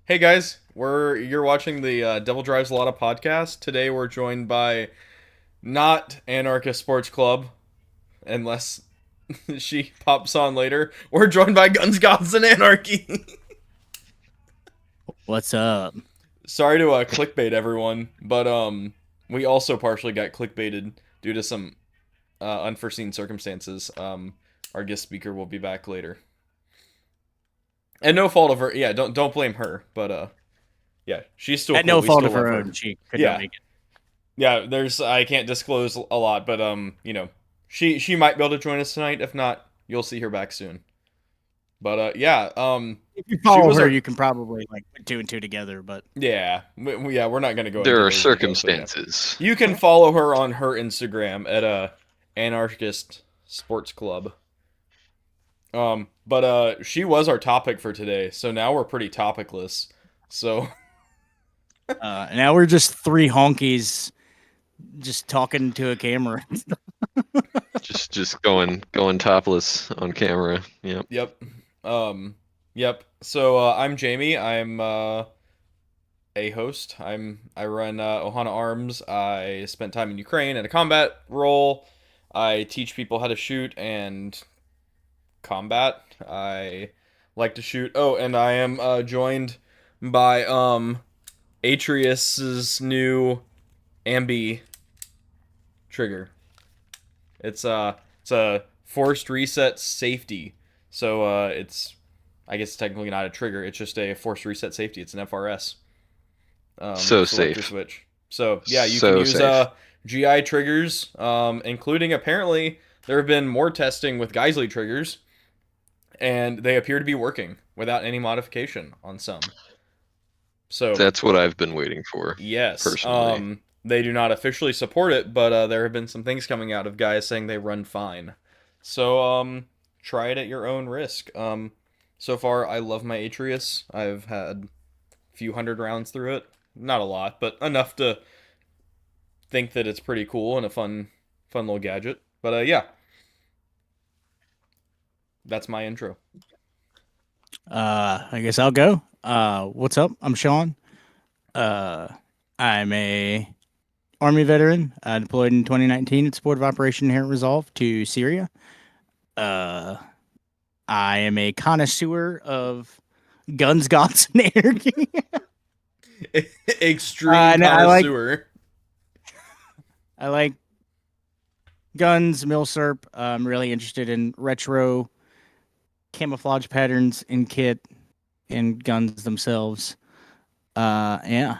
Hey guys, you're watching the Devil Drives Lada podcast. Today we're joined by not Anarchist Sports Club, unless she pops on later. We're joined by Guns, Gods, and Anarchy. What's up? Sorry to clickbait everyone, but we also partially got clickbaited due to some unforeseen circumstances. Our guest speaker will be back later, and no fault of her. Yeah, don't blame her, but yeah, she's still At cool. no We fault still of love her her. own, she could not Yeah, make it. yeah, there's I can't disclose a lot, but she might be able to join us tonight. If not, you'll see her back soon. But yeah, If you she follow was her, our you can probably like put two and two together. But yeah, we're not gonna go into There are those details, but yeah, circumstances. you can follow her on her Instagram at Anarchist Sports Club. But she was our topic for today, so now we're pretty topicless. So now we're just three honkies just talking to a camera. Just going topless on camera. Yep. yep, yep. So I'm Jamie. I'm a host. I run Ohana Arms. I spent time in Ukraine in a combat role. I teach people how to shoot and combat. I like to shoot. Oh, and I am joined by Atreus's new ambi trigger. It's a forced reset safety. So it's I guess technically not a trigger. It's just a forced reset safety. It's an FRS. So Selector safe. switch. So yeah, you can So use safe. GI triggers, including apparently there have been more testing with Geisley triggers, and they appear to be working without any modification on some. So That's what I've been waiting for, yes, personally. they do not officially support it, but there have been some things coming out of guys saying they run fine. So try it at your own risk. So far I love my Atreus. I've had a few hundred rounds through it. Not a lot, but enough to think that it's pretty cool and a fun little gadget. But yeah, that's my intro. I guess I'll go. What's up? I'm Sean. Uh, I'm a Army veteran. Deployed in 2019 in support of Operation Inherent Resolve to Syria. Uh, I am a connoisseur of guns, gods, and anarchy. Extreme And connoisseur. I like guns, milsurp. I'm really interested in retro camouflage patterns in kit and guns themselves. Yeah.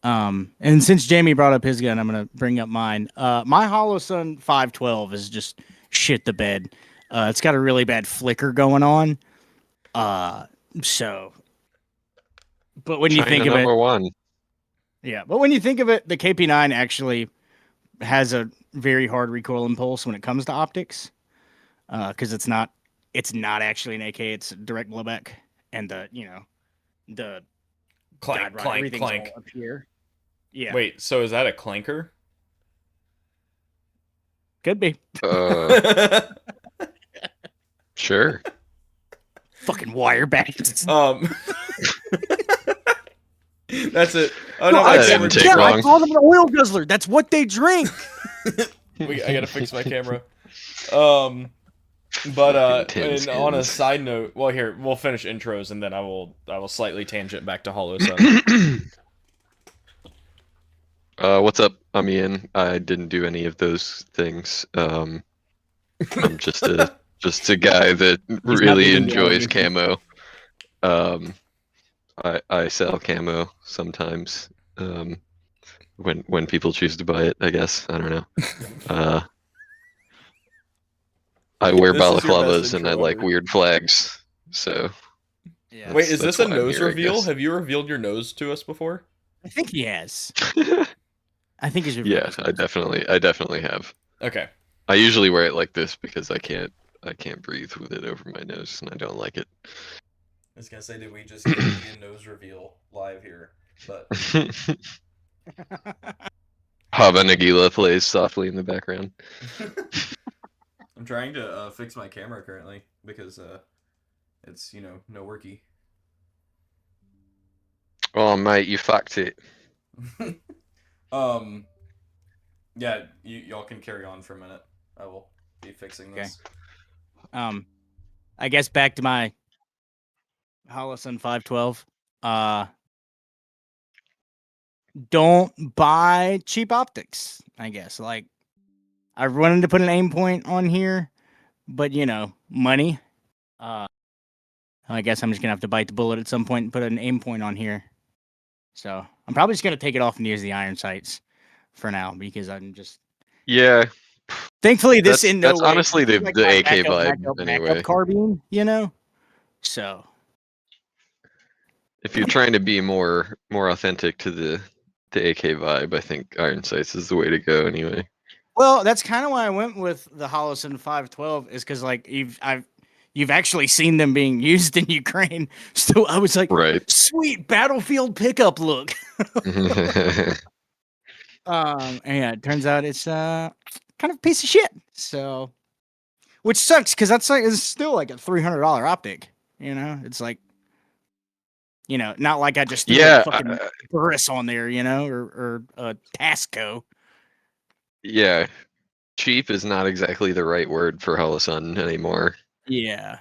And since Jamie brought up his gun, I'm gonna bring up mine. My Hollow Sun 512 is just shit the bed. It's got a really bad flicker going on. Uh, so, but when you China think of it, number one. yeah. But when you think of it, the KP9 actually has a very hard recoil impulse when it comes to optics. Because it's not actually an AK. It's a direct blowback, and the Clank, God, right, clank, everything's clank. all up here. Yeah, Wait, so is that a clanker? could be Uh, sure. fucking wire bangs. um, that's it. Oh No, no, my I That yeah, didn't camera's take yeah, I long. called them an oil guzzler. That's what they drink. I gotta fix my camera. Um, but Fucking tin and on a skins. side note, well, here we'll finish intros and then I will slightly tangent back to Hollow Sun. What's up? I'm Ian. I didn't do any of those things. I'm just a guy that He's not really moving the enjoys enemy. camo. Um, I sell camo sometimes. When people choose to buy it, I guess. I don't know. Uh, I wear This is your best balaclavas and I intro like ever. weird flags. So Yeah, Wait, is that's this a why I'm nose here, I reveal? guess. Have you revealed your nose to us before? I think he has. I think he's Yeah, revealed. I definitely have. Okay. I usually wear it like this because I can't breathe with it over my nose and I don't like it. I was gonna say, did we just get a nose reveal live here? But Hava Nagila plays softly in the background. I'm trying to fix my camera currently because it's no worky. Oh, mate, you fucked it. Yeah, y'all can carry on for a minute. I will be fixing this. I guess back to my Holosun 512. Don't buy cheap optics. I guess like I wanted to put an aim point on here, but money. I guess I'm just gonna have to bite the bullet at some point and put an aim point on here. So I'm probably just gonna take it off and use the iron sights for now because I'm just. Yeah, Thankfully, this in no that's way. honestly This the is like the my AK vibe backup anyway. carbine. So. If you're trying to be more authentic to the AK vibe, I think Iron Sights is the way to go anyway. Well, that's kind of why I went with the Holosun 512 is because like you've actually seen them being used in Ukraine. So I was like, Right. sweet battlefield pickup look. And yeah, it turns out it's kind of a piece of shit. So, which sucks because that's like it's still like a $300 optic. It's like, not like I just threw a Yeah, fucking Burris on there, or a Tasco. yeah. Cheap is not exactly the right word for Holosun anymore. Yeah.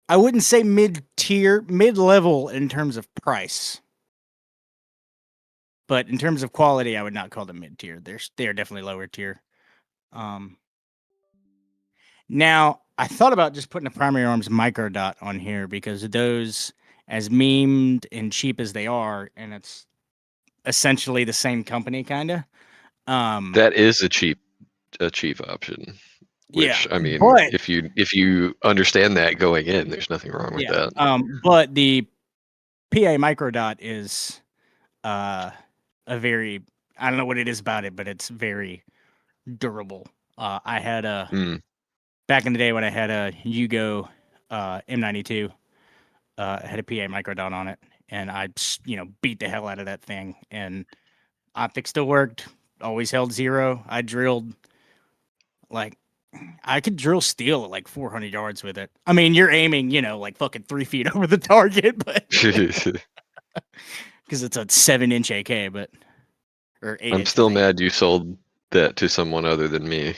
I wouldn't say mid-tier, mid-level in terms of price. But in terms of quality, I would not call them mid-tier. They're definitely lower tier. Now, I thought about just putting a primary arms micro dot on here because those, as memed and cheap as they are, and it's essentially the same company, kind of. That is a cheap option. Which Yeah, I mean, but if you understand that going in, there's nothing wrong with that. But the PA micro dot is a very, I don't know what it is about it, but it's very durable. I had back in the day when I had a Yugo M92, had a PA micro dot on it, and I beat the hell out of that thing, and optic still worked. Always held zero. I drilled like I could drill steel at like 400 yards with it. I mean, you're aiming, like fucking 3 feet over the target, but because it's a 7-inch AK, but or 8 I'm inch. still mad you sold that to someone other than me.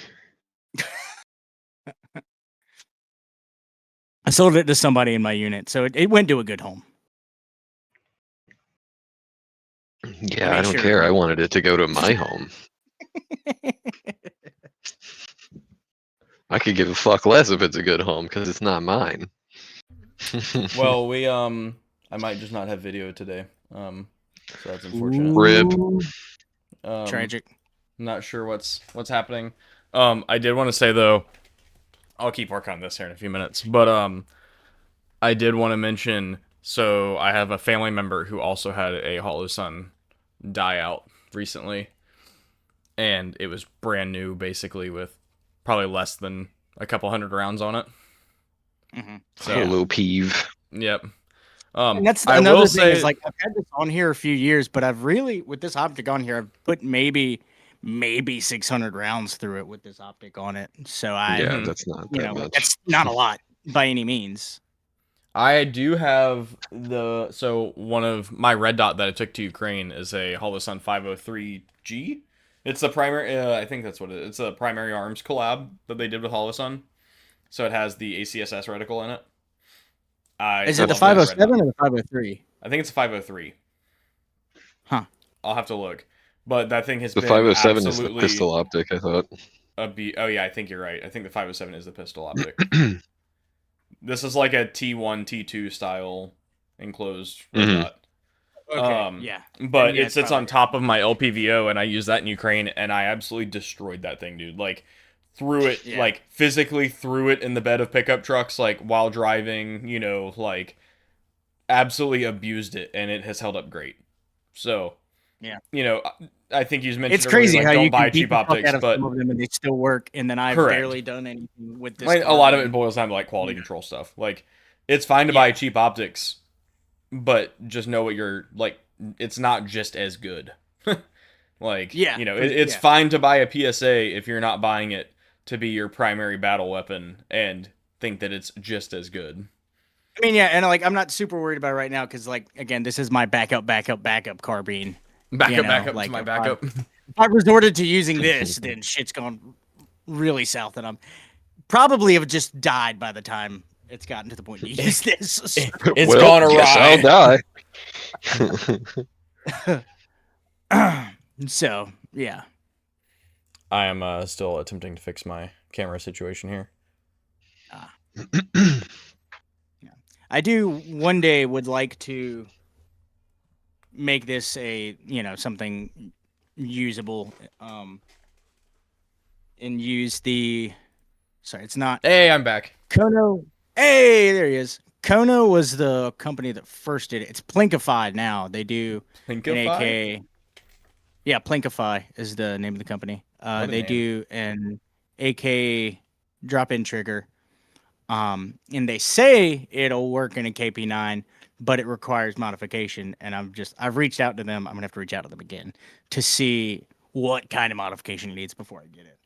I sold it to somebody in my unit, so it went to a good home. Yeah, I don't care. I wanted it to go to my home. I could give a fuck less if it's a good home because it's not mine. Well, I might just not have video today. So that's unfortunate. Rip. Tragic. Not sure what's happening. I did want to say though, I'll keep working on this here in a few minutes, but I did want to mention. So I have a family member who also had a Holosun die out recently, and it was brand new, basically with probably less than a couple hundred rounds on it. Mm-hmm. So a little peeve. Yep. And that's another thing is like I've had this on here a few years, but I've really with this optic on here, I've put maybe 600 rounds through it with this optic on it. So that's not that much. That's not a lot by any means. I do have one of my red dot that I took to Ukraine is a Holosun 503G. It's the primary. I think that's what it is. It's a primary arms collab that they did with Holosun. So it has the ACSS reticle in it. Is it the 507 or the 503? I think it's a 503. Huh. I'll have to look. But that thing has the been 507 is the pistol optic, I thought. Oh yeah, I think you're right. I think the 507 is the pistol optic. This is like a T1, T2 style enclosed red dot. Okay, yeah. But it sits on top of my LPVO, and I use that in Ukraine, and I absolutely destroyed that thing, dude. Like, threw it, like, physically threw it in the bed of pickup trucks, like, while driving, like, absolutely abused it, and it has held up great. So, I think you mentioned it's crazy earlier, how don't you buy can cheap optics, but some of them and they still work, and then I've barely done anything with this. A lot of it boils down to, like, quality control stuff. Like, it's fine to buy cheap optics, but just know what you're, like, it's not just as good. Like, it's fine to buy a PSA if you're not buying it to be your primary battle weapon and think that it's just as good. I mean, yeah, and like I'm not super worried about it right now because, like, again, this is my backup carbine. Backup to Like my if backup. I resorted to using this, then shit's gone really south, and I'm probably have just died by the time it's gotten to the point to use this. It's Well, gone guess I'll awry. die. So yeah, I am still attempting to fix my camera situation here. I do one day would like to make this a something usable, and use the. Sorry, it's not Hey, I'm back. Kono. Hey, there he is. Kono was the company that first did it. It's Plinkify now. They do an Pinkify? AK. Yeah, Plinkify is the name of the company. What a They name. do an AK drop-in trigger. And they say it'll work in a KP9, but it requires modification. And I've reached out to them. I'm gonna have to reach out to them again to see what kind of modification it needs before I get it.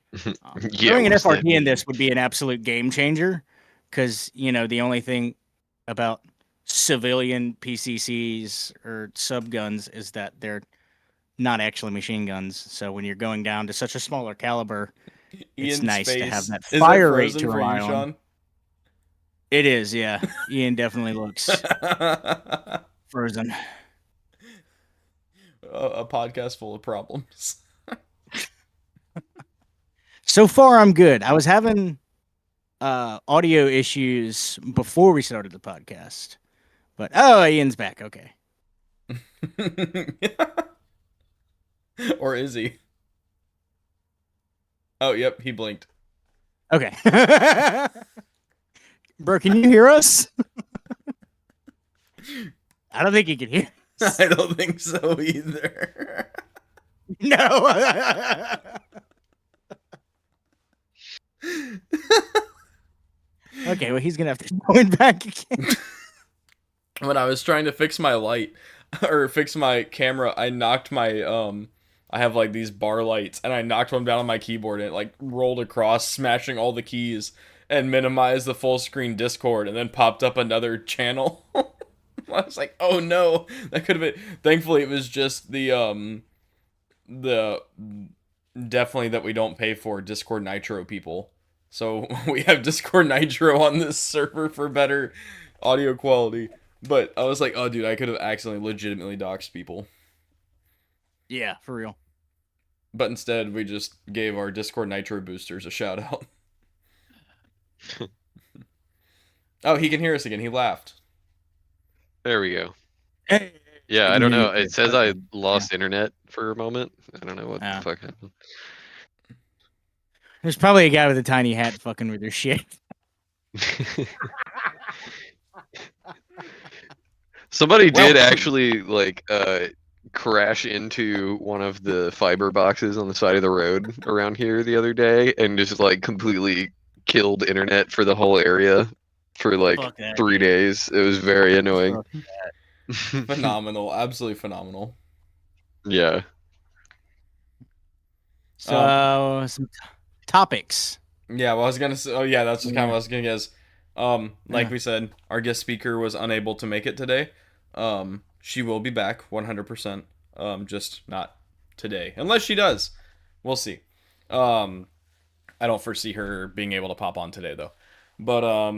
Yeah, Throwing an what's that FRT in mean? this would be an absolute game changer, because the only thing about civilian PCCs or sub guns is that they're not actually machine guns. So when you're going down to such a smaller caliber, it's Ian's nice to have face. that Is it fire rate frozen to for rely you, on. Sean? It is, yeah. Ian definitely looks frozen. A podcast full of problems. So far, I'm good. I was having audio issues before we started the podcast, but Ian's back. Okay. Or is he? Oh, yep, he blinked. Okay. Bro, can you hear us? I don't think you can hear us. I don't think so either. No. Okay, well, he's going to have to join back again. When I was trying to fix my light or fix my camera, I knocked my I have like these bar lights and I knocked one down on my keyboard and it like rolled across, smashing all the keys and minimized the full screen Discord, and then popped up another channel. I was like, "Oh no, that could have been." Thankfully, it was just the definitely that we don't pay for Discord Nitro people. So we have Discord Nitro on this server for better audio quality. But I was like, "Oh, dude, I could have accidentally legitimately doxed people." Yeah, for real. But instead, we just gave our Discord Nitro boosters a shout out. Oh, he can hear us again. He laughed. There we go. Hey. Yeah, I don't know. It says I Okay. lost internet for a moment. I don't know what the fuck happened. There's probably a guy with a tiny hat fucking with your shit. Somebody did Well- actually crash into one of the fiber boxes on the side of the road around here the other day and just like completely killed internet for the whole area for like Fuck that, 3 dude. days. It was very annoying. Phenomenal. Absolutely phenomenal. Yeah. So, some topics. Yeah, well, I was gonna say. Oh, yeah, that's kind of Yeah. what I was gonna guess. Like Yeah. we said, our guest speaker was unable to make it today. She will be back 100%. Just not today, unless she does. We'll see. I don't foresee her being able to pop on today though. But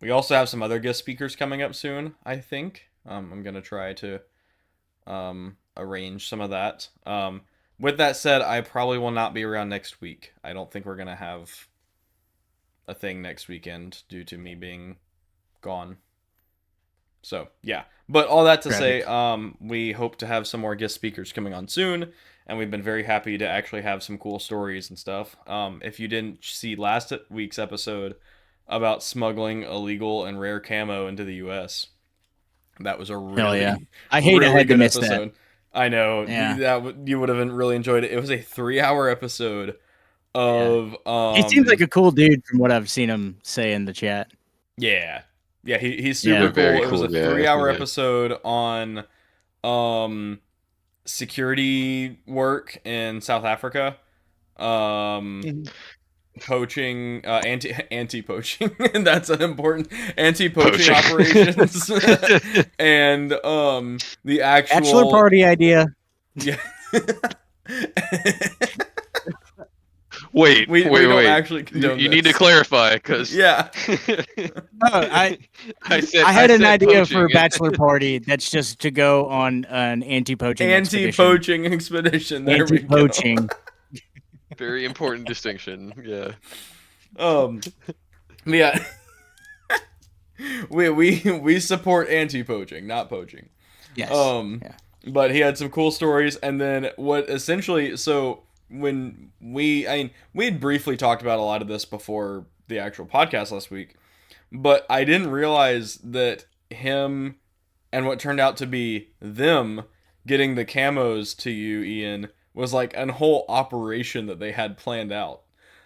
we also have some other guest speakers coming up soon. I think. I'm gonna try to arrange some of that. With that said, I probably will not be around next week. I don't think we're gonna have a thing next weekend due to me being gone. So yeah, but all that to say, we hope to have some more guest speakers coming on soon, and we've been very happy to actually have some cool stories and stuff. If you didn't see last week's episode about smuggling illegal and rare camo into the U.S., that was a really, yeah. I hate I really had to good miss episode. I know Yeah. you would have really enjoyed it. It was a 3-hour episode of He seems like a cool dude from what I've seen him say in the chat. yeah. He's Yeah. super A very cool. It was a cool guy, 3-hour yeah. episode on security work in South Africa. poaching, anti-poaching. That's an important anti-poaching Poaching. operations. And the actual Bachelor party idea. Yeah. Wait, we wait, don't wait. actually condone You need to this. clarify, because Yeah. I said I had an said idea for a poaching. bachelor party that's just to go on an anti-poaching expedition. Anti-poaching expedition. There we go. Anti-poaching. Very important distinction. Yeah. Yeah. we support anti-poaching, not poaching. Yes. Yeah. But he had some cool stories, and then what essentially, so when we had briefly talked about a lot of this before the actual podcast last week, but I didn't realize that him and what turned out to be them getting the camos to you, Ian, was like a whole operation that they had planned out.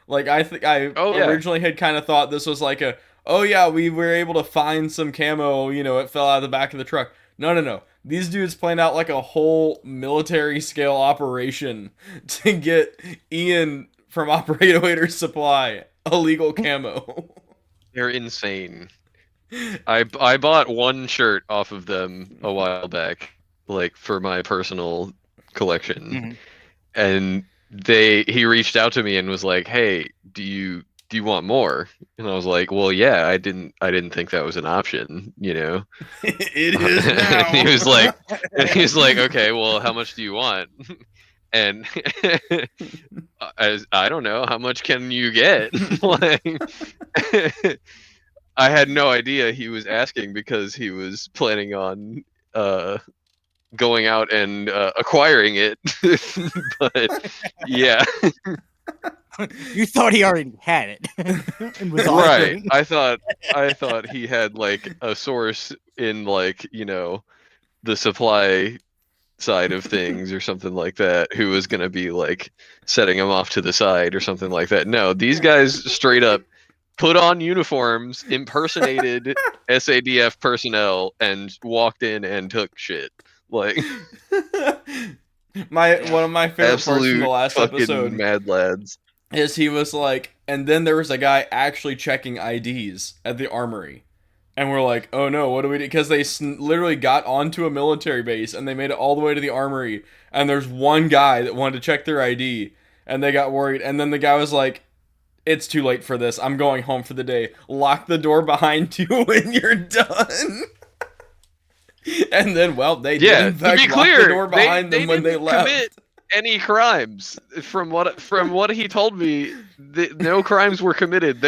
Like, I think I originally had kind of thought this was like oh yeah, we were able to find some camo, it fell out of the back of the truck. No. These dudes planned out like a whole military scale operation to get Ian from Operator Supply illegal camo. They're insane. I bought one shirt off of them a while back, like for my personal collection, and he reached out to me and was like, "Hey, do you want more?" And I was like, "Well, yeah, I didn't think that was an option, It is now. and he was like, "Okay, well, how much do you want?" And I don't know, how much can you get? Like, I had no idea he was asking because he was planning on going out and acquiring it. But yeah. You thought he already had it. And was Right. offering. I thought he had like a source in like, the supply side of things or something like that, who was going to be like setting him off to the side or something like that. No, these guys straight up put on uniforms, impersonated SADF personnel, and walked in and took shit. Like, one of my favorite parts from the last fucking episode mad lads. is he was like, and then there was a guy actually checking IDs at the armory. And we're like, oh no, what do we do? Because they literally got onto a military base and they made it all the way to the armory. And there's one guy that wanted to check their ID and they got worried. And then the guy was like, it's too late for this. I'm going home for the day. Lock the door behind you when you're done. And then, well, they did in fact to be lock clear, the door behind them when they didn't left. commit any crimes. From what he told me, no crimes were committed.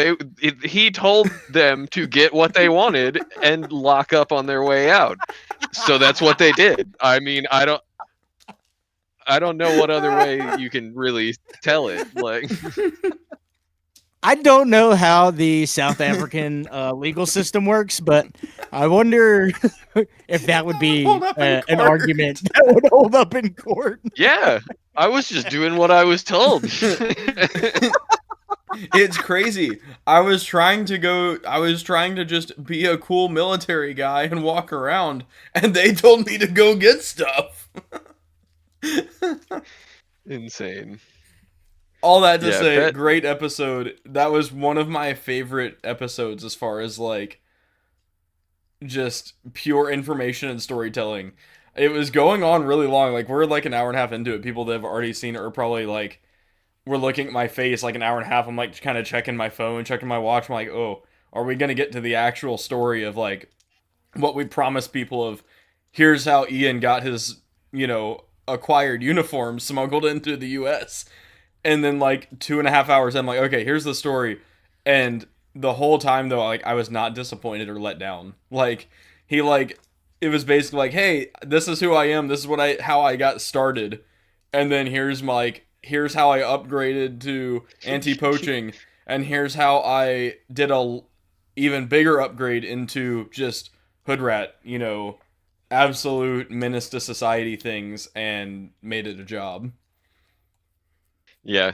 He told them to get what they wanted and lock up on their way out. So that's what they did. I mean, I don't know what other way you can really tell it. Like, I don't know how the South African legal system works, but I wonder if that would be an argument that would hold up in court. Yeah, I was just doing what I was told. It's crazy. I was trying to just be a cool military guy and walk around, and they told me to go get stuff. Insane. All that to say, great episode. That was one of my favorite episodes as far as like just pure information and storytelling. It was going on really long. Like, we're like an hour and a half into it. People that have already seen it are probably like, we're looking at my face like an hour and a half. I'm like kind of checking my phone, checking my watch. I'm like, oh, are we going to get to the actual story of like what we promised people of here's how Ian got his, acquired uniform smuggled into the US. And then like 2.5 hours, I'm like, okay, here's the story. And the whole time though, like I was not disappointed or let down. Like he like, it was basically like, hey, this is who I am. This is how I got started. And then here's how I upgraded to anti-poaching. And here's how I did a even bigger upgrade into just hood rat, absolute menace to society things and made it a job. Yeah.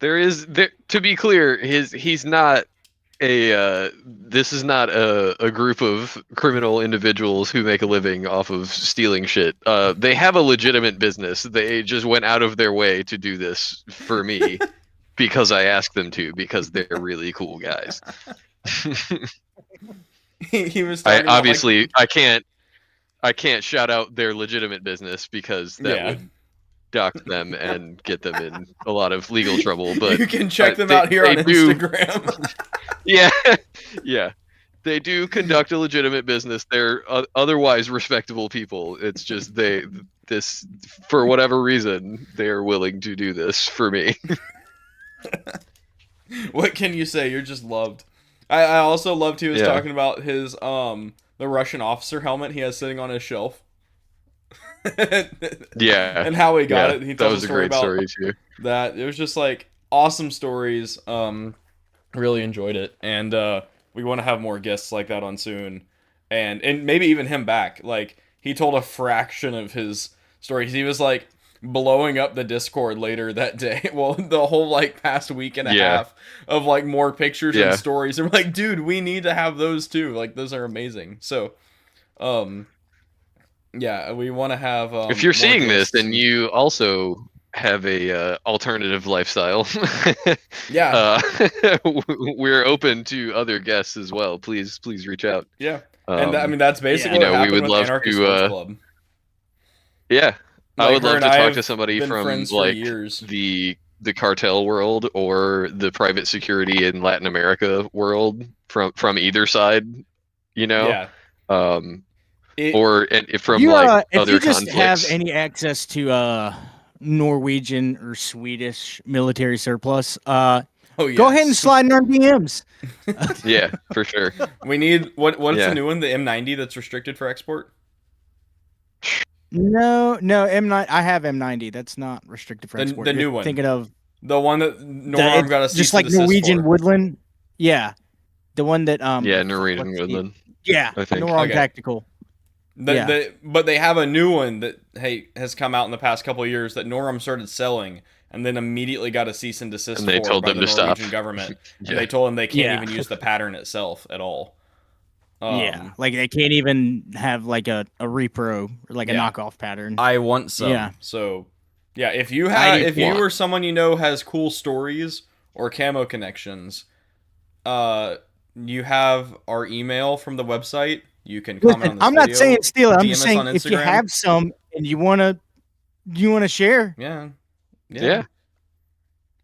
To be clear, he's not this is not a group of criminal individuals who make a living off of stealing shit. They have a legitimate business. They just went out of their way to do this for me. because I asked them to, because they're really cool guys. He was I talking about obviously I can't shout out their legitimate business because that Yeah. would dox them and get them in a lot of legal trouble. But you can check them they, out here they on do, Instagram. yeah, yeah. They do conduct a legitimate business. They're otherwise respectable people. It's just this for whatever reason they're willing to do this for me. What can you say? You're just loved. I also loved he was Yeah. talking about his the Russian officer helmet he has sitting on his shelf. Yeah, And how he got yeah, it. He that told was a a story great about story too. that. It was just like awesome stories. Really enjoyed it. And we want to have more guests like that on soon. And maybe even him back. Like he told a fraction of his stories. He was like blowing up the Discord later that day. Well, the whole like past week and a Yeah. half of like more pictures Yeah. and stories. And we're like, dude, we need to have those too. Like those are amazing. So yeah, we want to have If you're more seeing this, guests then and- you also have a alternative lifestyle. Yeah. We're open to other guests as well. Please reach out. Yeah. And I mean that's basically you what know, we happened would with love Anarchist to, Sports Club. Yeah, I Like, would her love and to I talk have to somebody been from friends for like years. the cartel world or the private security in Latin America world from either side. You know, Yeah. um, It, from You like if other you just have conflicts. any access to Norwegian or Swedish military surplus, oh go ahead and yes. slide in our DMs. Yeah, for sure. We need what's Yeah. the new one? The M90 that's restricted for export? No, M9. I have M90. That's not restricted for The- export. the You're new one. thinking of The one that Norm it's got a cease just and like desist Norwegian for. Woodland. Yeah, the one that Yeah, fuck, Norwegian what's the- Woodland. Yeah, I think. Norwegian Okay. Tactical. Yeah. But they have a new one that has come out in the past couple of years that Norm started selling and then immediately got a cease and desist And they for told by them the to Norwegian stop. government. Yeah. And they told them they can't Yeah. even use the pattern itself at all. Yeah, like they can't even have like a repro or like a Yeah. knockoff pattern. I want some. Yeah. So, yeah, if you I do if you want. or someone you know has cool stories or camo connections, you have our email from the website. You can comment Listen, on this I'm not video, saying steal it. I'm DM just us saying on if you Instagram. have some and you wanna share, Yeah. Yeah,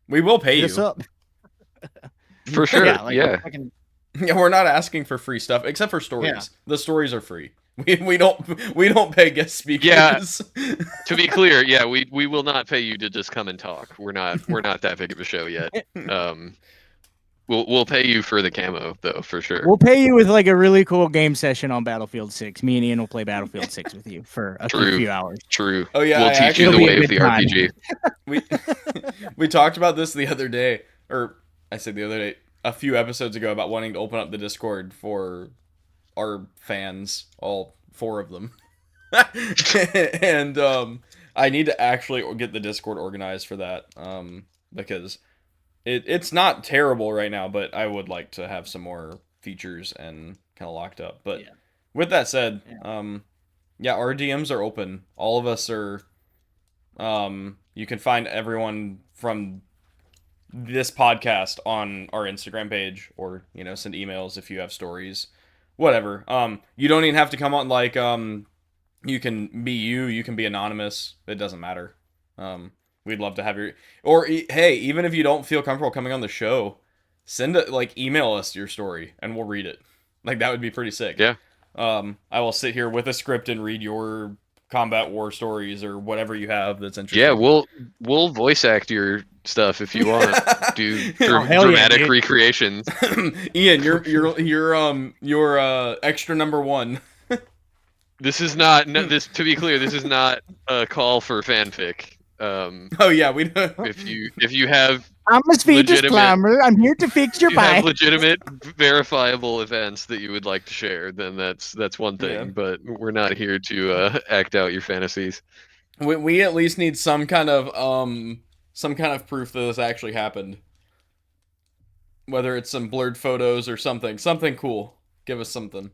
We will pay hit you. us up. for sure. Yeah, like, Yeah. fucking- Yeah, we're not asking for free stuff except for stories. Yeah. The stories are free. We don't pay guest speakers. Yeah. To be clear, yeah, we will not pay you to just come and talk. We're not that big of a show yet. We'll pay you for the camo though, for sure. We'll pay you with like a really cool game session on Battlefield 6. Me and Ian will play Battlefield 6 with you for a True. few hours. True. Oh, yeah, we'll I teach you actually- the way It'll of be the a good time. RPG. we talked about this the other day, or I said the other day, a few episodes ago, about wanting to open up the Discord for our fans, all 4 of them. And I need to actually get the Discord organized for that, because it's not terrible right now, but I would like to have some more features and kind of locked up. But Yeah. with that said, yeah, our DMs are open. All of us are. You can find everyone from this podcast on our Instagram page, or send emails if you have stories, whatever. You don't even have to come on like you can be you can be anonymous. It doesn't matter. We'd love to have your hey, even if you don't feel comfortable coming on the show, email us your story and we'll read it. Like that would be pretty sick. Yeah. I will sit here with a script and read your combat war stories or whatever you have that's interesting. Yeah, we'll voice act your stuff if you want. Do Oh, hell yeah, dramatic dude. recreations. Ian, you're extra number 1. This is not this. To be clear, this is not a call for fanfic. Oh yeah, we don't. If you have I'm a speeders Legitimate- climber. I'm here to fix your you have bike. legitimate, verifiable events that you would like to share, then that's one thing. Yeah. But we're not here to act out your fantasies. We at least need some kind of proof that this actually happened. Whether it's some blurred photos or something cool. Give us something.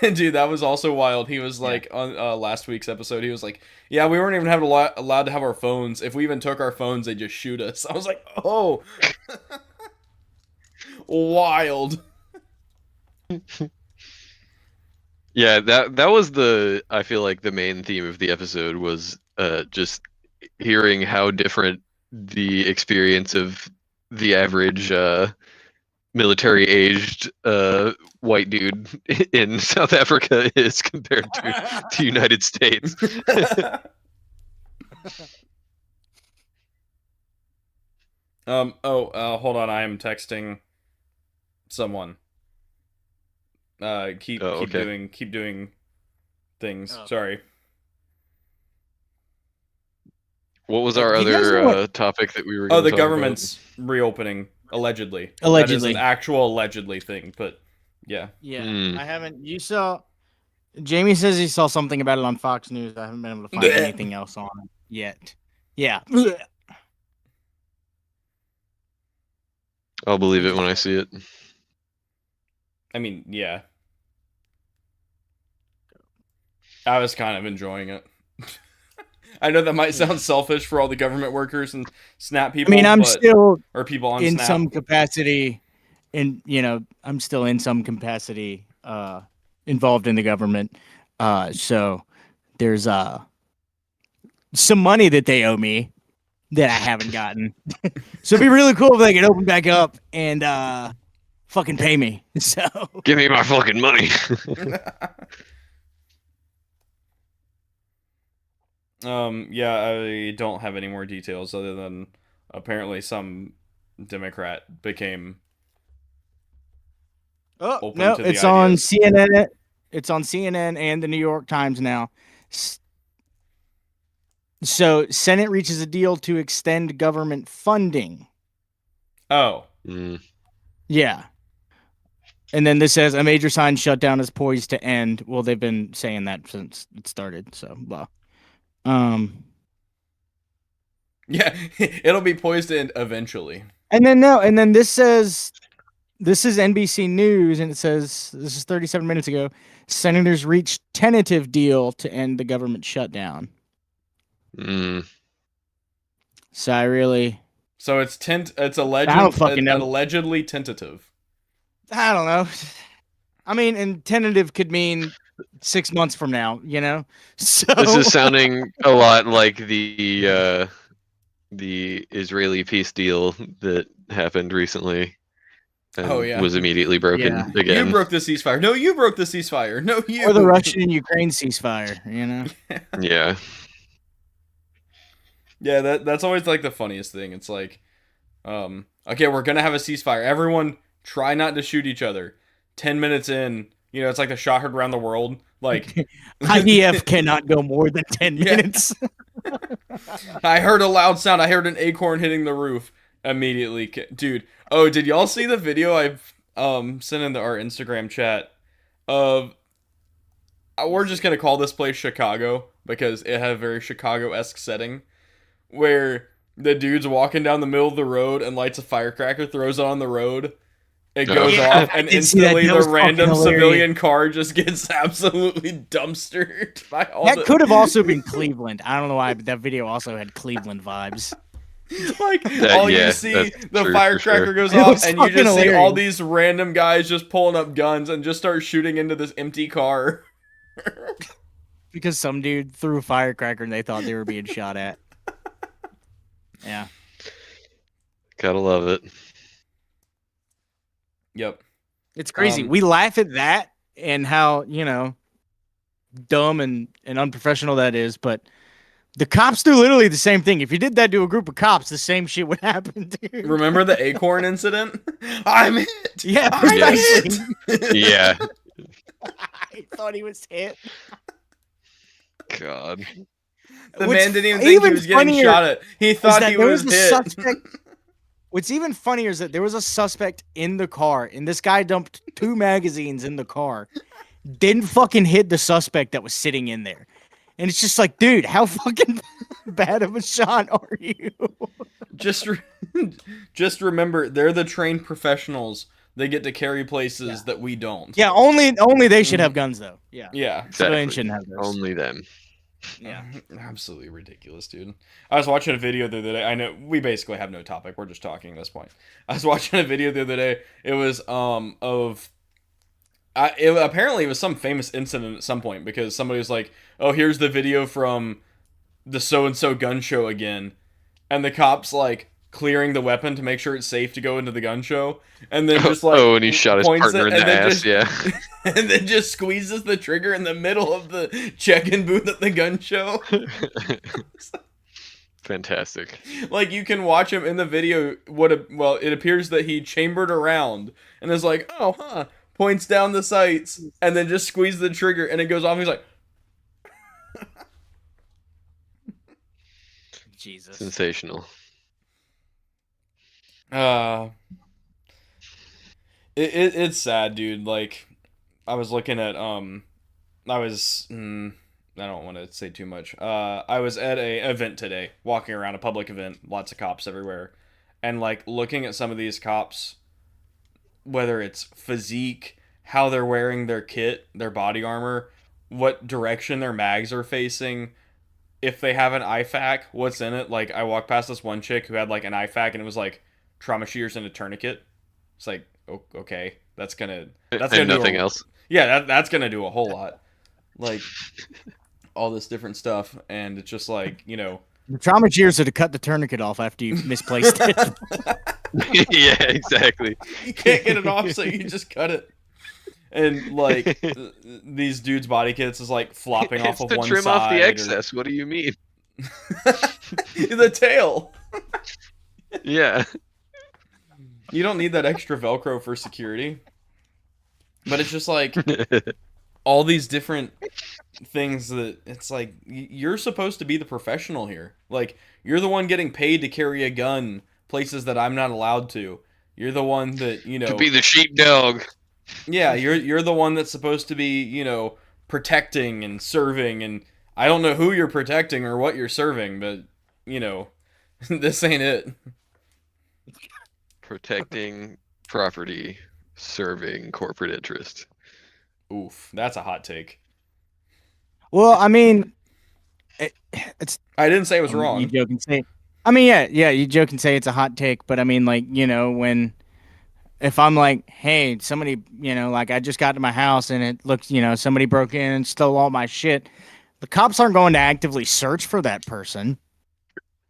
Dude, that was also wild. He was like on last week's episode. He was like, "Yeah, we weren't even having allowed to have our phones. If we even took our phones, they'd just shoot us." I was like, "Oh, wild." Yeah, that was I feel like the main theme of the episode was just hearing how different the experience of the average military aged white dude in South Africa is compared to the United States. Hold on. I am texting someone. Keep okay. keep doing things. Oh. Sorry. What was Do our you guys know other what- topic that we were Oh, going the to talk government's reopening allegedly. That is Allegedly. an actual allegedly thing, but yeah. Yeah, Hmm. I haven't. You saw. Jamie says he saw something about it on Fox News. I haven't been able to find Blech. anything else on it yet. Yeah. I'll believe it when I see it. I mean, yeah. I was kind of enjoying it. I know that might sound selfish for all the government workers and Snap I people. mean, I'm but, still or people on in Snap. some capacity, I'm still in some capacity involved in the government. So there's some money that they owe me that I haven't gotten. So it'd be really cool if they could open back up and fucking pay me. So Give me my fucking money. Yeah, I don't have any more details other than apparently some Democrat became open no, to the it's on ideas. CNN. It's on CNN and the New York Times now. So Senate reaches a deal to extend government funding. Oh. Mm. Yeah. And then this says a major sign shutdown is poised to end. Well, they've been saying that since it started. So, blah. Yeah, it'll be poised to end eventually. And then this says this is NBC News, and it says this is 37 minutes ago. Senators reached tentative deal to end the government shutdown. Mm. So I really, So it's I don't fucking know. allegedly tentative. I don't know. I mean, and tentative could mean 6 months from now, you know. So This is sounding a lot like the Israeli peace deal that happened recently. And Oh, yeah. was immediately broken Yeah. again. You broke the ceasefire. No, you broke the ceasefire. No, you. or the Russian and Ukraine ceasefire, you know. Yeah. Yeah, that's always like the funniest thing. It's like, okay, we're gonna have a ceasefire. Everyone try not to shoot each other. 10 minutes in, it's like the shot heard around the world. Like IDF cannot go more than 10 Yeah. minutes. I heard a loud sound. I heard an acorn hitting the roof immediately. Dude, oh, did y'all see the video I've sent in our Instagram chat of we're just gonna call this place Chicago because it had a very Chicago-esque setting where the dude's walking down the middle of the road and lights a firecracker, throws it on the road. It goes Yeah, off, and I did see that. instantly That the was fucking random hilarious. civilian car just gets absolutely dumpstered by all That the... could have also been Cleveland. I don't know why, but that video also had Cleveland vibes. Like, That- all yeah, you see, that's the true, for firecracker sure. goes It off, was and you fucking just see all hilarious. these random guys just pulling up guns and just start shooting into this empty car. Because some dude threw a firecracker and they thought they were being shot at. Yeah. Gotta love it. Yep. It's crazy. Um, We laugh at that and how, dumb and unprofessional that is, but the cops do literally the same thing. If you did that to a group of cops, the same shit would happen, dude. Remember the acorn incident? I'm hit! Yeah, I'm precisely. hit! Yeah. I thought he was hit. God. The What's man didn't even think he even was getting funnier shot at. He is thought that he there was a hit. suspect. What's even funnier is that there was a suspect in the car, and this guy dumped 2 magazines in the car. Didn't fucking hit the suspect that was sitting in there. And it's just like, dude, how fucking bad of a shot are you? Just remember, they're the trained professionals. They get to carry places that we don't. Yeah, only they should have Mhm. guns though. Yeah. Yeah. Civilians Exactly. shouldn't have those. Only them. Yeah. Absolutely ridiculous, dude. I was watching a video the other day. I know we basically have no topic. We're just talking at this point. I was watching a video the other day. It was of apparently it was some famous incident at some point because somebody was like, "Oh, here's the video from the so and so gun show again," and the cops like clearing the weapon to make sure it's safe to go into the gun show, and then just like Oh, and he shot his points partner it, in the and then ass. just Yeah. and then just squeezes the trigger in the middle of the check-in booth at the gun show. Fantastic. Like you can watch him in the video. It appears that he chambered around and is like, "Oh, huh." Points down the sights and then just squeezes the trigger and it goes off. He's like, Jesus. Sensational. uh, it's sad, dude. Like, I was looking at I don't want to say too much. I was at a event today, walking around a public event, lots of cops everywhere, and like looking at some of these cops, whether it's physique, how they're wearing their kit, their body armor, what direction their mags are facing, if they have an IFAK, what's in it. Like I walked past this one chick who had like an IFAK and it was like trauma shears and a tourniquet. It's like, okay, that's gonna And nothing else. Yeah, that's gonna do a whole lot. Like all this different stuff, and it's just like, you know. The trauma cheers are to cut the tourniquet off after you misplaced it. Yeah, exactly. You can't get it off, so you just cut it. And like these dudes' body kits is like flopping off It's of to one trim side. off the excess. What do you mean? The tail. Yeah. You don't need that extra Velcro for security. But it's just like all these different things that it's like you're supposed to be the professional here. Like you're the one getting paid to carry a gun places that I'm not allowed to. You're the one that, you know, To be the sheepdog. yeah, you're the one that's supposed to be, you know, protecting and serving, and I don't know who you're protecting or what you're serving, but you know, this ain't it. Protecting property, serving corporate interest. Oof, that's a hot take. Well, I mean, it's I didn't say it was You wrong. joke and say, I mean, yeah, you joke and say it's a hot take, but I mean, like, you know, if I'm like, hey, somebody, you know, like I just got to my house and it looks, you know, somebody broke in and stole all my shit, the cops aren't going to actively search for that person.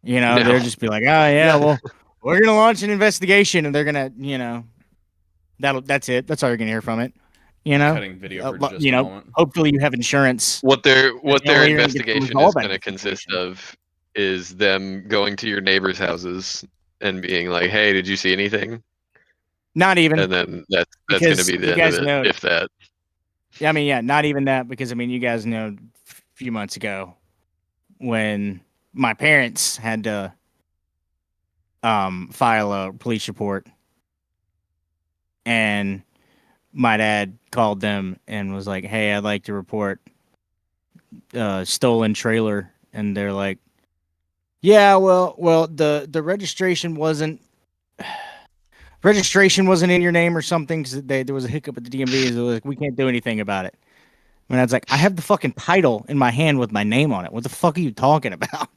You know, No. they'll just be like, oh yeah, well, we're gonna launch an investigation, and they're gonna, you know, that's it. That's all you're gonna hear from it. You know, Cutting video for just you a know, moment. hopefully you have insurance. What their the only way you're gonna get to investigation is resolve that going to consist situation. of is them going to your neighbors' houses and being like, "Hey, did you see anything?" Not even. And then that's going to Because be the you end guys of it, know- if that. I mean, yeah, not even that, because I mean, you guys know, a few months ago, when my parents had to file a police report, and my dad called them and was like, "Hey, I'd like to report stolen trailer," and they're like, "Yeah, well, the registration wasn't in your name or something because there was a hiccup at the DMV. So like, we can't do anything about it." And I was like, "I have the fucking title in my hand with my name on it. What the fuck are you talking about?"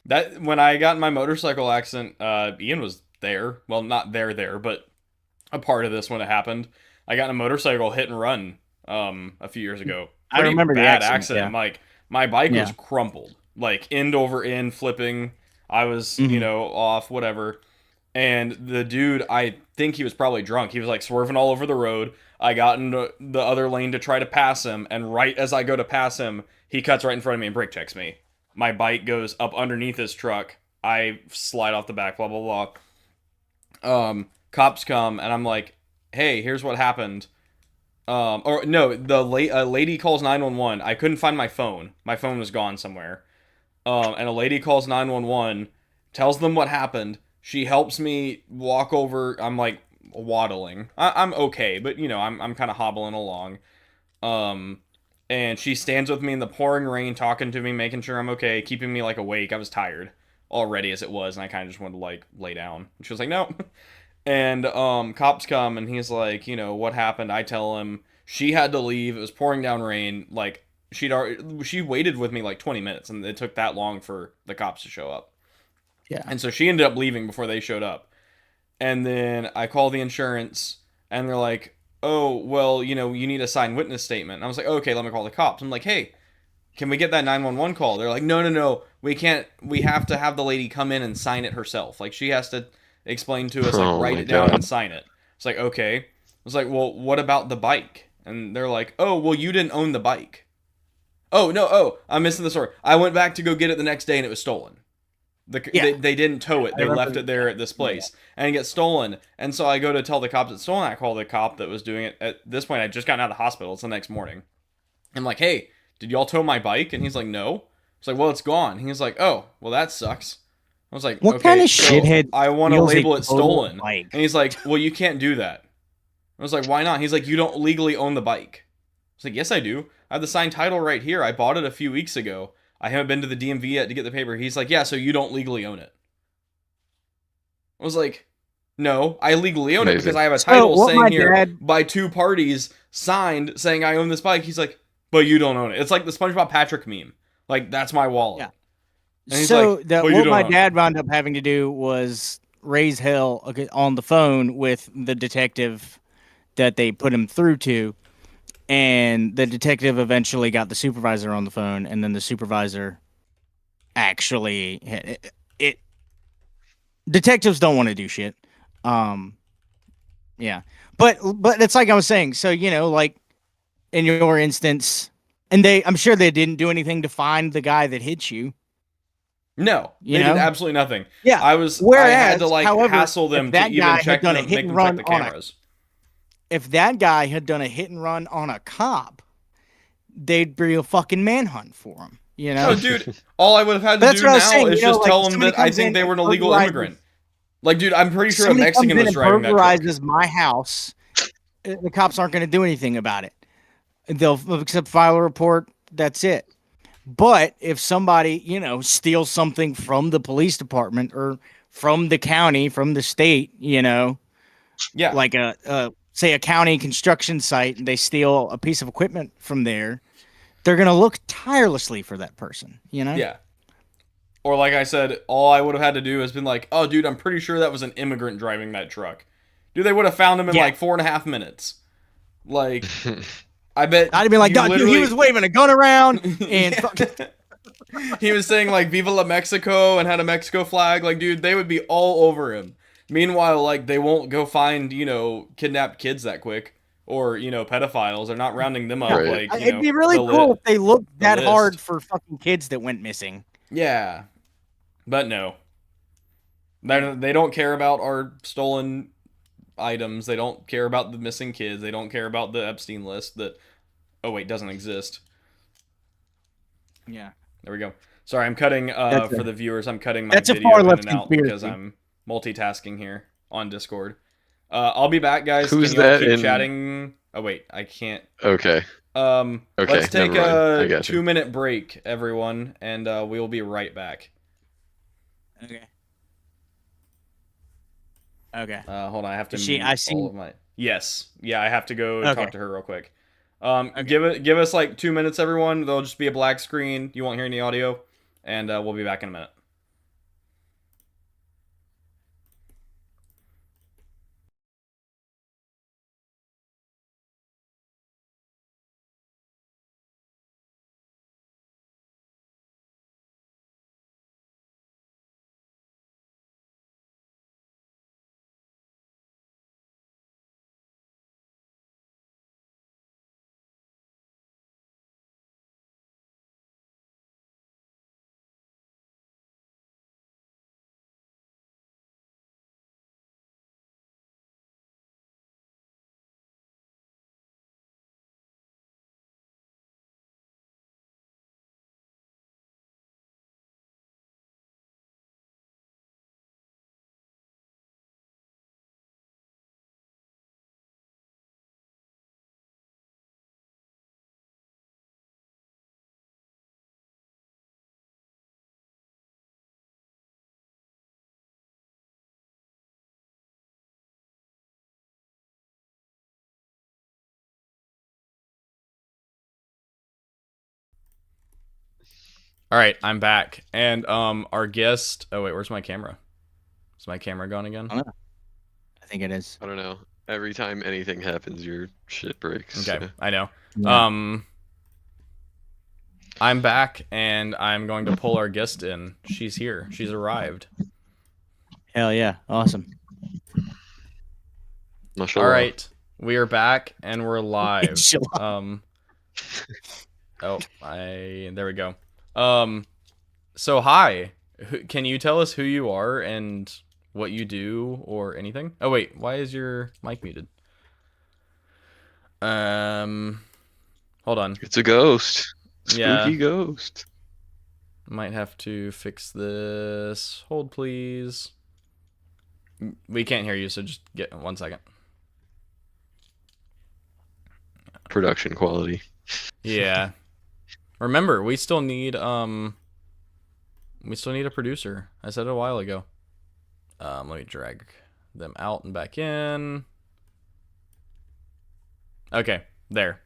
That when I got in my motorcycle accident, Ian was there. Well, not there, but a part of this when it happened. I got in a motorcycle hit and run a few years ago. I remember the bad accident, Like my bike was Yeah. crumpled, like end over end, flipping. I was, you Mhm. know, off, whatever. And the dude, I think he was probably drunk. He was like swerving all over the road. I got into the other lane to try to pass him, and right as I go to pass him, he cuts right in front of me and brake checks me. My bike goes up underneath his truck. I slide off the back, blah blah blah. Cops come and I'm like, "Hey, here's what happened." Or no, a lady calls 911. I couldn't find my phone. My phone was gone somewhere. And a lady calls 911, tells them what happened. She helps me walk over. I'm like waddling. I'm okay, but you know, I'm kind of hobbling along. And she stands with me in the pouring rain, talking to me, making sure I'm okay, keeping me like awake. I was tired already as it was, and I kind of just wanted to like lay down. And she was like, "No." And cops come and he's like, what happened? I tell him she had to leave. It was pouring down rain. Like she waited with me like 20 minutes, and it took that long for the cops to show up. Yeah. And so she ended up leaving before they showed up. And then I call the insurance, and they're like, "Oh, well, you need a signed witness statement." And I was like, "Okay, let me call the cops." I'm like, "Hey, can we get that 911 call?" They're like, "No, no, no, we can't. We have to have the lady come in and sign it herself. Like she has to explain to us, like Oh write my it down and god. sign it." It's like, okay. I was like, "Well, what about the bike?" And they're like, "Oh, well, you didn't own the bike." Oh no, I'm missing the story. I went back to go get it the next day, and it was stolen. Yeah. They didn't tow it. I They left remember. it there at this place, and it gets stolen. And so I go to tell the cops it's stolen. I call the cop that was doing it. At this point, I just gotten out of the hospital. It's the next morning. I'm like, "Hey, did y'all tow my bike?" And he's like, "No." It's like, "Well, it's gone." He's like, "Oh, well, that sucks." I was like, What kind "Okay, of so shithead I want to steals a label it total stolen." bike? And he's like, "Well, you can't do that." I was like, "Why not?" He's like, "You don't legally own the bike." I was like, "Yes, I do. I have the signed title right here. I bought it a few weeks ago. I haven't been to the DMV yet to get the paper." He's like, "Yeah, so you don't legally own it." I was like, "No, I legally own it because Amazing. I have a So title what saying my here dad by two parties signed saying I own this bike." He's like, "But you don't own it." It's like the SpongeBob Patrick meme. Like, that's my wallet. Yeah. And he's So like, that "But you what don't my own it." dad wound up having to do was raise hell on the phone with the detective that they put him through to, and the detective eventually got the supervisor on the phone, and then the supervisor actually it detectives don't want to do shit. Um, yeah, but it's like I was saying. So like in your instance, and I'm sure they didn't do anything to find the guy that hit you. No, You they did know, absolutely nothing. yeah. I had to Whereas, like however, hassle if them to that even guy had check done a the hit make and them check run the on a cameras. if that guy had done a hit and run on a cop, they'd be a fucking manhunt for him. You Oh, know, dude, all I would have had but to that's do what I was now saying. is just Like tell if them somebody that I comes think in they and were an illegal burglarizes, immigrant. Like, dude, I'm pretty if sure a somebody comes Mexican in was and driving that truck. burglarizes my house, the cops aren't going to do anything about it. They'll except file a report. That's it. But if somebody, steals something from the police department or from the county, from the state, Yeah, like say a county construction site, and they steal a piece of equipment from there, they're gonna look tirelessly for that person. yeah. Or like I said, all I would have had to do is been like, "Oh, dude, I'm pretty sure that was an immigrant driving that truck." Dude, they would have found him in Yeah, like 4.5 minutes. Like, I bet I'd be like, you "Dog, dude, he was literally. waving a gun around and Yeah. He was saying like "Viva la Mexico" and had a Mexico flag. Like, dude, they would be all over him. Meanwhile, like they won't go find kidnapped kids that quick, or pedophiles. They're not rounding them up yeah." Right. like It'd be really cool if they looked the that hard list. for fucking kids that went missing. Yeah, but no, they don't care about our stolen items. They don't care about the missing kids. They don't care about the Epstein list that doesn't exist. Yeah, There we go. Sorry, I'm cutting that's for a the viewers. I'm cutting my that's a far video in left and out because conspiracy. I'm multitasking here on Discord. I'll be back, guys. Can Who's y'all that keep in? chatting? Oh wait, I can't. Okay. Okay. Let's take Never mind. I a got you. 2-minute break, everyone, and we will be right back. Okay. Okay. Hold on, I have to Is she? mute I all see. of my. Yes, yeah, I have to go Okay. talk to her real quick. Okay. Give us like 2 minutes, everyone. There'll just be a black screen. You won't hear any audio, and we'll be back in a minute. All right, I'm back, and our guest. Oh wait, where's my camera? Is my camera gone again? I don't know. I think it is. I don't know. Every time anything happens, your shit breaks. Okay, So. I know. Yeah. I'm back, and I'm going to pull our guest in. She's here. She's arrived. Hell yeah. Awesome. Mashallah. All right, we are back, and we're live. Inshallah. There we go. So hi. Can you tell us who you are and what you do or anything? Oh wait, why is your mic muted? Hold on. It's a ghost. Spooky Yeah. ghost. Might have to fix this. Hold please. We can't hear you, so just get 1 second. Production quality. Yeah. Remember, we still need a producer. I said it a while ago. Let me drag them out and back in. Okay, there.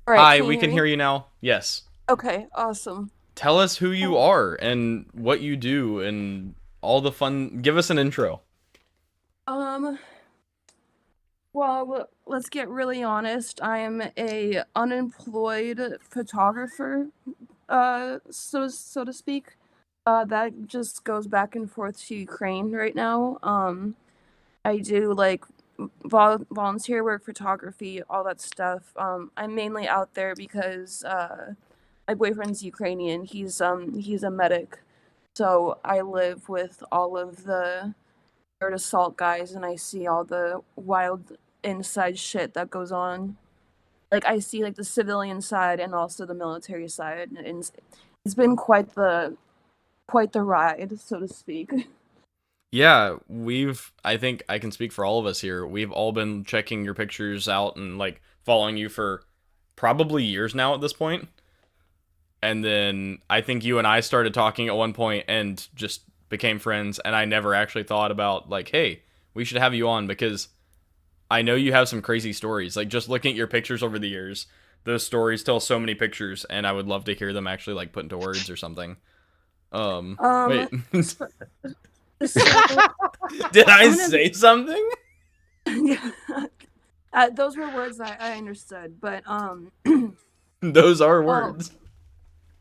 All right, Hi, can we you can hear hear you now. Yes. Okay, awesome. Tell us who you are and what you do and all the fun. Give us an intro. Well, let's get really honest. I am a unemployed photographer, so to speak. That just goes back and forth to Ukraine right now. I do like volunteer work, photography, all that stuff. I'm mainly out there because my boyfriend's Ukrainian. He's a medic, so I live with all of the air assault guys, and I see all the wild inside shit that goes on. Like I see like the civilian side and also the military side, and it's been quite the ride, so to speak. Yeah, I think I can speak for all of us here. We've all been checking your pictures out and like following you for probably years now at this point. And then I think you and I started talking at one point and just became friends. And I never actually thought about like, hey, we should have you on because I know you have some crazy stories. Like just looking at your pictures over the years, those stories tell so many pictures, and I would love to hear them actually like put into words or something. Wait. So, Did I I'm gonna- say something? yeah, those were words I understood, but Those are words.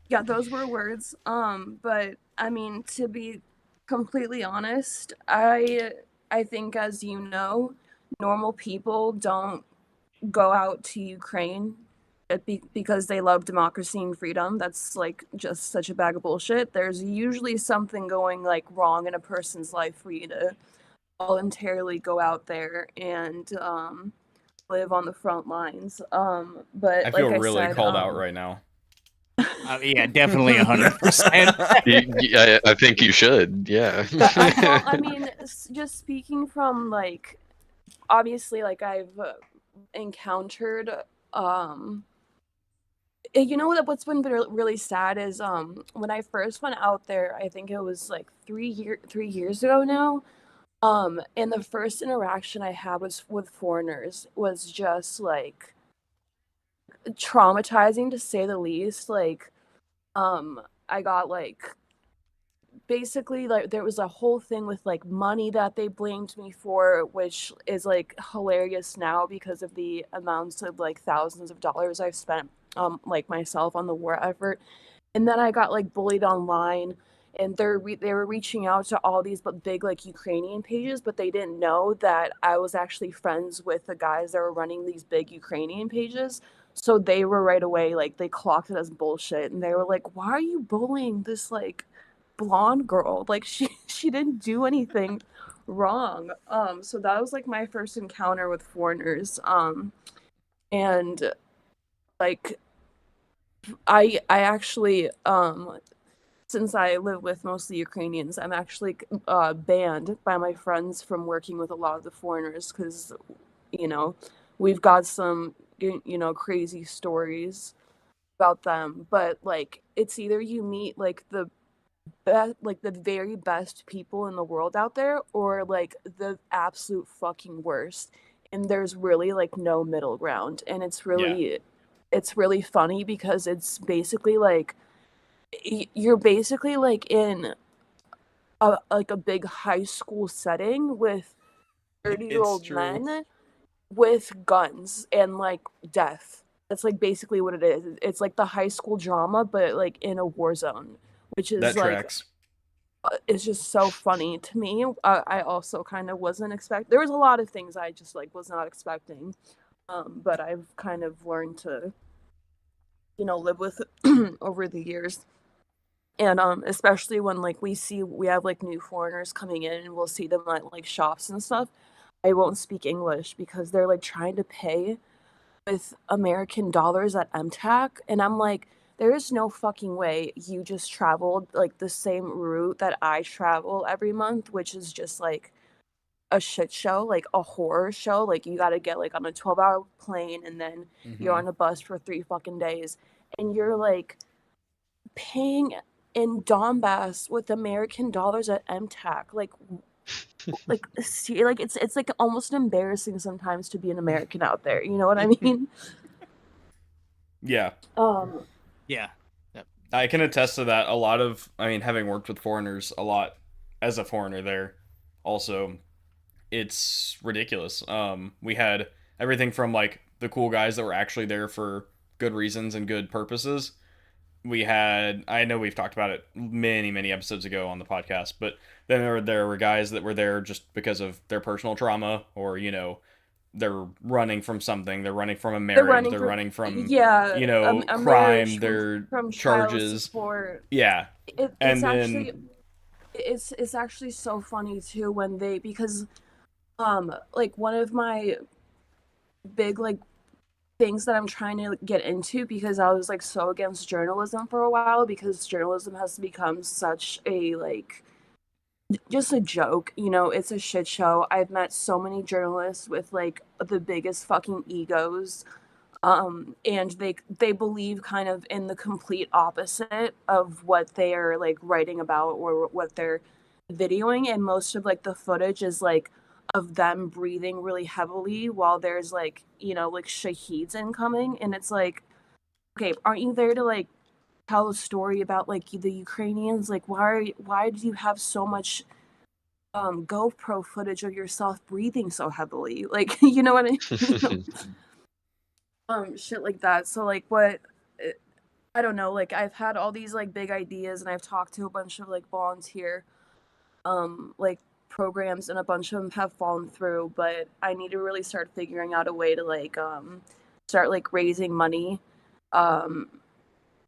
yeah, those were words. But I mean, to be completely honest, I think, as you know, normal people don't go out to Ukraine because they love democracy and freedom. That's like just such a bag of bullshit. There's usually something going like wrong in a person's life for you to voluntarily go out there and live on the front lines. But I feel like really I said, called out right now. Yeah, definitely 100%. I think you should. Yeah. well, I mean, just speaking from like, obviously, like I've encountered, you know what's been really sad is when I first went out there, I think it was like 3 years ago now. And the first interaction I had was with foreigners was just like traumatizing to say the least. Like, I got like basically like there was a whole thing with like money that they blamed me for, which is like hilarious now because of the amounts of like thousands of dollars I've spent like myself on the war effort. And then I got like bullied online, and they were reaching out to all these big like Ukrainian pages, but they didn't know that I was actually friends with the guys that were running these big Ukrainian pages. So they were right away like they clocked it as bullshit, and they were like, "Why are you bullying this like blonde girl? Like she didn't do anything wrong." So that was like my first encounter with foreigners. And like I actually since I live with mostly Ukrainians, I'm actually banned by my friends from working with a lot of the foreigners because, you know, we've got some, crazy stories about them. But like, it's either you meet like the best, like the very best people in the world out there, or like the absolute fucking worst. And there's really like no middle ground. And it's really funny because it's basically like you're basically like in a big high school setting with It's 30-year-old true. men with guns and like death. That's like basically what it is. It's like the high school drama, but like in a war zone, which is That like tracks. it's just so funny to me. I also kind of wasn't expect. There was a lot of things I just like was not expecting, but I've kind of learned to live with over the years. And especially when like we have like new foreigners coming in and we'll see them at like shops and stuff. I won't speak English because they're like trying to pay with American dollars at MTAC, and I'm like, there is no fucking way you just traveled like the same route that I travel every month, which is just like a shit show, like a horror show. Like you got to get like on a 12-hour plane and then you're Hmm. on a bus for 3 fucking days, and you're like paying in Donbass with American dollars at MTAC. Like see, like it's like almost embarrassing sometimes to be an American out there. You know what I mean? Yeah, Um, Yeah. Yep. I can attest to that. A lot of, I mean, having worked with foreigners a lot as a foreigner there, also, it's ridiculous. We had everything from like the cool guys that were actually there for good reasons and good purposes. We had, I know we've talked about it many many episodes ago on the podcast, but then there were guys that were there just because of their personal trauma, or they're running from something, they're running from a they're marriage, running they're from, running from yeah, crime, a marriage their from child charges. support. Yeah. It's And actually then it's actually so funny too when they because like one of my big like things that I'm trying to get into because I was like so against journalism for a while because journalism has become such a like just a joke, it's a shit show. I've met so many journalists with like the biggest fucking egos, and they believe kind of in the complete opposite of what they are like writing about or what they're videoing, and most of like the footage is like of them breathing really heavily while there's like like shaheeds incoming, and it's like, okay, aren't you there to like tell a story about like the Ukrainians? Like why do you have so much GoPro footage of yourself breathing so heavily? Like, you know what I mean? Shit like that. So like what I don't know, like I've had all these like big ideas and I've talked to a bunch of like volunteer like programs, and a bunch of them have fallen through, but I need to really start figuring out a way to like start like raising money um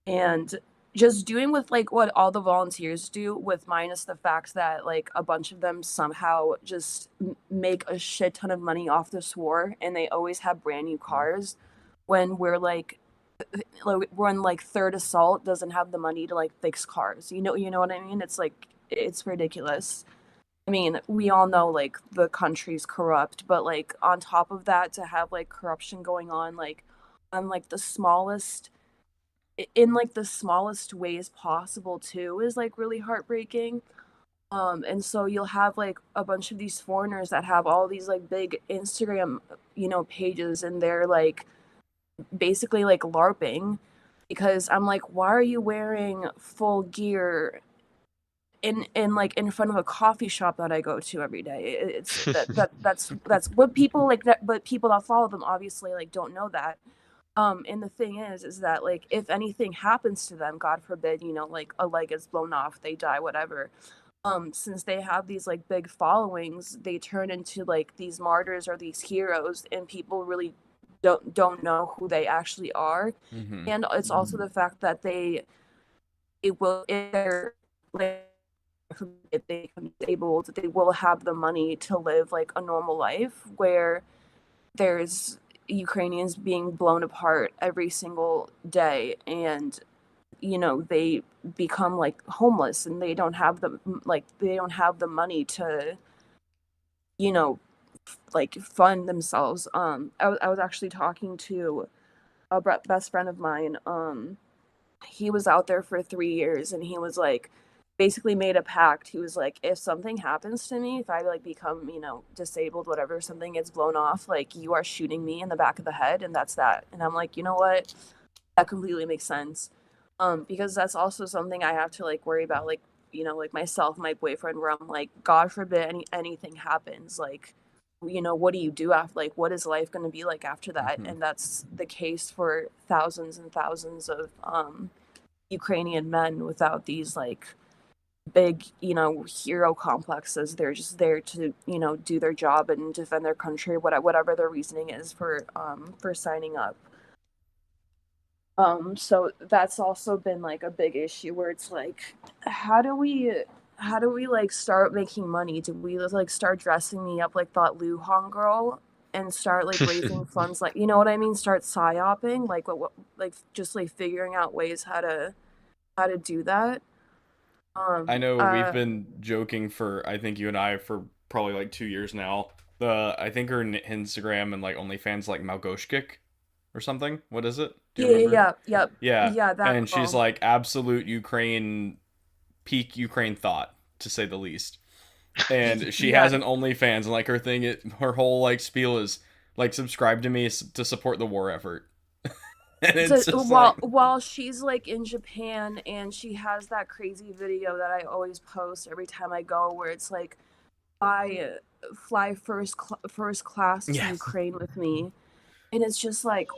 and just doing with like what all the volunteers do, with minus the fact that like a bunch of them somehow just make a shit ton of money off this war, and they always have brand new cars when when like third assault doesn't have the money to like fix cars. You know what I mean? It's like it's ridiculous. I mean, we all know like the country's corrupt, but like on top of that, to have like corruption going on like on like the smallest in like the smallest ways possible too is like really heartbreaking. And so you'll have like a bunch of these foreigners that have all these like big Instagram, pages, and they're like basically like LARPing, because I'm like, why are you wearing full gear in like in front of a coffee shop that I go to every day? It's that's what people like that, but people that follow them obviously like don't know that. And the thing is that like if anything happens to them, God forbid, like a leg is blown off, they die, whatever. Since they have these like big followings, they turn into like these martyrs or these heroes, and people really don't know who they actually are. hmm And it's also the fact that it will if they're like if they become disabled, they will have the money to live like a normal life where there's Ukrainians being blown apart every single day, and they become like homeless, and they don't have the money to you know like fund themselves. I was actually talking to a best friend of mine. He was out there for 3 years, and he was like basically made a pact. He was like, if something happens to me, if I like become disabled, whatever, something gets blown off, like you are shooting me in the back of the head, and that's that. And I'm like, you know what, that completely makes sense. Because that's also something I have to like worry about, like, you know, like myself, my boyfriend, where I'm like, God forbid anything happens, like, you know, what do you do after, like, what is life going to be like after that? Mhm. And that's the case for thousands and thousands of Ukrainian men without these like big, you know, hero complexes. They're just there to, you know, do their job and defend their country, whatever their reasoning is for signing up. So that's also been like a big issue where it's like, how do we like start making money? Do we like start dressing me up like that Luhan girl and start like raising funds, like, you know what I mean? Start psyoping, like what like just like figuring out ways how to do that. I Um know we've uh been joking for, I think you and I, for probably like 2 years now. I think her Instagram and like OnlyFans like Malgoshkik or something. What is it? Do you yeah, remember? yeah, yep. Yeah, Yeah, that and she's girl. like absolute Ukraine, peak Ukraine thought, to say the least. And she Yeah. has an OnlyFans, and like her whole like spiel is like subscribe to me to support the war effort. And So it's just like, while she's like in Japan and she has that crazy video that I always post every time I go, where it's like, fly first class to yeah, Ukraine with me, and it's just like,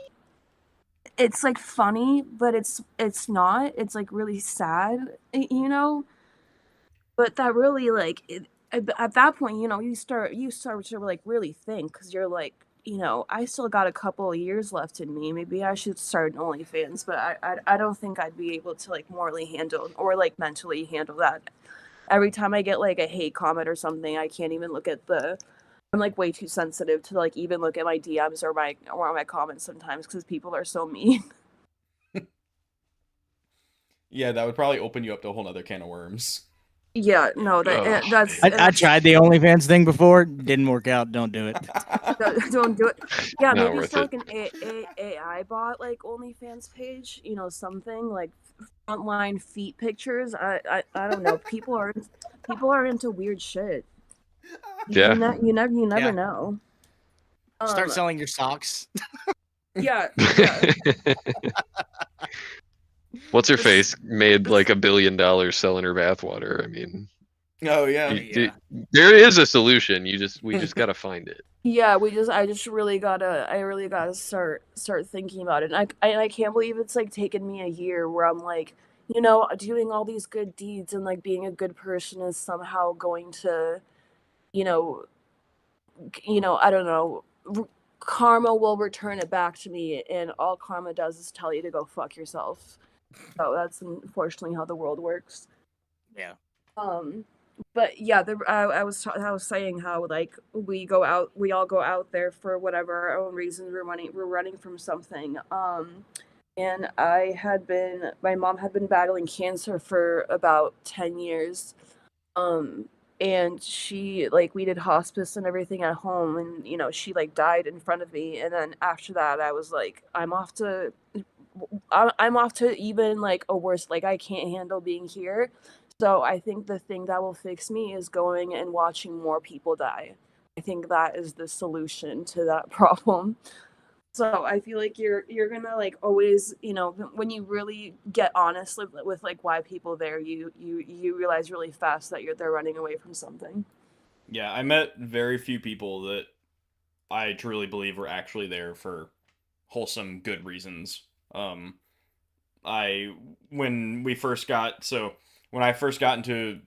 it's like funny, but it's not. It's like really sad, you know. But that really like at that point, you know, you start to like really think, because you're like, you know, I still got a couple of years left in me. Maybe I should start an OnlyFans, but I don't think I'd be able to like morally handle or like mentally handle that. Every time I get like a hate comment or something, I can't even look at the. I'm like way too sensitive to like even look at my DMs or my comments sometimes, because people are so mean. yeah, that would probably open you up to a whole other can of worms. Yeah, no, that Oh, that's man. I that's tried the OnlyFans thing before. Didn't work out. Don't do it. don't do it. Yeah, Not maybe worth start it. like an AI bot like OnlyFans page. You know, something like frontline feet pictures. I don't know. People are into weird shit. Yeah. You never Yeah. know. Start Um. selling your socks. Yeah. Yeah. What's her Just. face made like $1 billion selling her bathwater. I mean, Oh yeah. Yeah. there is a solution. We just gotta find it. Yeah. I really gotta start thinking about it. And I can't believe it's like taken me a year where I'm like, you know, doing all these good deeds and like being a good person is somehow going to, you know, I don't know, karma will return it back to me, and all karma does is tell you to go fuck yourself. So that's unfortunately how the world works. Yeah. Um, but yeah, I was saying how like we all go out there for whatever our own reasons. We're running from something. And my mom had been battling cancer for about 10 years. Um, and she like we did hospice and everything at home, and you know she like died in front of me, and then after that I was like, I'm off to even like a worse, like I can't handle being here. So I think the thing that will fix me is going and watching more people die. I think that is the solution to that problem. So I feel like you're gonna like always, you know, when you really get honest with like why people there, you realize really fast that they're running away from something. Yeah, I met very few people that I truly believe were actually there for wholesome, good reasons. I when we first got so when I first got into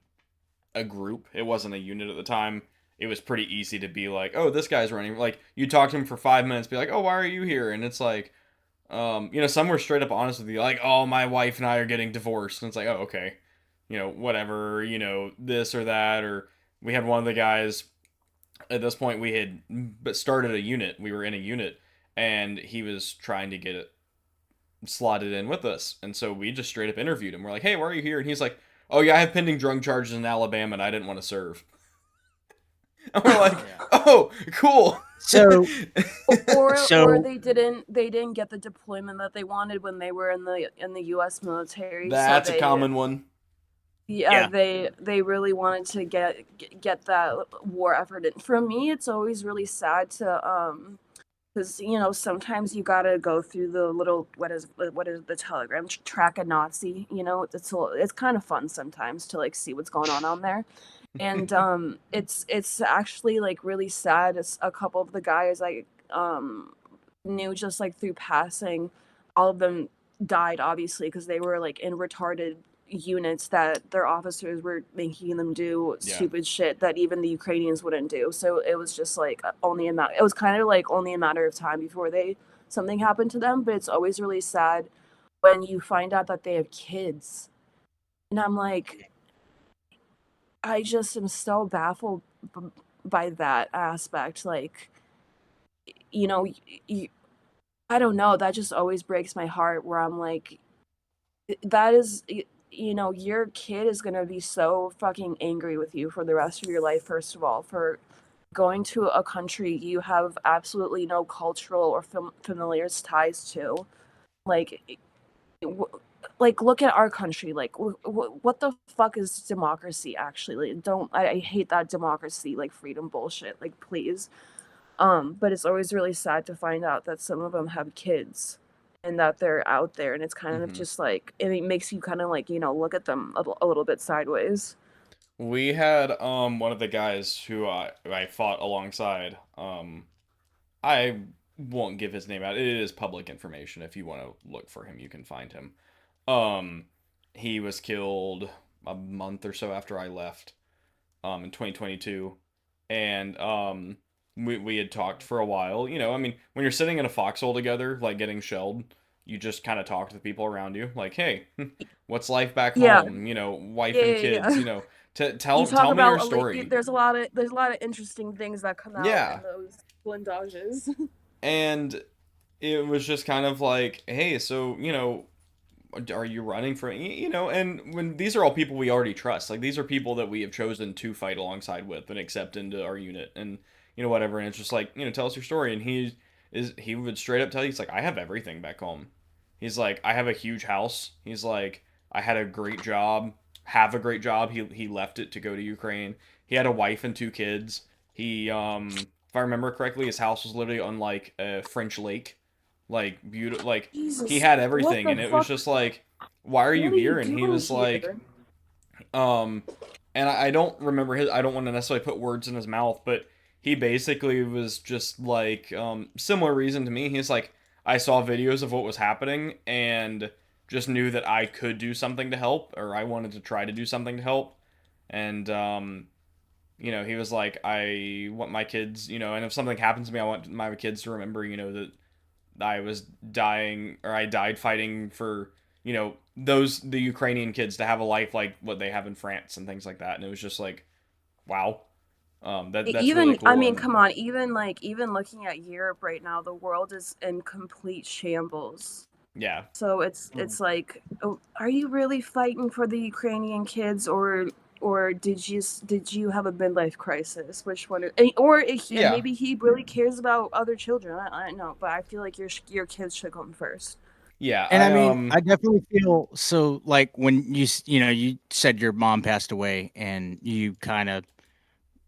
a group, it wasn't a unit at the time. It was pretty easy to be like, oh, this guy's running. Like you talk to him for 5 minutes, be like, oh, why are you here? And it's like, some were straight up honest with you, like, oh, my wife and I are getting divorced, and it's like, oh, okay, whatever, this or that, or we had one of the guys at this point we had but started a unit. We were in a unit, and he was trying to get it slotted in with us, and so we just straight up interviewed him. We're like, hey, why are you here? And he's like, oh yeah, I have pending drug charges in Alabama, and I didn't want to serve. And we're like, Yeah. oh, cool. So Or so they didn't get the deployment that they wanted when they were in the U.S. military. So That's a common one. yeah. they really wanted to get that war effort in. For me, it's always really sad to because sometimes you gotta go through the little what is the Telegram track a Nazi. It's kind of fun sometimes to like see what's going on there, and it's actually like really sad. It's a couple of the guys I knew just like through passing, all of them died obviously because they were like in retarded units that their officers were making them do Yeah. stupid shit that even the Ukrainians wouldn't do. So it was just like it was kind of like only a matter of time before something happened to them. But it's always really sad when you find out that they have kids, and I'm like, I just am so baffled by that aspect. Like, you know, I don't know. That just always breaks my heart. Where I'm like, that is, your kid is gonna be so fucking angry with you for the rest of your life. First of all, for going to a country you have absolutely no cultural or familiar ties to, like, like look at our country. Like, what the fuck is democracy actually? Like, I hate that democracy, like freedom bullshit. Like, please. But it's always really sad to find out that some of them have kids and that they're out there, and it's kind of just like it makes you kind of like look at them a little bit sideways. We had one of the guys who I fought alongside. I won't give his name out. It is public information. If you want to look for him, you can find him. Um, he was killed a month or so after I left. In 2022, and we had talked for a while. I mean, when you're sitting in a foxhole together, like getting shelled, you just kind of talk to the people around you, like, hey, what's life back Yeah, home? Wife yeah, and yeah, kids. yeah. Tell You talk me your about story. there's a lot of interesting things that come out in Yeah, those blindages. and it was just kind of like, hey, so are you running for and when these are all people we already trust, like these are people that we have chosen to fight alongside with and accept into our unit, and whatever, and it's just like, tell us your story, and he would straight up tell you, he's like, I have everything back home. He's like, I have a huge house. He's like, I had a great job, have a great job. He left it to go to Ukraine. He had a wife and two kids. He if I remember correctly, his house was literally on like a French lake, like beautiful, like he Jesus, had what everything, the and it was fuck? just like, why are you What are you here? And he doing was like, here? um, and I don't remember his. I don't want to necessarily put words in his mouth, but he basically was just like, similar reason to me. He's like, I saw videos of what was happening and just knew that I could do something to help, or I wanted to try to do something to help, and he was like, I want my kids, and if something happens to me, I want my kids to remember, that I was dying, or I died fighting for, the Ukrainian kids to have a life like what they have in France and things like that. And it was just like, wow, that's really Even, I cool. mean, And come on, even looking at Europe right now, the world is in complete shambles. yeah, So it's like, oh, are you really fighting for the Ukrainian kids, or did you have a midlife crisis? Which one? And yeah, maybe he really cares about other children. I don't know, but I feel like your kids should come first. yeah. And I mean, I definitely feel so like when you said your mom passed away and you kind of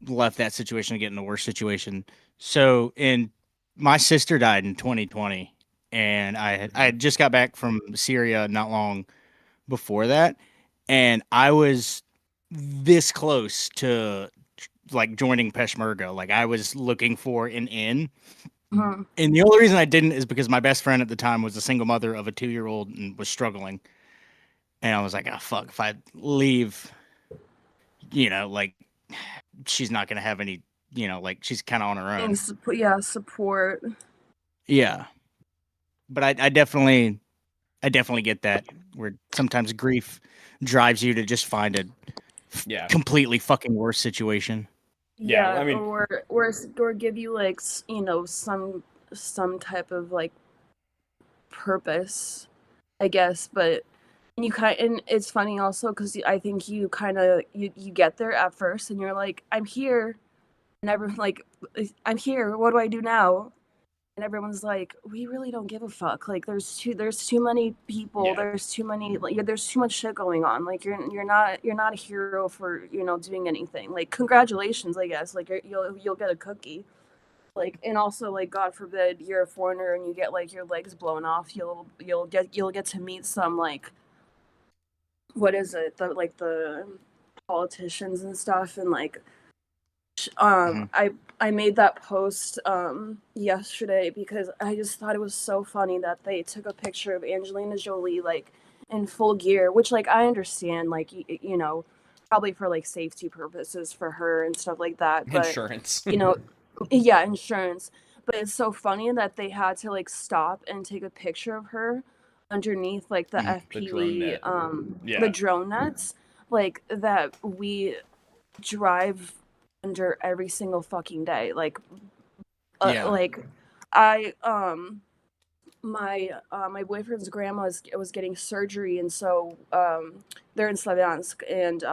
left that situation to get in a worse situation. So, my sister died in 2020, and I had just got back from Syria not long before that, and I was this close to like joining Peshmerga. Like I was looking for an in. Mhm. And the only reason I didn't is because my best friend at the time was a single mother of a 2-year-old and was struggling. And I was like, oh, fuck, if I leave, like she's not going to have any, like she's kind of on her own. And yeah, support. Yeah. But I definitely get that where sometimes grief drives you to just find a yeah, completely fucking worse situation. yeah. Yeah, I mean, or give you like some type of like purpose, I guess. But and it's funny also because I think you kind of you get there at first and you're like, I'm here, and everyone's like, I'm here. What do I do now? And everyone's like, we really don't give a fuck. Like there's too many people. yeah, There's too many. Like there's too much shit going on. Like you're not a hero for doing anything. Like congratulations, I guess. Like you'll get a cookie. like, and also like, God forbid you're a foreigner and you get like your legs blown off, you'll get to meet some like, what is it, the politicians and stuff, and like I made that post yesterday because I just thought it was so funny that they took a picture of Angelina Jolie like in full gear, which like I understand, like you know, probably for like safety purposes for her and stuff like that, but Insurance. you know, yeah, insurance. But it's so funny that they had to like stop and take a picture of her underneath like the The drone FPV net. the Yeah. drone nets, like that we drive under every single fucking day. Like Yeah. like I my boyfriend's grandma was getting surgery, and so they're in Slaviansk, and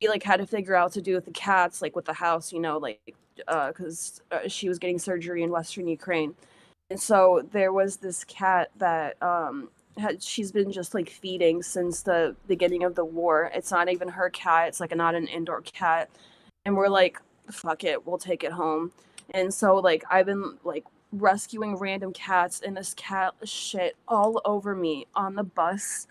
we like had to figure out to do with the cats, like with the house, you know, like because she was getting surgery in Western Ukraine, and so there was this cat that she's been just like feeding since the beginning of the war. It's not even her cat; it's like not an indoor cat, and we're like, fuck it, we'll take it home. And so like I've been like rescuing random cats, and this cat shit all over me on the bus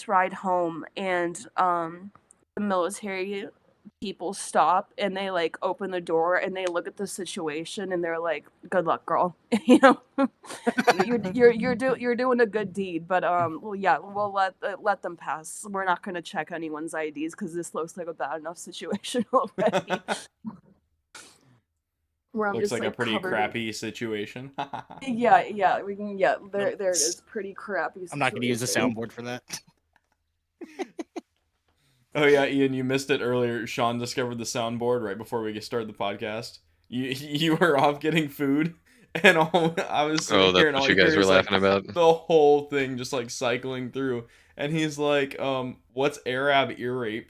ride home, and the military people stop and they like open the door and they look at the situation and they're like, good luck, girl. You know, you're doing a good deed, but well, yeah, we'll let them pass. We're not going to check anyone's IDs because this looks like a bad enough situation already. Where I'm Looks just, like a pretty covered crappy situation. yeah, we can, yeah, there it is, pretty crappy situation. I'm not going to use the soundboard for that. Oh yeah, Ian, you missed it earlier. Sean discovered the soundboard right before we started the podcast. You were off getting food, and I was sitting Oh, here, that's and all what you you guys hear were is like laughing about. the whole thing just like cycling through, and he's like, "What's Arab ear rape?"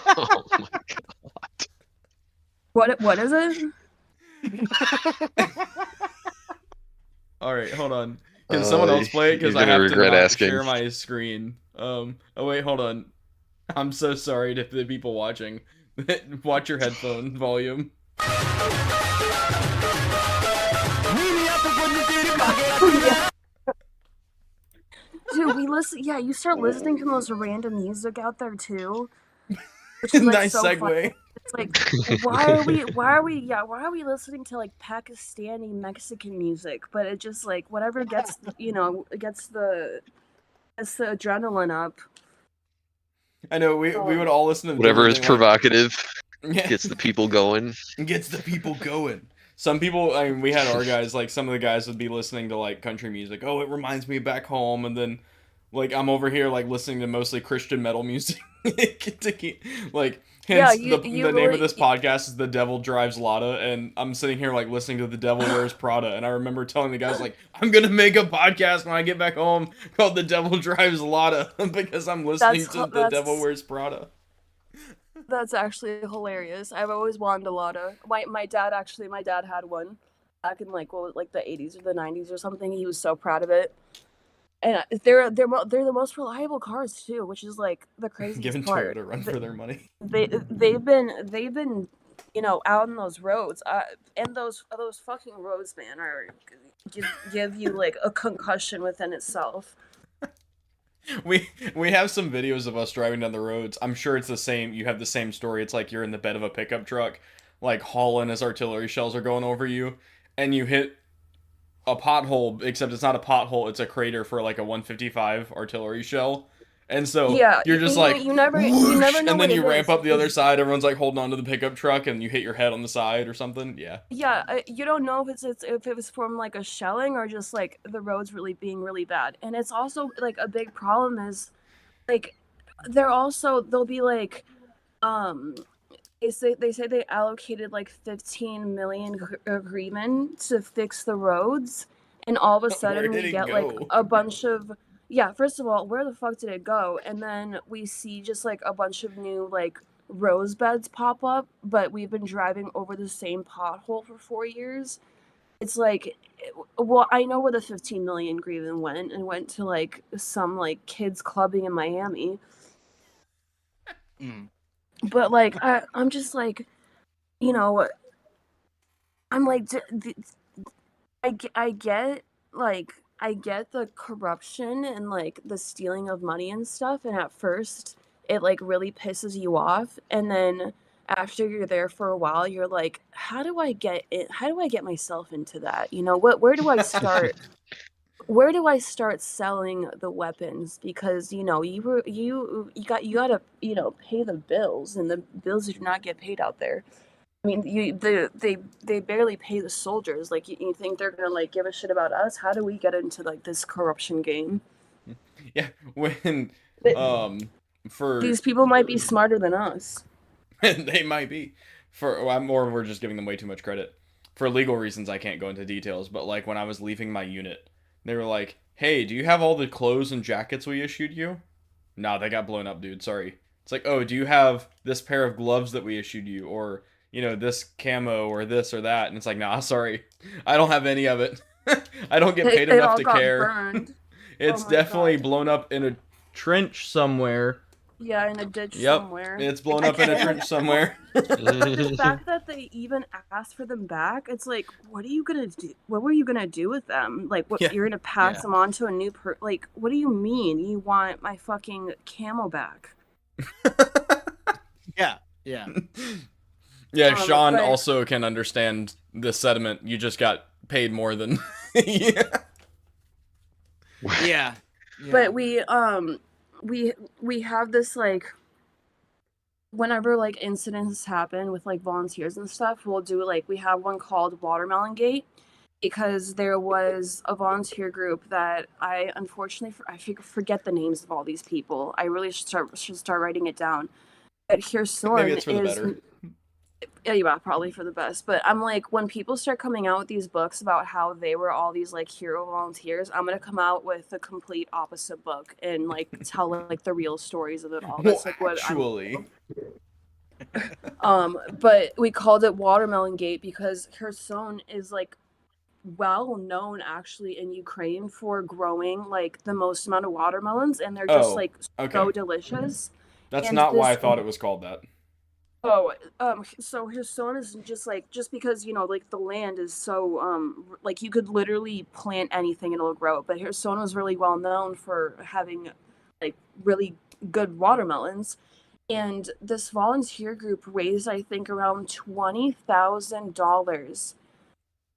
Oh my god. What is it? All right, hold on. Can someone else play it? Because You're I gonna have to regret not asking. share my screen. Oh wait, hold on. I'm so sorry to the people watching. Watch your headphone volume. Dude, we listen. Yeah, you start listening to the most random music out there too, which is like Nice so segue. funny. It's like, why are we listening to like Pakistani Mexican music? But it just like whatever gets gets the adrenaline up. I know we would all listen to Whatever is different thing, provocative like, gets the people going. gets the people going. Some people, I mean, we had our guys, like some of the guys would be listening to like country music. Oh, it reminds me of back home, and then like I'm over here like listening to mostly Christian metal music. Like hence Yeah, the you name really- of this podcast is The Devil Drives Lada, and I'm sitting here like listening to The Devil Wears Prada, and I remember telling the guys like I'm gonna make a podcast when I get back home called The Devil Drives Lada because I'm listening to The Devil Wears Prada. That's actually hilarious. I've always wanted a Lada. My dad had one back in like the 80s or the 90s or something. He was so proud of it. And they're the most reliable cars too, which is like the craziest Giving part. Toyota a run for their money. They've been out on those roads, and those fucking roads, man, are give you like a concussion within itself. We have some videos of us driving down the roads. I'm sure it's the same. You have the same story. It's like you're in the bed of a pickup truck, like hauling as artillery shells are going over you, and you hit a pothole. Except it's not a pothole. It's a crater for like a 155 artillery shell. And so Yeah, you're just like you never whoosh, know and then what you it ramp is. up the other side. Everyone's like holding onto the pickup truck, and you hit your head on the side or something. Yeah. Yeah, you don't know if it was from like a shelling or just like the roads really being really bad. And it's also like a big problem is like they'll be like they say they allocated like 15 million agreement to fix the roads, and all of a sudden did we it get like go? a bunch of, yeah, first of all, where the fuck did it go? And then we see just like a bunch of new like rose beds pop up, but we've been driving over the same pothole for 4 years. It's like, well, I know where the 15 million grieving went, and went to like some like kids clubbing in Miami. But like I'm just like, you know, I'm like, I get like I get the corruption and like the stealing of money and stuff, and at first it like really pisses you off, and then after you're there for a while, you're like, how do I get it? How do I get myself into that? You know, where do I start? Where do I start selling the weapons? Because you gotta pay the bills, and the bills do not get paid out there. I mean, they barely pay the soldiers. Like, you think they're gonna like give a shit about us? How do we get into like this corruption game? Yeah, when for These people might be smarter than us. they might be. We're just giving them way too much credit. For legal reasons, I can't go into details, but like when I was leaving my unit, they were like, "Hey, do you have all the clothes and jackets we issued you?" Nah, they got blown up, dude. Sorry. It's like, "Oh, do you have this pair of gloves that we issued you, or this camo or this or that?" And it's like, "Nah, sorry, I don't have any of it. I don't get paid It enough all to got care." burned. It's Oh my definitely God. blown up in a trench somewhere. Yeah, in a ditch Yep, somewhere. it's blown up in a trench somewhere. But the fact that they even asked for them back, it's like, what are you gonna do? What were you gonna do with them? Like, what, Yeah. you're gonna pass Yeah. them on to a new like, what do you mean you want my fucking camo back? Yeah. Yeah. Yeah, Sean but- also can understand the sentiment. You just got paid more than. Yeah. Yeah. But we have this like, whenever like incidents happen with like volunteers and stuff, we'll do like, we have one called Watermelon Gate, because there was a volunteer group that I unfortunately forget the names of all these people. I really should start writing it down. But Hirson Maybe it's for the is better. yeah, probably for the best. But I'm like, when people start coming out with these books about how they were all these like hero volunteers, I'm gonna come out with the complete opposite book and like tell like the real stories of it all. That's like what Actually. but we called it Watermelon Gate because Kherson is like well known actually in Ukraine for growing like the most amount of watermelons, and they're just like so okay. delicious. That's And not why I this- thought it was called that. So Kherson is just because like the land is so like you could literally plant anything and it'll grow, but Kherson was really well known for having like really good watermelons. And this volunteer group raised, I think, around $20,000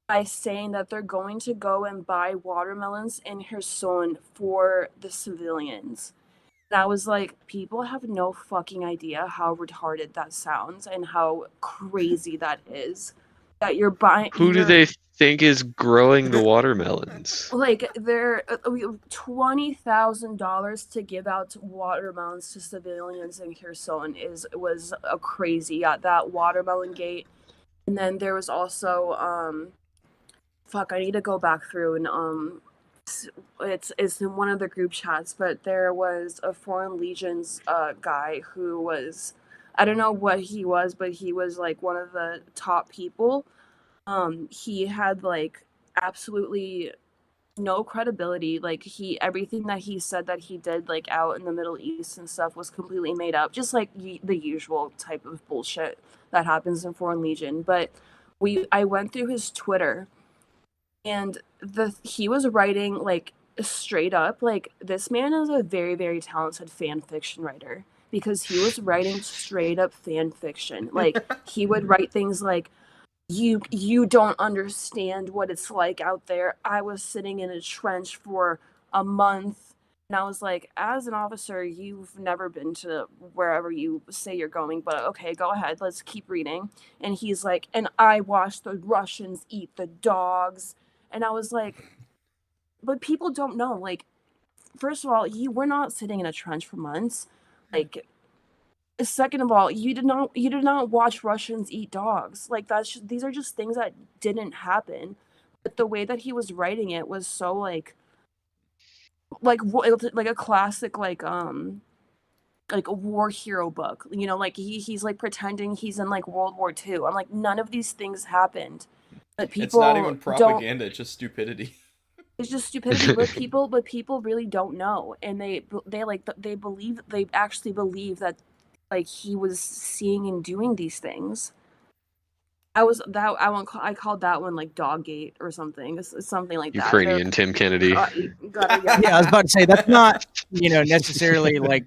by saying that they're going to go and buy watermelons in Kherson for the civilians. And I was like, people have no fucking idea how retarded that sounds and how crazy that is. That you're buying. Who do they think is growing the watermelons? Like, they're $20,000 to give out watermelons to civilians in Kherson was a crazy. Yeah, that Watermelon Gate, and then there was also fuck, I need to go back through and it's in one of the group chats, but there was a Foreign Legions guy who was, I don't know what he was, but he was like one of the top people. He had like absolutely no credibility. Like, everything that he said that he did like out in the Middle East and stuff was completely made up, just like the usual type of bullshit that happens in Foreign Legion. But I went through his Twitter, and he was writing like straight up, like, this man is a very, very talented fan fiction writer, because he was writing straight up fan fiction. Like, he would write things like, you don't understand what it's like out there. I was sitting in a trench for a month, and I was like, as an officer, you've never been to wherever you say you're going, but okay, go ahead, let's keep reading. And he's like, and I watched the Russians eat the dogs. And I was like, but people don't know. Like, first of all, you were not sitting in a trench for months. Like, second of all, you did not watch Russians eat dogs. Like, these are just things that didn't happen. But the way that he was writing it was so like a classic like a war hero book. You know, like he's like pretending he's in like World War II. I'm like, none of these things happened. But people It's not even don't. propaganda. It's just stupidity. It's just stupidity. but people really don't know, and they actually believe that like he was seeing and doing these things. I called that one like Doggate or something. It's something like that. Ukrainian Tim Kennedy. Yeah, I was about to say that's not necessarily like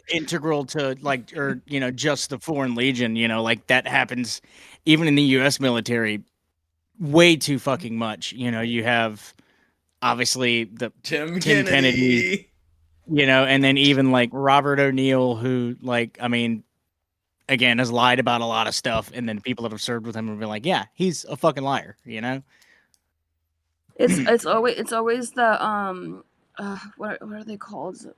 integral to like or just the Foreign Legion. Like that happens even in the U.S. military way too fucking much. You have obviously the Tim Kennedy, and then even like Robert O'Neill, who again has lied about a lot of stuff, and then people that have served with him have been like, yeah, he's a fucking liar. It's always the what are they called?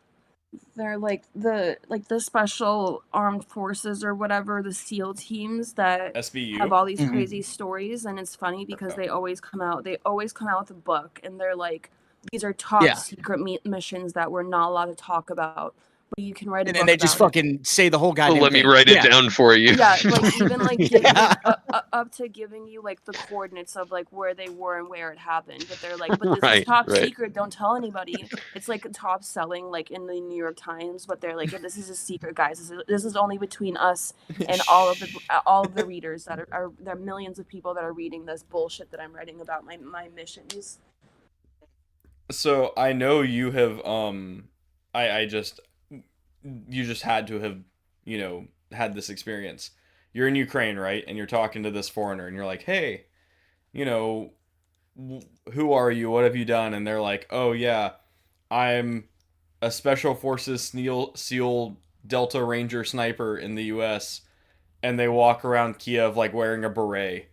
They're like the special armed forces or whatever, the SEAL teams that SBU have all these crazy stories, and it's funny because they always come out with a book, and they're like, these are top secret missions that we're not allowed to talk about, but you can write a book and they just fucking say the whole goddamn Let me thing. write it down for you. Yeah, like even like up to giving you like the coordinates of like where they were and where it happened. But they're like, but this is top secret. Don't tell anybody. It's like top selling like in the New York Times, but they're like, this is a secret, guys. This is only between us and all of the readers that are there are millions of people that are reading this bullshit that I'm writing about my missions. So I know you have you just had to have, had this experience. You're in Ukraine, right? And you're talking to this foreigner and you're like, "Hey, who are you? What have you done?" And they're like, "Oh yeah, I'm a Special Forces SEAL Delta Ranger sniper in the US." And they walk around Kiev like wearing a beret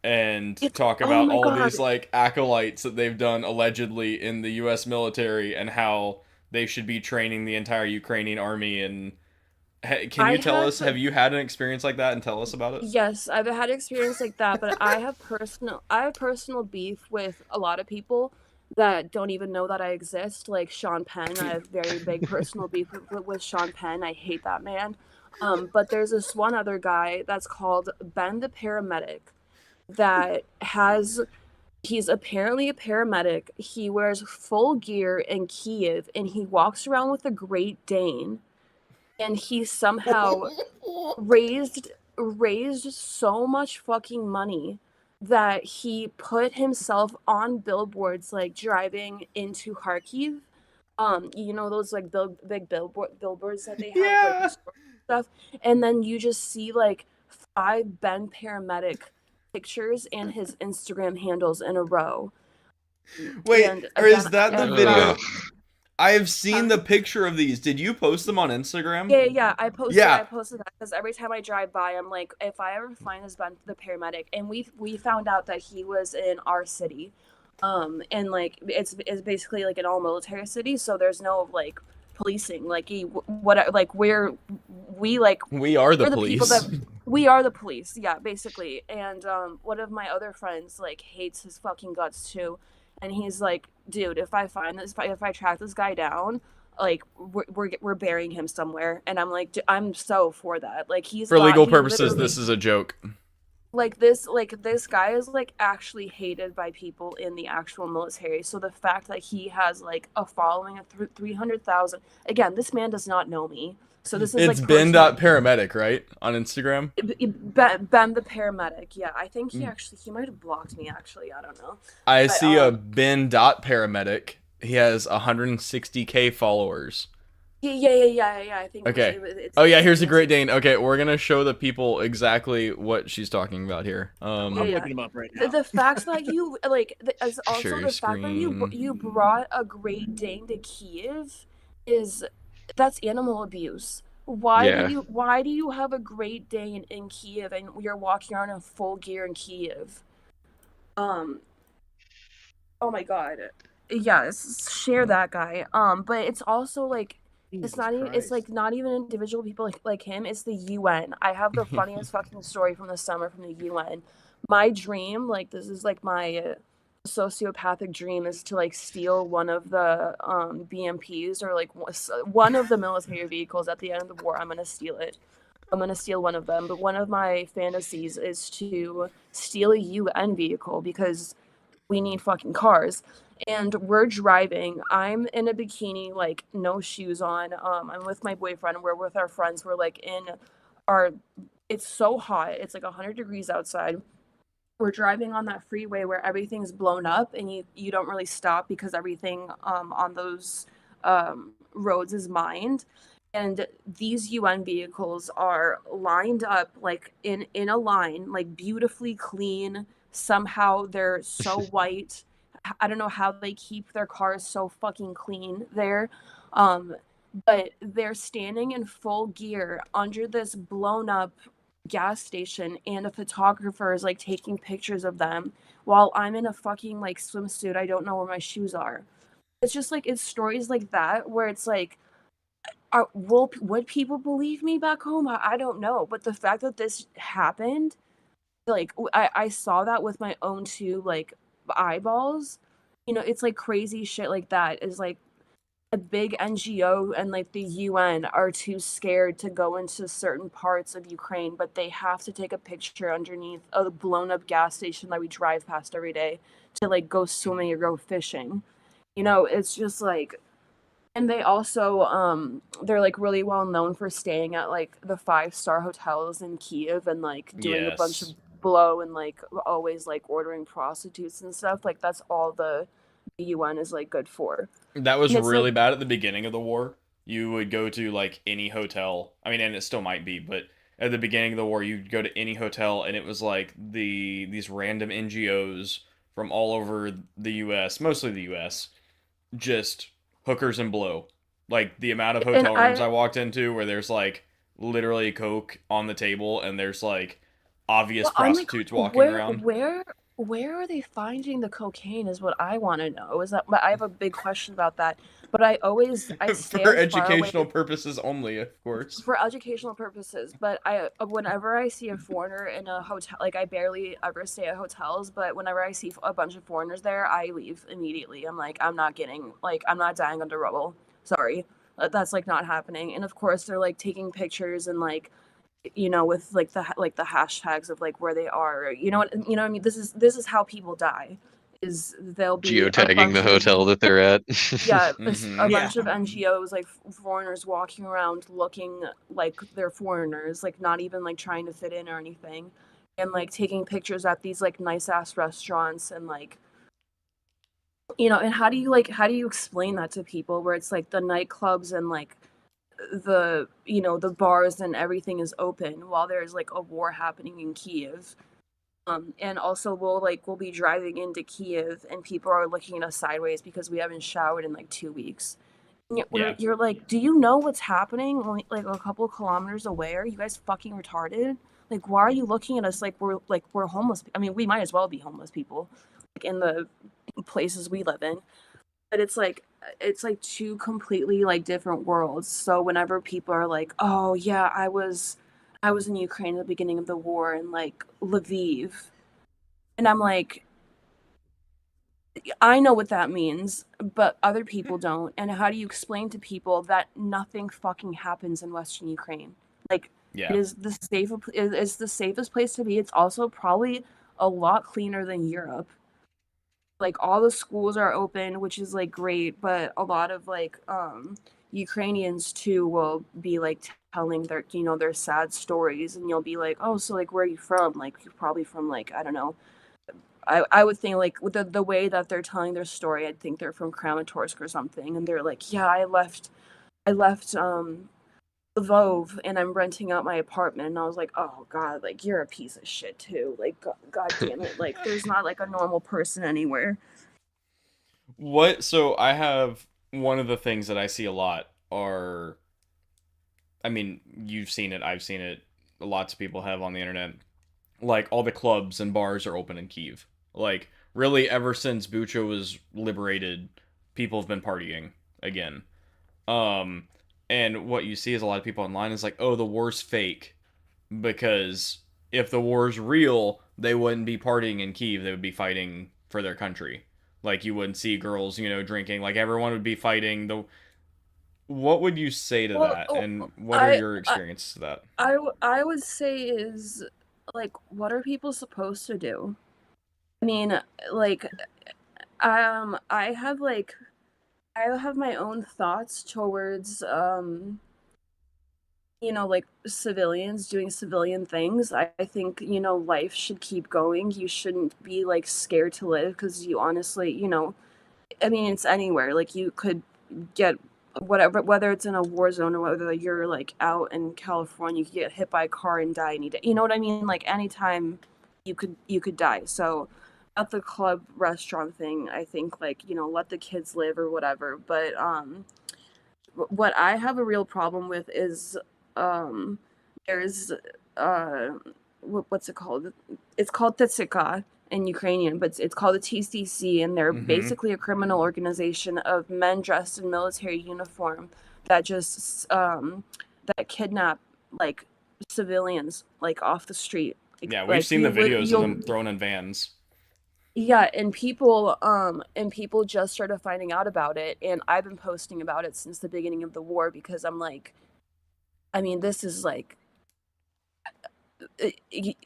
and talk about all these like acolytes that they've done allegedly in the US military and how they should be training the entire Ukrainian army. And can you tell us, have you had an experience like that and tell us about it? Yes, I've had experience like that, but I have personal beef with a lot of people that don't even know that I exist, like Sean Penn. I have very big personal beef with Sean Penn. I hate that man. But there's this one other guy that's called Ben the Paramedic that he's apparently a paramedic. He wears full gear in Kiev and he walks around with a Great Dane, and he somehow raised so much fucking money that he put himself on billboards like driving into Kharkiv. Those like big billboards that they have like stuff, and then you just see like 5 Ben Paramedic pictures and his Instagram handles in a row. Wait, or is that the video? I've seen the picture of these. Did you post them on Instagram? Yeah. I posted that because every time I drive by, I'm like, if I ever find this Ben the Paramedic, and we found out that he was in our city, and like it's basically like an all military city, so there's no like policing. Like we are the police. We are the police, yeah, basically. And one of my other friends like hates his fucking guts too. And he's like, dude, if I track this guy down, like we're burying him somewhere. And I'm like, I'm so for that. Like for legal purposes, this is a joke. Like this guy is like actually hated by people in the actual military. So the fact that he has like a following of 300,000. Again, this man does not know me. So this is like Ben.paramedic, right? On Instagram? Ben the Paramedic. Yeah, I think he might have blocked me actually. I don't know. I see a Ben.paramedic. He has 160K followers. Yeah, I think. Okay. Here's a Great Dane. Okay, we're gonna show the people exactly what she's talking about here. I'm looking him up right now. The fact that you fact that you brought a Great Dane to Kiev that's animal abuse. Why do you have a Great Dane in Kiev and you're walking around in full gear in Kiev? Oh my god. Yes, share that guy. But it's also like it's not even individual people like him. It's the UN. I have the funniest fucking story from the summer from the UN. My dream, like this is like my sociopathic dream, is to like steal one of the BMPs or like one of the military vehicles at the end of the war. I'm gonna steal it. I'm gonna steal one of them. But one of my fantasies is to steal a UN vehicle because we need fucking cars. And we're driving. I'm in a bikini, like no shoes on. I'm with my boyfriend. We're with our friends. We're like in our it's so hot. It's like 100 degrees outside. We're driving on that freeway where everything's blown up and you don't really stop because everything on those roads is mined. And these UN vehicles are lined up like in a line, like beautifully clean. Somehow they're so white. I don't know how they keep their cars so fucking clean there. Um, but they're standing in full gear under this blown up gas station, and a photographer is like taking pictures of them while I'm in a fucking like swimsuit. I don't know where my shoes are. It's just like it's stories like that where it's like, would people believe me back home? I don't know, but the fact that this happened, like I saw that with my own two like eyeballs. It's like crazy shit like that is like a big NGO and like the UN are too scared to go into certain parts of Ukraine, but they have to take a picture underneath a blown up gas station that we drive past every day to like go swimming or go fishing. It's just like, and they also they're like really well known for staying at like the 5-star hotels in Kiev and like doing a bunch of Yes. blow and like always like ordering prostitutes and stuff. Like that's all the UN is like good for. That was And it's really like bad at the beginning of the war. You would go to like any hotel. I mean, and it still might be, but at the beginning of the war, you'd go to any hotel, and it was like these random NGOs from all over the U.S., mostly the U.S., just hookers and blow. Like the amount of and hotel rooms I I walked into where there's like literally coke on the table, and there's like obvious well, I'm like, prostitutes walking where, around. where, where are they finding the cocaine? Is what I want to know. Is that? But I have a big question about that. But I stay For as far away educational purposes only, of course. for educational purposes. But whenever I see a foreigner in a hotel, like I barely ever stay at hotels, but whenever I see a bunch of foreigners there, I leave immediately. I'm like, I'm not dying under rubble. Sorry, that's like not happening. And of course, they're like taking pictures and like with like the hashtags of like where they are. What I mean. This is how people die. Is there'll be a Geotagging the bunch of hotel that they're at. yeah, a Mm-hmm. Yeah. bunch of NGOs like foreigners walking around looking like they're foreigners, like not even like trying to fit in or anything, and like taking pictures at these like nice ass restaurants and like and how do you explain that to people where it's like the nightclubs and like the bars and everything is open while there's like a war happening in Kiev. And also we'll be driving into Kiev and people are looking at us sideways because we haven't showered in like 2 weeks. And yet Yeah. you're like, do you know what's happening like a couple kilometers away? Are you guys fucking retarded? Like, why are you looking at us like we're homeless? I mean, we might as well be homeless people, like in the places we live in. But it's like two completely like different worlds. So whenever people are like, "Oh yeah, I was in Ukraine at the beginning of the war in like Lviv," and I'm like, I know what that means, but other people don't. And how do you explain to people that nothing fucking happens in Western Ukraine? Like it Yeah. is the safest place to be. It's also probably a lot cleaner than Europe. Like all the schools are open, which is like great, but a lot of like Ukrainians too will be like telling their sad stories, and you'll be like, "Oh, so like where are you from?" Like you're probably from like, I don't know. I would think like with the way that they're telling their story, I'd think they're from Kramatorsk or something, and they're like, "Yeah, I left Lvov and I'm renting out my apartment." And I was like, "Oh god, like you're a piece of shit too. Like god damn it. Like there's not like a normal person anywhere." So I have one of the things that I see a lot are, I mean, you've seen it, I've seen it, lots of people have on the internet. Like all the clubs and bars are open in Kiev. Like really ever since Bucha was liberated, people have been partying again. Um and what you see is a lot of people online is like, "Oh, the war's fake." Because if the war's real, they wouldn't be partying in Kiev, they would be fighting for their country. Like you wouldn't see girls, drinking. Like everyone would be fighting. The What would you say to Well, that, and what are I your I experiences to that? I would say is like what are people supposed to do? I mean, like I have like, I have my own thoughts towards like civilians doing civilian things. I think, life should keep going. You shouldn't be like scared to live because you honestly, I mean, it's anywhere. Like you could get whatever, whether it's in a war zone or whether you're like out in California, you could get hit by a car and die any day. You know what I mean? Like anytime you could die. So at the club restaurant thing, I think like, let the kids live or whatever. But what I have a real problem with is um there's uh what's it called? It's called Tetsika in Ukrainian, but it's called the TCC, and they're Mm-hmm. basically a criminal organization of men dressed in military uniform that just that kidnap like civilians like off the street. Yeah, we've Like seen the videos of you'll them thrown in vans. yeah, and people just started finding out about it, and I've been posting about it since the beginning of the war because I'm like, I mean, this is like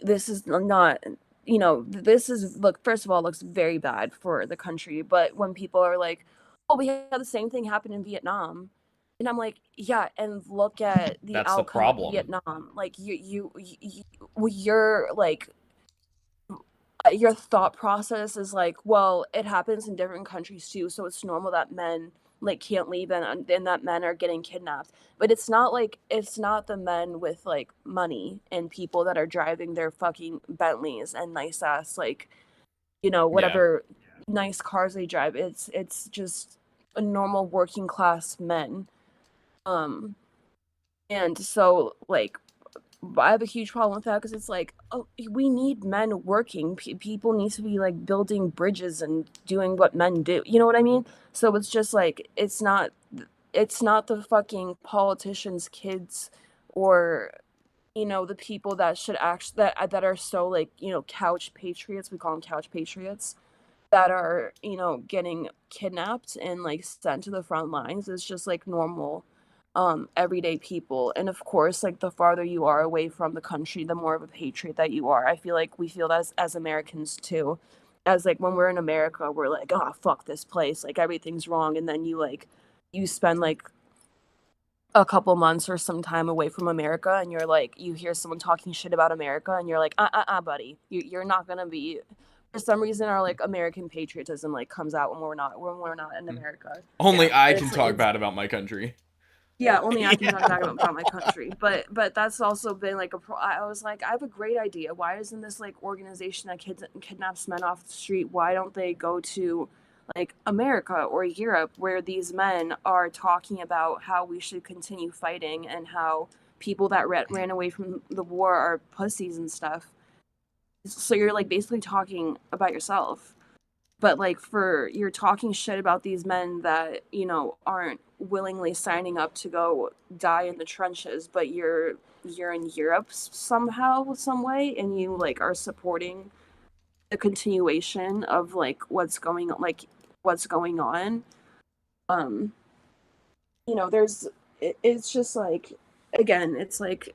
this is not, this is, look, first of all, it looks very bad for the country. But when people are like, oh, we had the same thing happen in Vietnam, and I'm like, yeah, and look at the That's the outcome of problem. Vietnam. Like you're like, your thought process is like, well, it happens in different countries too, so it's normal that men like can't leave and that men are getting kidnapped. But it's not the men with like money and people that are driving their fucking Bentleys and nice ass like, Yeah. whatever nice cars they drive. It's just a normal working class men. Um and so like I have a huge problem with that because it's like, oh, we need men working. People need to be like building bridges and doing what men do. You know what I mean? So it's just like it's not the fucking politicians' kids or the people that should actually that are so like couch patriots. We call them couch patriots that are getting kidnapped and like sent to the front lines. It's just like normal everyday people. And of course, like the farther you are away from the country, the more of a patriot that you are. I feel like we feel that as Americans too. As like when we're in America, we're like, oh fuck this place, like everything's wrong. And then you spend like a couple months or some time away from America, and you're like, you hear someone talking shit about America, and you're like, buddy, you're not gonna be. For some reason, our like American patriotism like comes out when we're not in America. Only Yeah, I can it's talk it's bad about my country. yeah, only I can talk Yeah. back about my country. But that's also been like I was like, I have a great idea. Why isn't this like organization that kidnaps men off the street? Why don't they go to like America or Europe where these men are talking about how we should continue fighting and how people that ran away from the war are pussies and stuff. So you're like basically talking about yourself, but like for you're talking shit about these men that aren't willingly signing up to go die in the trenches, but you're in Europe somehow some way, and you like are supporting the continuation of like what's going on. um there's it's just like, again, it's like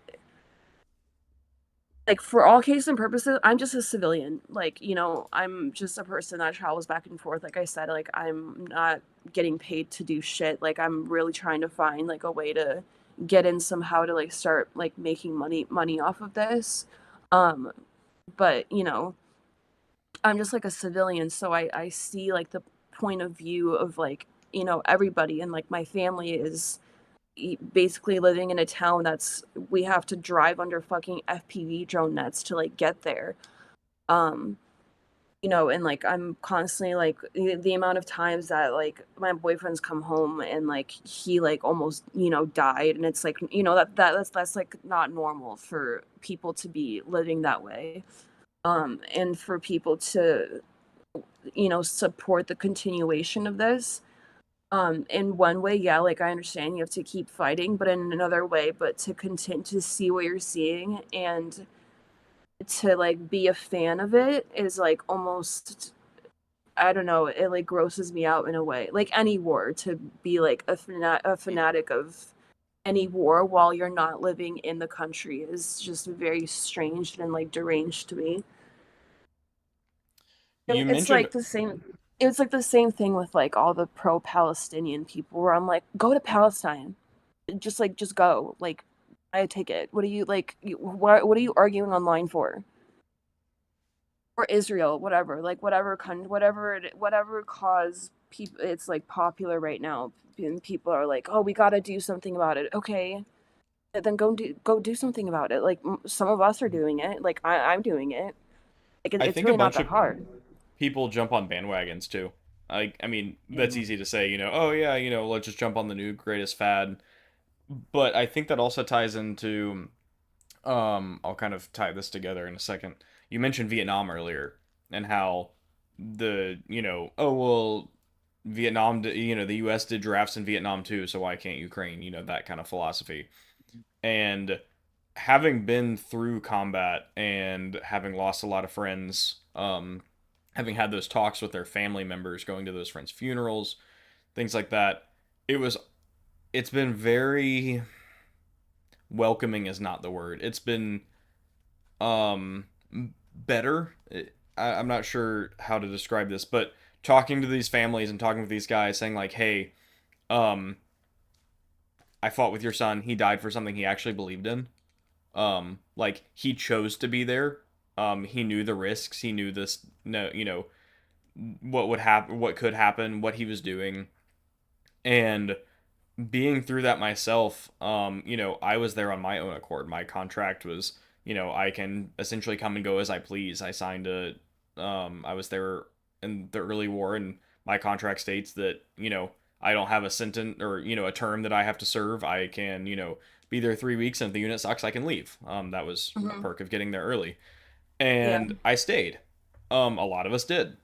for all cases and purposes, I'm just a civilian. Like, I'm just a person that travels back and forth. Like I said, like I'm not getting paid to do shit. Like I'm really trying to find like a way to get in somehow to like start like making money off of this. Um, but I'm just like a civilian, so I see like the point of view of like, everybody, and like my family is basically living in a town that's we have to drive under fucking FPV drone nets to like get there. Um, and like I'm constantly like the amount of times that like my boyfriend's come home and like he like almost died, and it's like that's like not normal for people to be living that way. And for people to support the continuation of this. In one way, yeah, like I understand you have to keep fighting, but in another way, but to continue to see what you're seeing and to like be a fan of it is like almost, I don't know, it like grosses me out in a way. Like any war, to be like a fanatic of any war while you're not living in the country is just very strange and like deranged to me. You It's mentioned like the same. It's like the same thing with like all the pro-Palestinian people, where I'm like, go to Palestine, just go. Like, a ticket. What are you like? What are you arguing online for? Or Israel, whatever, like whatever whatever cause people, it's like popular right now, and people are like, oh, we got to do something about it. Okay, then go do something about it. Like some of us are doing it. Like I'm doing it. Like I it's think a really not bunch that of hard. people jump on bandwagons too. I mean, that's easy to say, oh yeah, let's just jump on the new greatest fad. But I think that also ties into I'll kind of tie this together in a second. You mentioned Vietnam earlier and how oh well, Vietnam, the US did drafts in Vietnam too, so why can't Ukraine, that kind of philosophy. And having been through combat and having lost a lot of friends, having had those talks with their family members, going to those friends' funerals, things like that, it was it's been very welcoming is not the word. It's been um better. I'm not sure how to describe this, but talking to these families and talking with these guys saying like, "Hey, um I fought with your son. He died for something he actually believed in. Like he chose to be there. He knew the risks. He knew this no, what would happen, what could happen, what he was doing. And being through that myself, I was there on my own accord. My contract was, I can essentially come and go as I please. I was there in the early war, and my contract states that, I don't have a sentence or, a term that I have to serve. I can, be there 3 weeks, and if the unit sucks, I can leave. That was a Hmm. perk of getting there early. Yeah. And I stayed. A lot of us did.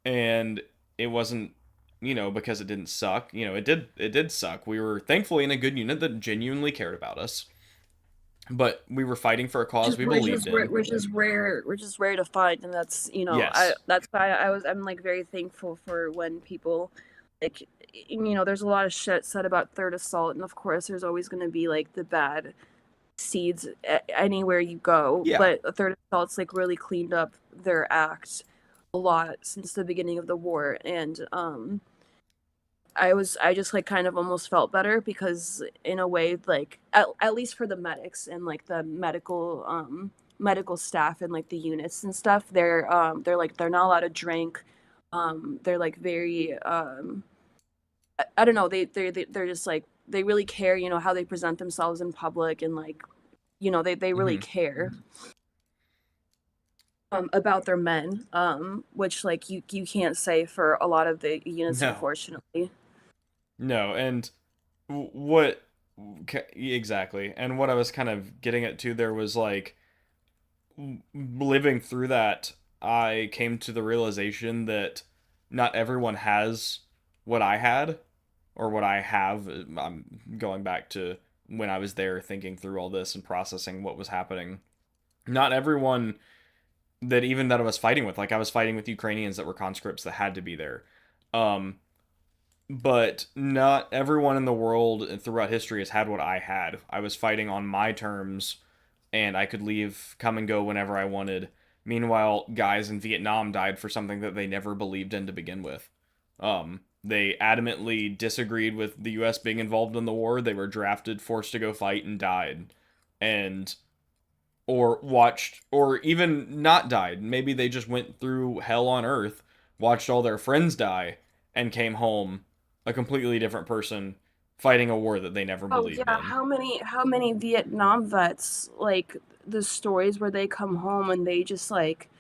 And it wasn't because it didn't suck. It did suck. We were thankfully in a good unit that genuinely cared about us, but we were fighting for a cause we believed in. Which is rare to find, and that's I Yes. that's why I'm like very thankful for when people like there's a lot of shit said about third assault, and of course there's always going to be like the bad seeds anywhere you go, Yeah. but third assault's like really cleaned up their act a lot since the beginning of the war, and I just like kind of almost felt better because in a way like at least for the medics and like the medical staff and like the units and stuff, they're like they're not allowed to drink. They're like very I don't know, they're just like they really care, how they present themselves in public, and like they really Hmm. care about their men, which like you can't say for a lot of the units, No. unfortunately. No. And what exactly? And what I was kind of getting at too there was like living through that, I came to the realization that not everyone has what I had or what I have. I'm going back to when I was there thinking through all this and processing what was happening. Not everyone that I was fighting with, like I was fighting with Ukrainians that were conscripts that had to be there. Um, but not everyone in the world and throughout history has had what I had. I was fighting on my terms and I could leave, come and go whenever I wanted. Meanwhile, guys in Vietnam died for something that they never believed in to begin with. They adamantly disagreed with the U.S. being involved in the war. They were drafted, forced to go fight, and died. And or watched, or even not died. Maybe they just went through hell on earth, watched all their friends die, and came home a completely different person fighting a war that they never Oh believed yeah, in. how many Vietnam vets, like the stories where they come home and they just like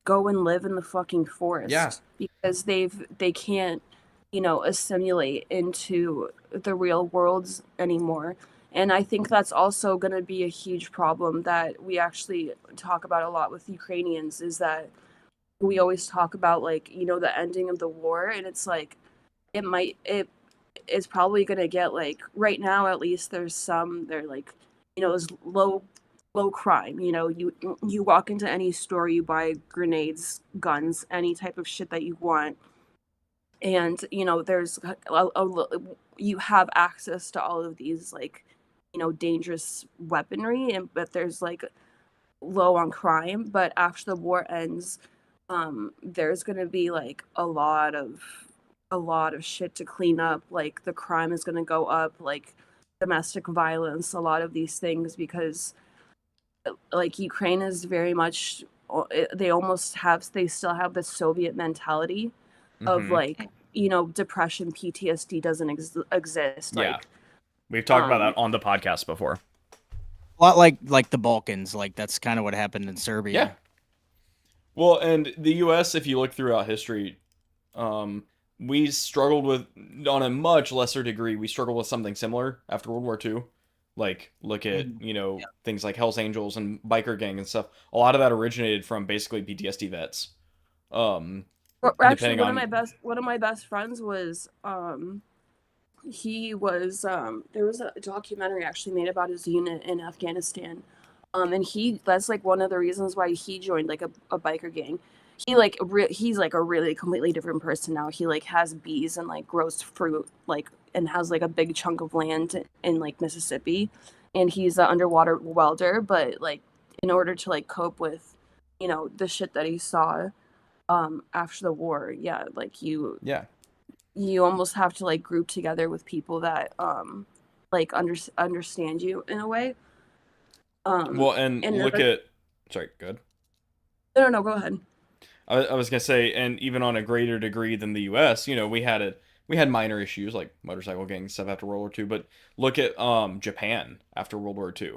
go and live in the fucking Yeah. forest because they can't, assimilate into the real worlds anymore. And I think that's also going to be a huge problem that we actually talk about a lot with Ukrainians, is that we always talk about like, the ending of the war, and it's like it is probably gonna get like right now at least they're like it's low crime. You walk into any store, you buy grenades, guns, any type of shit that you want, and there's you have access to all of these like dangerous weaponry, and but there's like low on crime. But after the war ends, there's gonna be like a lot of shit to clean up. Like the crime is gonna go up. Like domestic violence, a lot of these things, because like Ukraine is very much, they still have the Soviet mentality of Mm-hmm. like, depression, PTSD doesn't exist. Yeah. Like, We've talked about that on the podcast before. A lot like the Balkans, like that's kind of what happened in Serbia. Yeah. Well, and the U.S., if you look throughout history, we struggled with, on a much lesser degree, we struggled with something similar after World War II. Like, look at, Mhm. things like Hell's Angels and biker gang and stuff. A lot of that originated from basically PTSD vets. Well, actually, Depending on, one of my best friends was he was there was a documentary actually made about his unit in Afghanistan. And that's like one of the reasons why he joined like a biker gang. He's like a really completely different person now. He like has bees and like grows fruit, like, and has like a big chunk of land in like Mississippi, and he's an underwater welder. But like, in order to like cope with, the shit that he saw after the war, yeah, like yeah. you almost have to like group together with people that like understand you in a way. Well, and And look at, sorry, good. no, go ahead. I was gonna say, and even on a greater degree than the U.S., we had minor issues like motorcycle gang stuff after World War II, but look at Japan after World War II.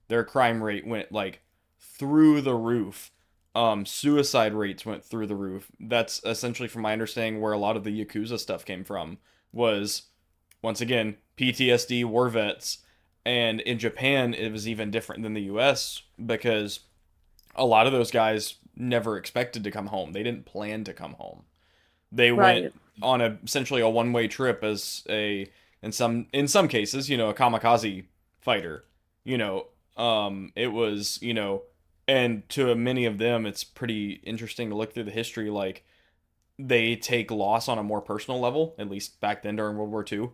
Their crime rate went like through the roof. Suicide rates went through the roof. That's essentially, from my understanding, where a lot of the Yakuza stuff came from. Was, once again, PTSD, war vets, and in Japan it was even different than the U.S. because a lot of those guys never expected to come home. They didn't plan to come home. They went Right. on essentially a one-way trip as in some cases, a kamikaze fighter. It was, and to many of them it's pretty interesting to look through the history, like they take loss on a more personal level, at least back then during World War II.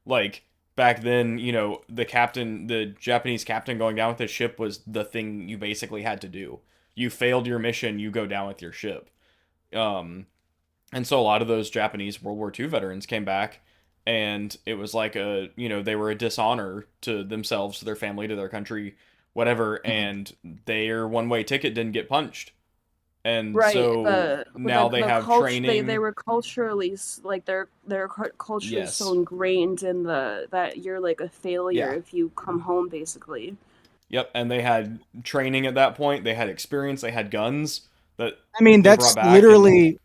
Like back then, the Japanese captain going down with his ship was the thing you basically had to do. You failed your mission, you go down with your ship. Um, and so a lot of those Japanese World War II veterans came back, and it was like they were a dishonor to themselves, to their family, to their country, whatever, Mhm. and their one-way ticket didn't get punched. And Right. so now they The have culture, they training. were culturally like their culture is so Yes. ingrained in that you're like a failure Yeah. if you come home, basically. Yep. And they had training at that point. They had experience. They had guns that I mean, they brought that's back. And literally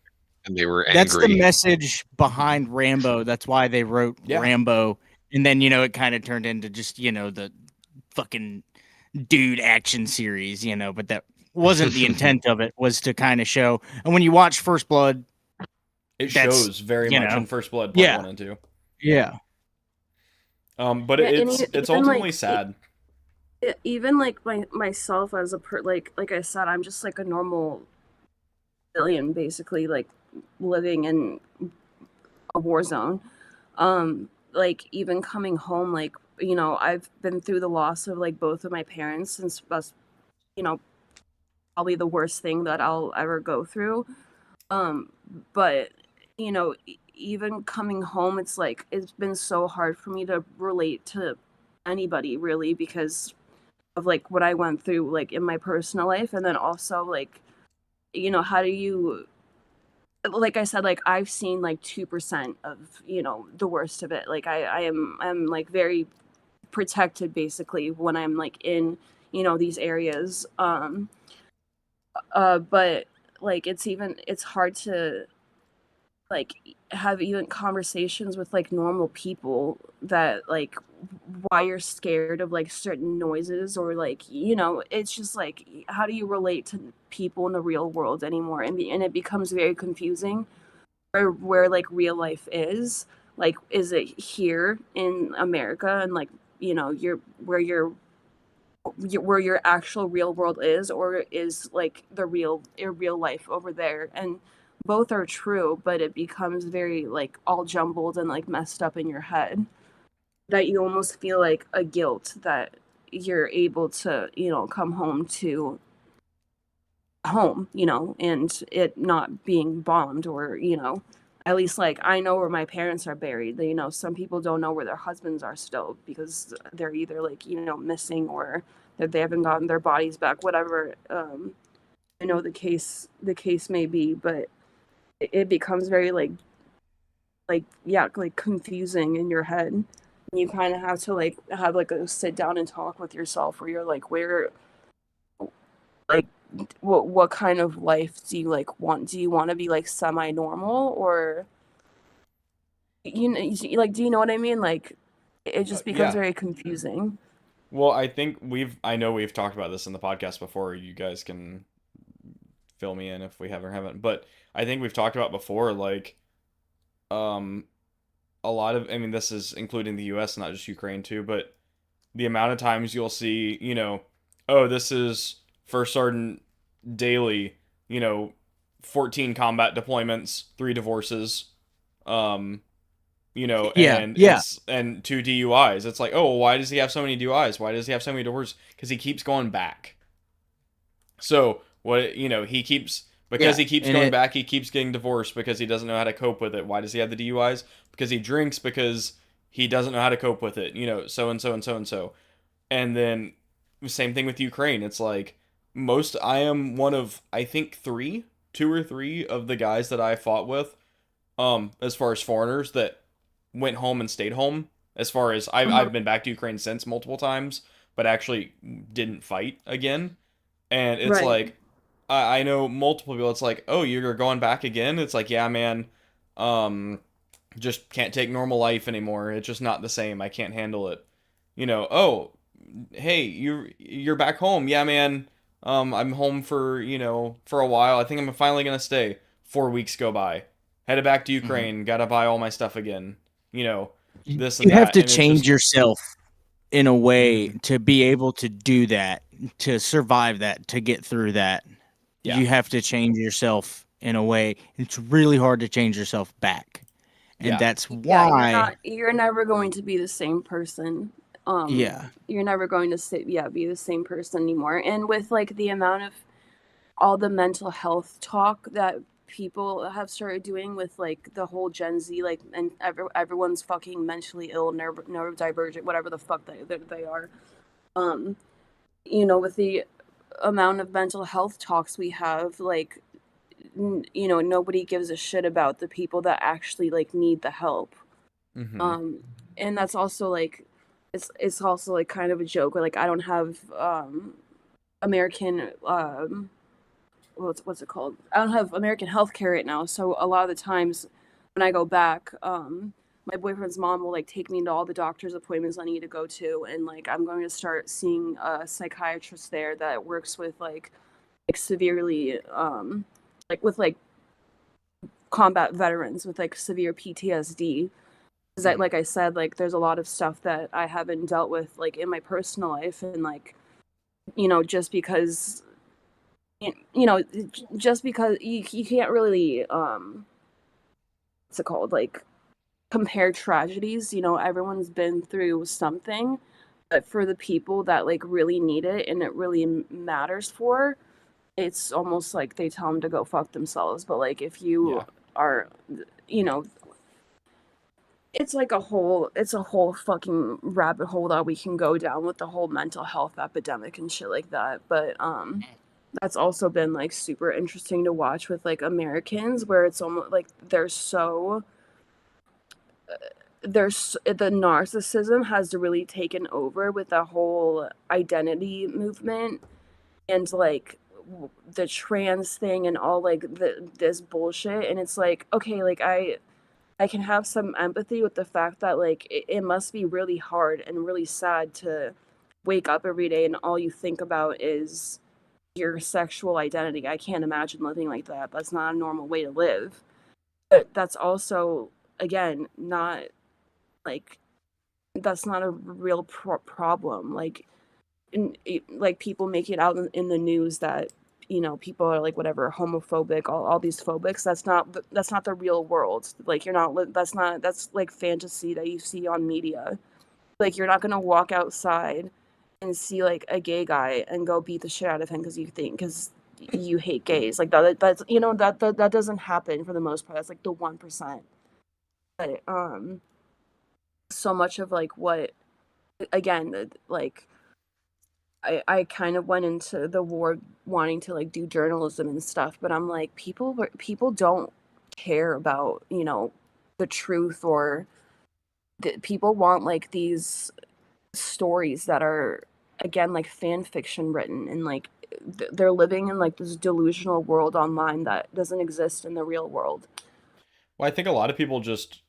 And they were that's the angry. message behind Rambo. That's why they wrote yeah. Rambo, and then it kind of turned into just the fucking dude action series, but that wasn't the intent of it. Was to kind of show. And when you watch First Blood, It that's shows very much in First Blood Part yeah, 1 and 2. yeah. But Yeah, and it's even like ultimately sad. even like myself as like I said, I'm just like a normal civilian, basically, like living in a war zone. Like even coming home, like, I've been through the loss of like both of my parents, since that's, you know probably the worst thing that I'll ever go through. um but even coming home, it's like it's been so hard for me to relate to anybody, really, because of like what I went through, like in my personal life. And then also, like, how do you, like I said, like I've seen like 2% of the worst of it. Like I'm like very protected, basically, when I'm like in these areas. But like it's hard to like have even conversations with like normal people, that like why you're scared of like certain noises, or like, it's just like, how do you relate to people in the real world anymore? And it becomes very confusing where like real life is. Like, is it here in America, and like, you're where your actual real world is, or is like your real life over there? And both are true, but it becomes very like all jumbled and like messed up in your head, that you almost feel like a guilt that you're able to come home to home, and it not being bombed, or at least like I know where my parents are buried. You know, some people don't know where their husbands are still because they're either like, you know, missing or that they haven't gotten their bodies back, whatever. I know the case may be, but it becomes very like yeah, like confusing in your head. And you kind of have to like have like a sit down and talk with yourself where you're like, where like what kind of life do you like want? Do you want to be like semi normal, or you know, like, do you know what I mean? Like, it just becomes Yeah. very confusing. Well, I know we've talked about this in the podcast before. You guys can fill me in if we have or haven't. But I think we've talked about before, like, um, a lot of, I mean, this is including the US, not just Ukraine too, but the amount of times you'll see, oh, this is First Sergeant Daily, 14 combat deployments, 3 divorces, um, Yeah, and yeah, and 2 DUIs. It's like, oh, well, why does he have so many DUIs? Why does he have so many divorces? Because he keeps going back. So what he keeps because yeah. he keeps And going it, back, he keeps getting divorced because he doesn't know how to cope with it. Why does he have the DUIs? Because he drinks because he doesn't know how to cope with it. So and so and so and so. And then same thing with Ukraine. It's like I am one of I think 2 or 3 of the guys that I fought with, as far as foreigners that went home and stayed home. As far as I've Mhm. been back to Ukraine since multiple times, but actually didn't fight again. And it's Right. like I know multiple people. It's like, oh, you're going back again. It's like, yeah, man. Um, just can't take normal life anymore. It's just not the same. I can't handle it. Oh, hey, you're back home. Yeah, man. I'm home for, for a while. I think I'm finally gonna stay. 4 weeks go by. Headed back to Mhm. Ukraine. Gotta buy all my stuff again. You know, this You and have that. to And it's change just, yourself in a way mhm. to be able to do that, to survive that, to get through that. Yeah, You have to change yourself in a way. It's really hard to change yourself back. And yeah, that's Yeah, why, you're never going to be the same person. yeah. You're never going to be the same person anymore. And with like the amount of all the mental health talk that people have started doing with like the whole Gen Z, like, and everyone's fucking mentally ill, neurodivergent, whatever the fuck they are. Um, with the amount of mental health talks we have, like, nobody gives a shit about the people that actually like need the help. hmm Um, and that's also like, it's also like kind of a joke. Where, like, I don't have American what's it called? I don't have American healthcare right now, so a lot of the times when I go back, my boyfriend's mom will like take me to all the doctor's appointments I need to go to, and like I'm going to start seeing a psychiatrist there that works with like severely like with like combat veterans with like severe PTSD. Because hmm like I said, like there's a lot of stuff that I haven't dealt with like in my personal life, and like just because you know just because you can't really what's it called, like, compare tragedies. Everyone's been through something, but for the people that like really need it and it really matters for, it's almost like they tell them to go fuck themselves. But like if you yeah, are, you know it's a whole fucking rabbit hole that we can go down with the whole mental health epidemic and shit like that. But that's also been like super interesting to watch with like Americans, where it's almost like the narcissism has really taken over with the whole identity movement, and like the trans thing and all like this bullshit. And it's like, okay, like I can have some empathy with the fact that like it must be really hard and really sad to wake up every day and all you think about is your sexual identity. I can't imagine living like that. That's not a normal way to live. But that's also, again, not like that's not a real problem. Like, like people make it out in the news that people are like whatever homophobic, all these phobics. That's not the real world. Like that's like fantasy that you see on media. Like you're not gonna walk outside and see like a gay guy and go beat the shit out of him because you hate gays. Like that's that doesn't happen for the most part. That's like the 1%. But so much of like what, again, like I kind of went into the war wanting to like do journalism and stuff, but I'm like, people don't care about, the truth, or people want like these stories that are, again, like fan fiction written, and like they're living in like this delusional world online that doesn't exist in the real world. Well, I think a lot of people just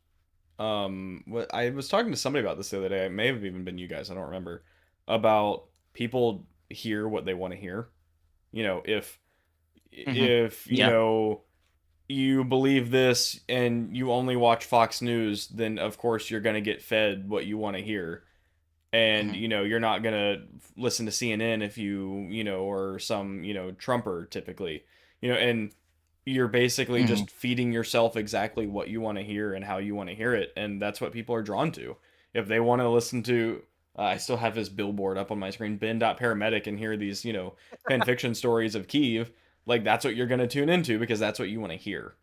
I was talking to somebody about this the other day. It may have even been you guys. I don't remember. About people hear what they want to hear. If Hmm. you Yeah. know you believe this and you only watch Fox News, then of course you're going to get fed what you want to hear. And Hmm. you're not going to listen to CNN if or some, Trumper typically. And you're basically Hmm. just feeding yourself exactly what you want to hear and how you want to hear it, and that's what people are drawn to. If they want to listen to I still have this billboard up on my screen, Ben.Paramedic, and hear these, fan fiction stories of Kiev, like that's what you're going to tune into because that's what you want to hear.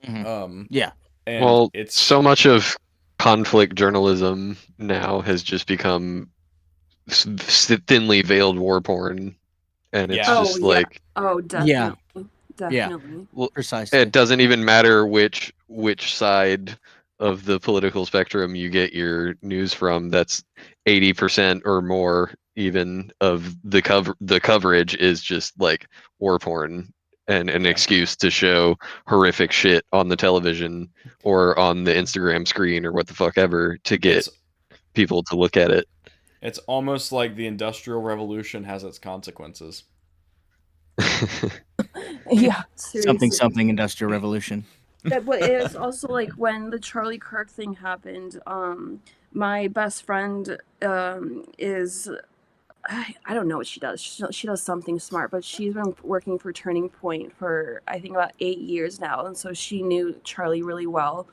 Hmm. Um Yeah. and Well, it's so much of conflict journalism now has just become thinly veiled war porn, and it's yeah. Oh just yeah. like, Oh, Yeah. definitely. Yeah. Definitely. well, it Precisely. doesn't even matter which side of the political spectrum you get your news from. That's 80% or more even of the coverage is just like war porn and an Yeah. excuse to show horrific shit on the television or on the Instagram screen or what the fuck ever to get It's people to look at it. it's almost like the Industrial Revolution has its consequences. Yeah, Something seriously. something Industrial Revolution. But it's also like when the Charlie Kirk thing happened. My best friend is, I don't know what she does. She does something smart, but she's been working for Turning Point for I think about 8 years now, and so she knew Charlie really well.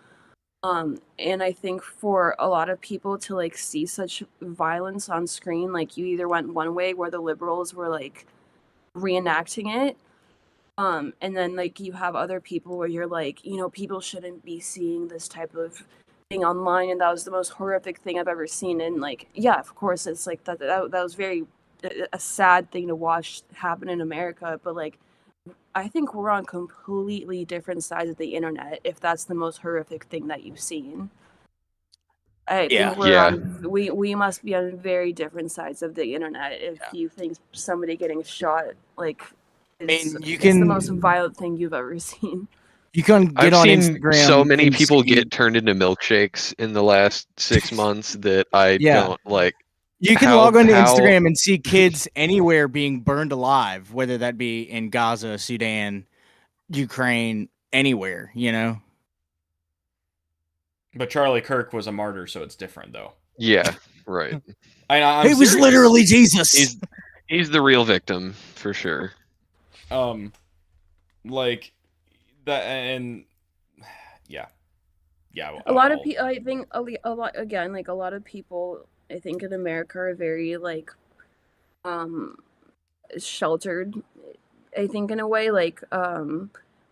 And I think for a lot of people to like see such violence on screen, like you either went one way where the liberals were like reenacting it, and then like you have other people where you're like, people shouldn't be seeing this type of thing online, and that was the most horrific thing I've ever seen. And like, yeah, of course, it's like that was very a sad thing to watch happen in America, but like I think we're on completely different sides of the internet if that's the most horrific thing that you've seen. I Yeah. think Yeah. we must be on very different sides of the internet if Yeah. you think somebody getting shot like I is mean, you it's the most can violent thing you've ever seen. get I've on seen so Instagram many and people see. get turned into milkshakes in the last 6 months that I Yeah. don't like. You can How log onto how Instagram and see kids anywhere being burned alive, whether that be in Gaza, Sudan, Ukraine, anywhere. But Charlie Kirk was a martyr, so it's different though. Yeah, right. I'm He was serious. literally Jesus. He's the real victim for sure. Um like that, and yeah. Yeah, A lot of people, I think, a lot, again, like a lot of people, I think in America are very like um sheltered. I think in a way, like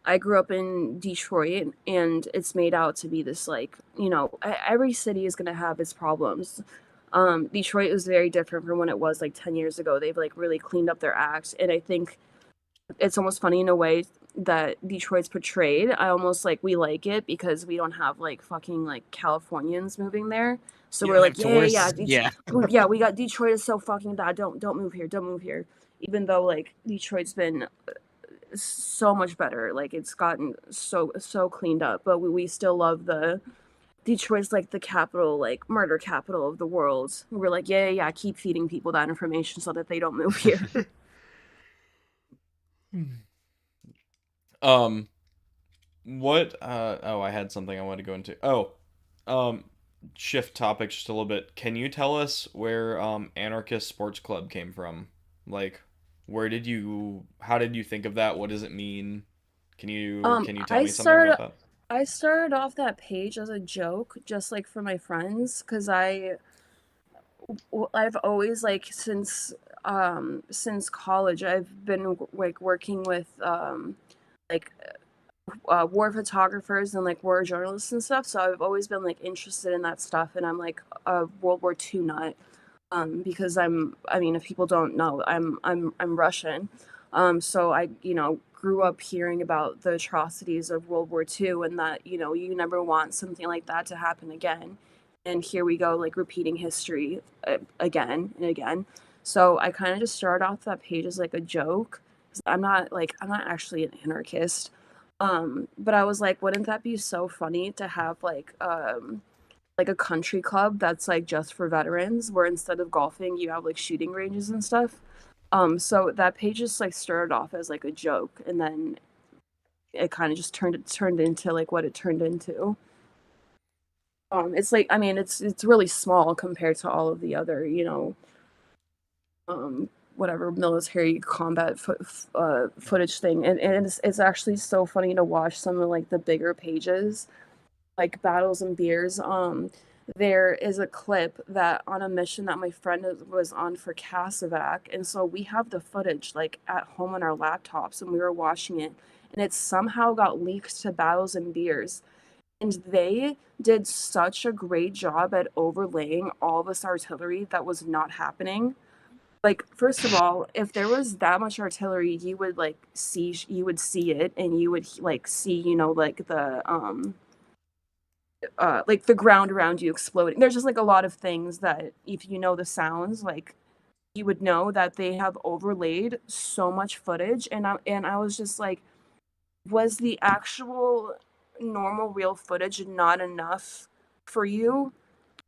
I grew up in Detroit, and it's made out to be this like, every city is gonna have its problems. Detroit is very different from when it was like 10 years ago. They've like really cleaned up their act, and I think it's almost funny in a way that Detroit's portrayed. I almost like we like it because we don't have like fucking like Californians moving there. So You we're don't have like, yeah, tourists. Yeah. yeah, we got Detroit is so fucking bad. Don't move here. Don't move here. Even though like Detroit's been so much better. Like it's gotten so cleaned up, but we still love the Detroit's like the capital, like murder capital of the world. We're like, yeah, keep feeding people that information so that they don't move here. um what oh, I had something I wanted to go into. Um shift topics just a little bit. Can you tell us where Anarchist Sports Club came from? Like, how did you think of that? What does it mean? Can you tell I me something about started that? I started off that page as a joke, just like for my friends, because I Well, I've always like since college I've been like working with like war photographers and like war journalists and stuff, so I've always been like interested in that stuff, and I'm like a World War II nut, because I mean, if people don't know, I'm Russian, so I, grew up hearing about the atrocities of World War II, and that, you never want something like that to happen again, and here we go, like repeating history again and again. So I kind of just started off that page as like a joke. 'Cause I'm not actually an anarchist, but I was like, wouldn't that be so funny to have like a country club that's like just for veterans, where instead of golfing you have like shooting ranges and stuff. So that page just like started off as like a joke, and then it kind of just turned into like what it turned into. It's like, I mean, it's really small compared to all of the other, whatever military combat footage thing, and it's actually so funny to watch some of like the bigger pages, like Battles and Beers. There is a clip that on a mission that my friend was on for Cassavac, and so we have the footage like at home on our laptops, and we were watching it, and it somehow got leaked to Battles and Beers, and they did such a great job at overlaying all this artillery that was not happening. Like, first of all, if there was that much artillery, you would see it, and you would like see, like the ground around you exploding. There's just like a lot of things that if you know the sounds, like you would know that they have overlaid so much footage, and I was just like, was the actual normal real footage not enough for you?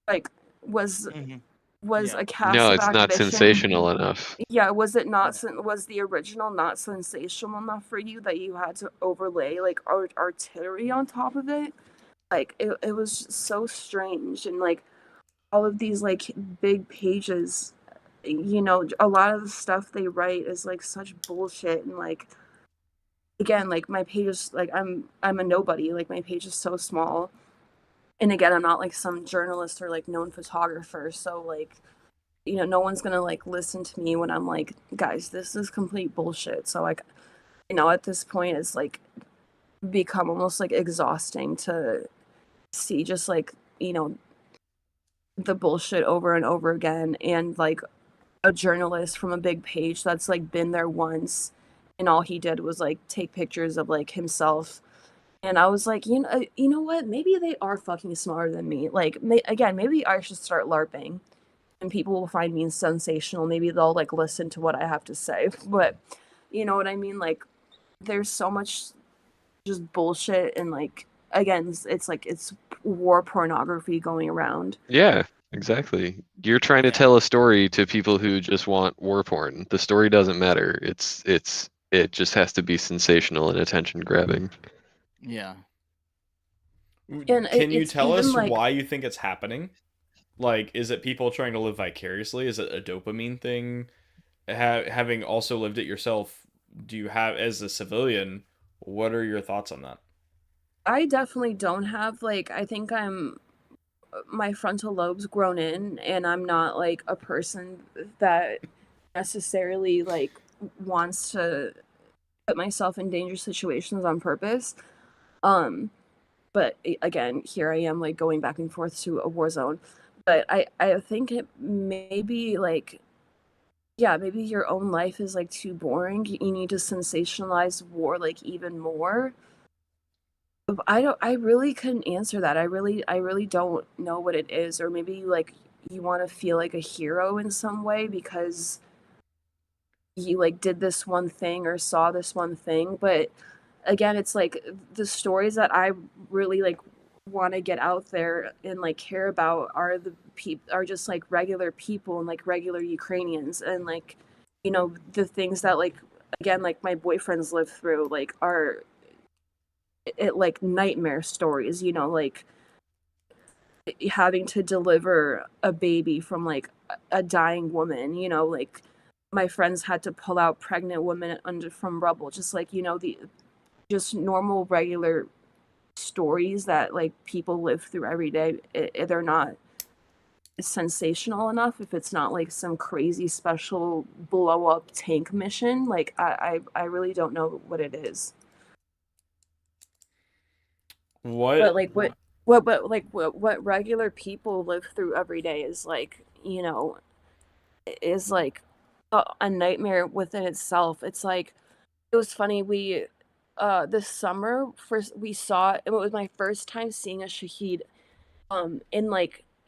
Like, was Mhm. was Yeah. a No, it's Cassavac not mission, sensational enough. yeah, was it not was the original not sensational enough for you that you had to overlay like artillery on top of it? Like it was just so strange, and like all of these like big pages, a lot of the stuff they write is like such bullshit, and like again, like my page is like I'm a nobody, like my page is so small, and again, I'm not like some journalist or like known photographer, so like, no one's gonna like listen to me when I'm like, guys, this is complete bullshit. So like, at this point it's like become almost like exhausting to see just like, the bullshit over and over again, and like a journalist from a big page that's like been there once, and all he did was like take pictures of like himself. And I was like, you know what, maybe they are fucking smarter than me. Like, again, maybe I should start larping, and people will find me sensational. Maybe they'll like listen to what I have to say. But you know what I mean? Like, there's so much just bullshit, and like, again, it's like it's war pornography going around. Yeah, exactly. You're trying to Yeah. tell a story to people who just want war porn. The story doesn't matter. It just has to be sensational and attention grabbing. Yeah. And Can you it's tell even us like, why you think it's happening? Like, is it people trying to live vicariously? Is it a dopamine thing? Having also lived it yourself, do you have, as a civilian, what are your thoughts on that? I definitely don't have like, I think my frontal lobe's grown in, and I'm not like a person that necessarily like wants to put myself in dangerous situations on purpose. Um, but again, here I am like going back and forth to a war zone. But I think it maybe like, yeah, maybe your own life is like too boring. You need to sensationalize war like even more. I really couldn't answer that. I really don't know what it is, or maybe like you want to feel like a hero in some way because you like did this one thing or saw this one thing. But again, it's like the stories that I really like want to get out there and like care about are are just like regular people and like regular Ukrainians, and like, the things that like, again, like my boyfriends live through, like are it like nightmare stories, like having to deliver a baby from like a dying woman, like my friends had to pull out pregnant women under from rubble, just like, the just normal regular stories that like people live through every day. They're not sensational enough, if it's not like some crazy special blow up tank mission, like I really don't know what it is. But like what regular people live through every day is like, is like a nightmare within itself. It's like, it was funny, we this summer first we saw it was my first time seeing a shaheed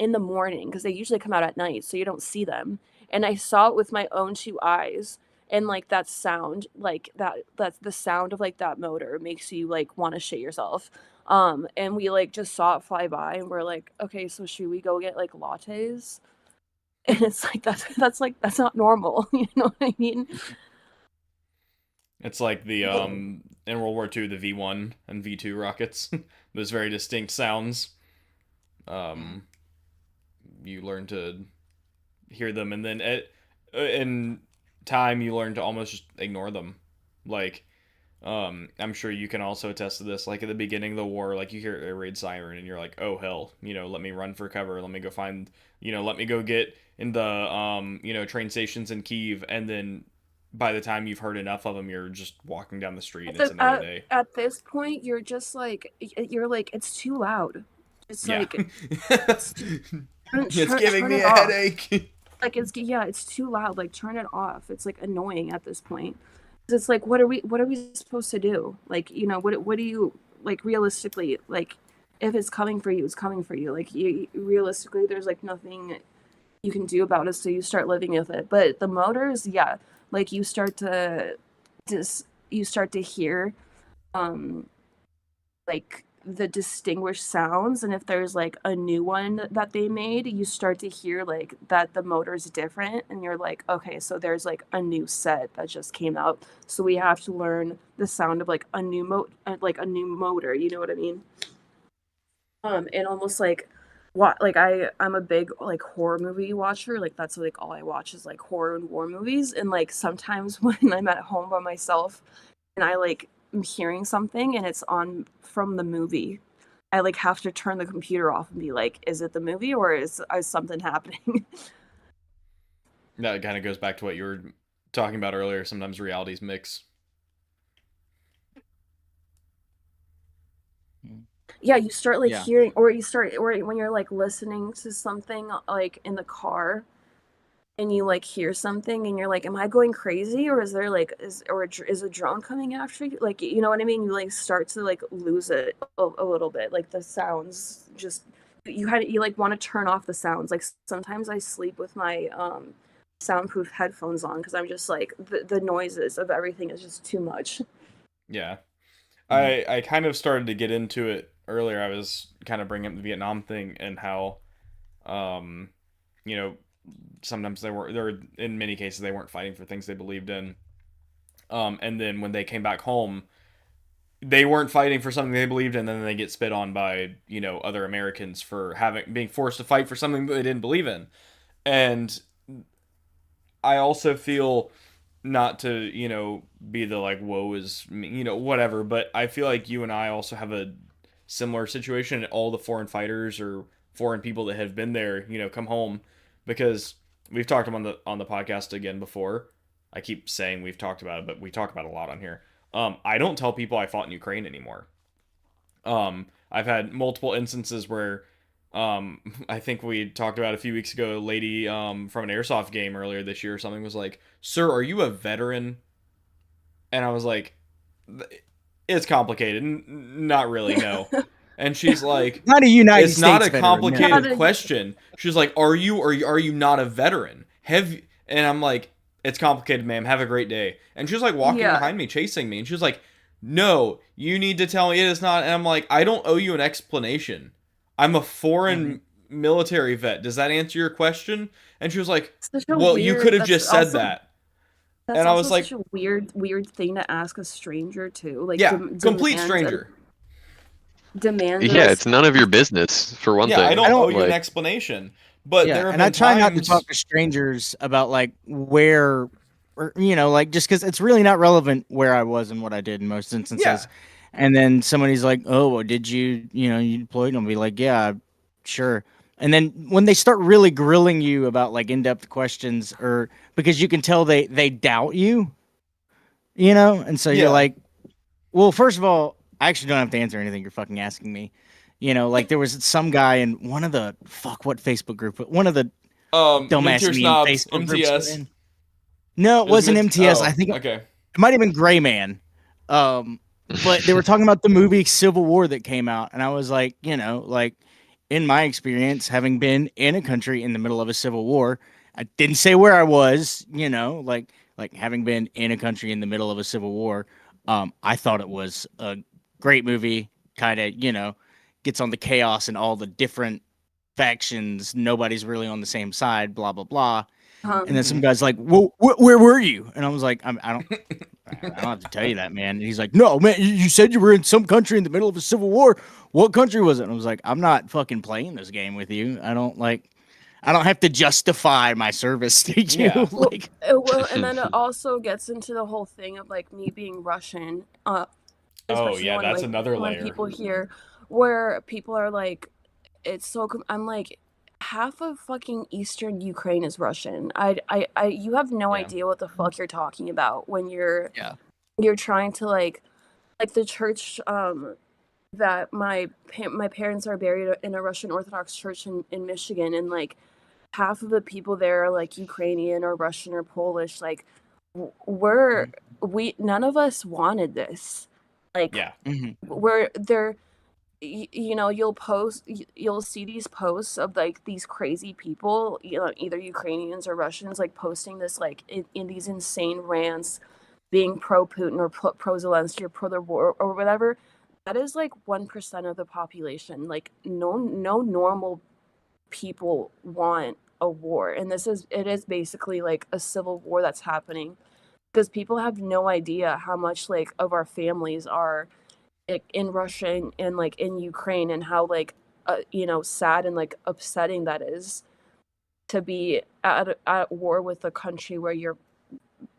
in the morning, because they usually come out at night so you don't see them, and I saw it with my own two eyes, and like that sound, like that's the sound of like that motor makes you like want to shit yourself. And we like just saw it fly by, and we're like, okay, so should we go get like lattes? And it's like that's not normal. You know what I mean? It's like the in World War II, the V1 and V2 rockets. Those very distinct sounds. You learn to hear them, and then in time you learn to almost just ignore them. Like, I'm sure you can also attest to this. Like at the beginning of the war, like you hear a raid siren, and you're like, "Oh hell, let me run for cover. Let me go find, let me go get in the train stations in Kyiv." And then by the time you've heard enough of them, you're just walking down the street. And it's another day. At this point, you're just like, it's too loud. It's Yeah. like It's giving me a off. headache. Like it's too loud. Like turn it off. It's like annoying at this point. 'Cause it's like, what are we supposed to do? Like, what do you, like, realistically, like, if it's coming for you, it's coming for you. Like, you realistically, there's like nothing you can do about it, so you start living with it. But the motors, yeah, like you start to hear like the distinguished sounds, and if there's like a new one that they made, you start to hear like that the motor's different, and you're like, okay, so there's like a new set that just came out, so we have to learn the sound of like a new motor, you know what I mean? And almost like what, like I'm a big like horror movie watcher. Like that's like all I watch is like horror and war movies, and like sometimes when I'm at home by myself and I like am hearing something and it's on from the movie, I like have to turn the computer off and be like, is it the movie or is something happening? That kind of goes back to what you were talking about earlier. Sometimes realities mix. Yeah, you start like Yeah. hearing, or when you're like listening to something like in the car, and you like hear something and you're like, am I going crazy, or is there like is a drone coming after you? Like, you know what I mean? You like start to like lose it a little bit. Like the sounds just, you like want to turn off the sounds. Like sometimes I sleep with my soundproof headphones on, because I'm just like, the noises of everything is just too much. Yeah. I kind of started to get into it earlier. I was kind of bringing up the Vietnam thing and how, you know, sometimes there in many cases they weren't fighting for things they believed in. And then when they came back home, they weren't fighting for something they believed in, and then they get spit on by, other Americans for being forced to fight for something that they didn't believe in. And I also feel, not to, be the like, woe is me, whatever, but I feel like you and I also have a similar situation, and all the foreign fighters or foreign people that have been there, come home, because we've talked on the podcast again before. I keep saying we've talked about it, but we talk about it a lot on here. I don't tell people I fought in Ukraine anymore. I've had multiple instances where, I think we talked about a few weeks ago, a lady from an airsoft game earlier this year or something was like, "Sir, are you a veteran?" And I was like, "It's complicated. Not really, no." And she's like, Not a United "It's States not a veteran, complicated no. question." She's like, "Are you not a veteran? And I'm like, "It's complicated, ma'am. Have a great day." And she was like walking Yeah. behind me, chasing me, and she was like, "No, you need to tell me it is not." And I'm like, "I don't owe you an explanation. I'm a foreign military vet. Does that answer your question?" And she was like, Such a "Well, you weird- could have that's just said also- that." That's And I also was like, such a weird thing to ask a stranger too. Like, "Yeah, complete demand stranger." Demand. Yeah, it's none of your business, for one Yeah, thing. I don't owe you an Like, explanation. But Yeah, there have and been I try not to times- talk to strangers about like where, or like just because it's really not relevant where I was and what I did in most instances. Yeah. And then somebody's like, "Oh, well, did you you deployed?" And I'll be like, "Yeah, sure." And then when they start really grilling you about like in-depth questions, or because you can tell they doubt you, and so you're Yeah. like, well, first of all, I actually don't have to answer anything you're fucking asking me. Like there was some guy in one of the what Facebook group, one of the dumbass Mid-tier meme snobs, Facebook groups we're MTS. in. No, it It was wasn't mid. MTS. I Oh, think okay. it might have been Gray Man. But they were talking about the movie Civil War that came out, and I was like, like in my experience, having been in a country in the middle of a civil war, I didn't say where I was, like having been in a country in the middle of a civil war, I thought it was a great movie, kind of, gets on the chaos and all the different factions, nobody's really on the same side, blah blah blah. And then some guy's like, "Well, where were you?" And I was like, I don't have to tell you that, man." And he's like, "No, man, you said you were in some country in the middle of a civil war. What country was it?" And I was like, "I'm not fucking playing this game with you. I don't have to justify my service to you." Yeah. Like, And then it also gets into the whole thing of like me being Russian, Oh especially yeah, when that's like another when layer. people hear where people are like, it's so. I'm like, half of fucking Eastern Ukraine is Russian. You have no Yeah. idea what the fuck you're talking about when yeah, you're trying to like the church that my parents are buried in a Russian Orthodox church in Michigan, and like half of the people there are like Ukrainian or Russian or Polish. Like we're we none of us wanted this. Like Yeah. we're there. You'll see these posts of like these crazy people, either Ukrainians or Russians, like posting this like in these insane rants, being pro Putin or pro Zelensky or pro the war or whatever. That is like 1% of the population. Like no normal people want a war, and it is basically like a civil war that's happening because people have no idea how much like of our families are in Russia and like in Ukraine, and how like sad and like upsetting that is to be at war with a country where you're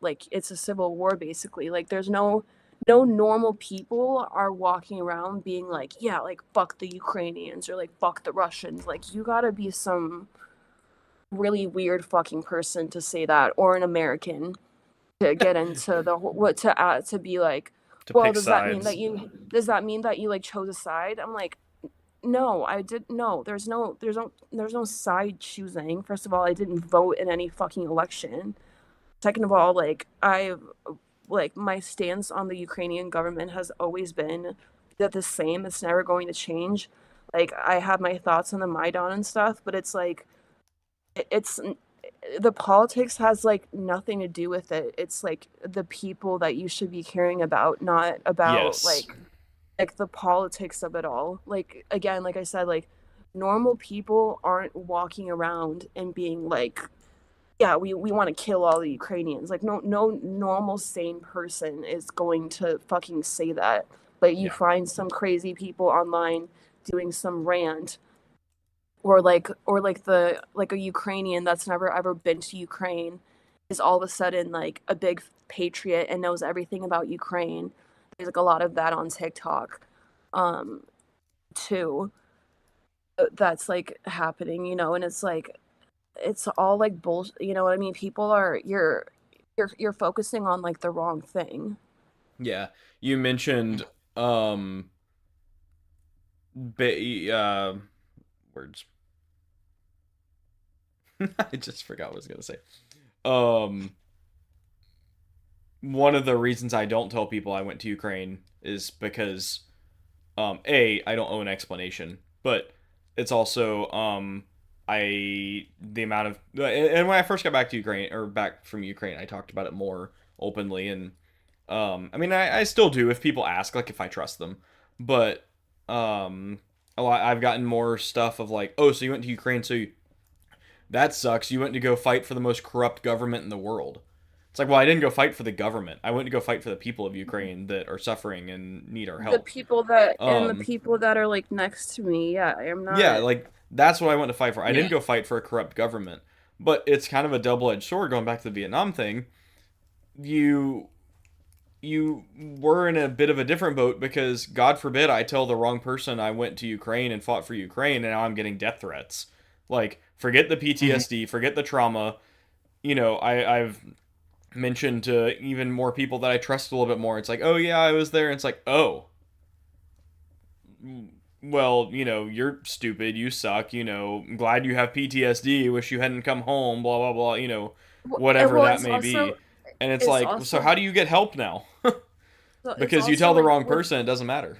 like it's a civil war basically. Like there's no normal people are walking around being like, yeah, like fuck the Ukrainians or like fuck the Russians. Like you gotta be some really weird fucking person to say that, or an American to get into the what to add to be like, To well, pick sides. does that mean that you like chose a side? I'm like, no, I did no. There's no side choosing. First of all, I didn't vote in any fucking election. Second of all, like my stance on the Ukrainian government has always been that the same. It's never going to change. Like I have my thoughts on the Maidan and stuff, but it's like it's the politics has like nothing to do with it. It's like the people that you should be caring about, not about Yes. like the politics of it all. Like again, like I said, like normal people aren't walking around and being like, yeah, we want to kill all the Ukrainians. Like no normal sane person is going to fucking say that. But you Yeah. find some crazy people online doing some rant, or like a Ukrainian that's never ever been to Ukraine is all of a sudden like a big patriot and knows everything about Ukraine. There's like a lot of that on TikTok, um, too. That's like happening, and it's like it's all like bullshit. You know what I mean? People are you're focusing on like the wrong thing. Yeah. You mentioned um words. I just forgot what I was gonna say. Um One of the reasons I don't tell people I went to Ukraine is because I don't owe an explanation, but it's also the amount of, and when I first got back to Ukraine, or back from Ukraine, I talked about it more openly. And I mean, I still do if people ask, like if I trust them, but um a lot, I've gotten more stuff of like, oh, so you went to Ukraine, so that sucks, you went to go fight for the most corrupt government in the world. It's like, well, I didn't go fight for the government. I went to go fight for the people of Ukraine that are suffering and need our The help. people that and the Um, people that are like next to me, yeah, I'm yeah, not. like that's what I went to fight for. I didn't yeah, go fight for a corrupt government. But it's kind of a double-edged sword going back to the Vietnam thing. You were in a bit of a different boat because God forbid I tell the wrong person I went to Ukraine and fought for Ukraine and now I'm getting death threats. Like, forget the PTSD, forget the trauma. I've mentioned to even more people that I trust a little bit more. It's like, oh yeah, I was there. And it's like, oh, well, you're stupid. You suck. I'm glad you have PTSD. Wish you hadn't come home. Blah blah blah. Whatever Well, that may be. And it's it's like, so also how do you get help now? it's Because you also tell the like wrong person, it doesn't matter.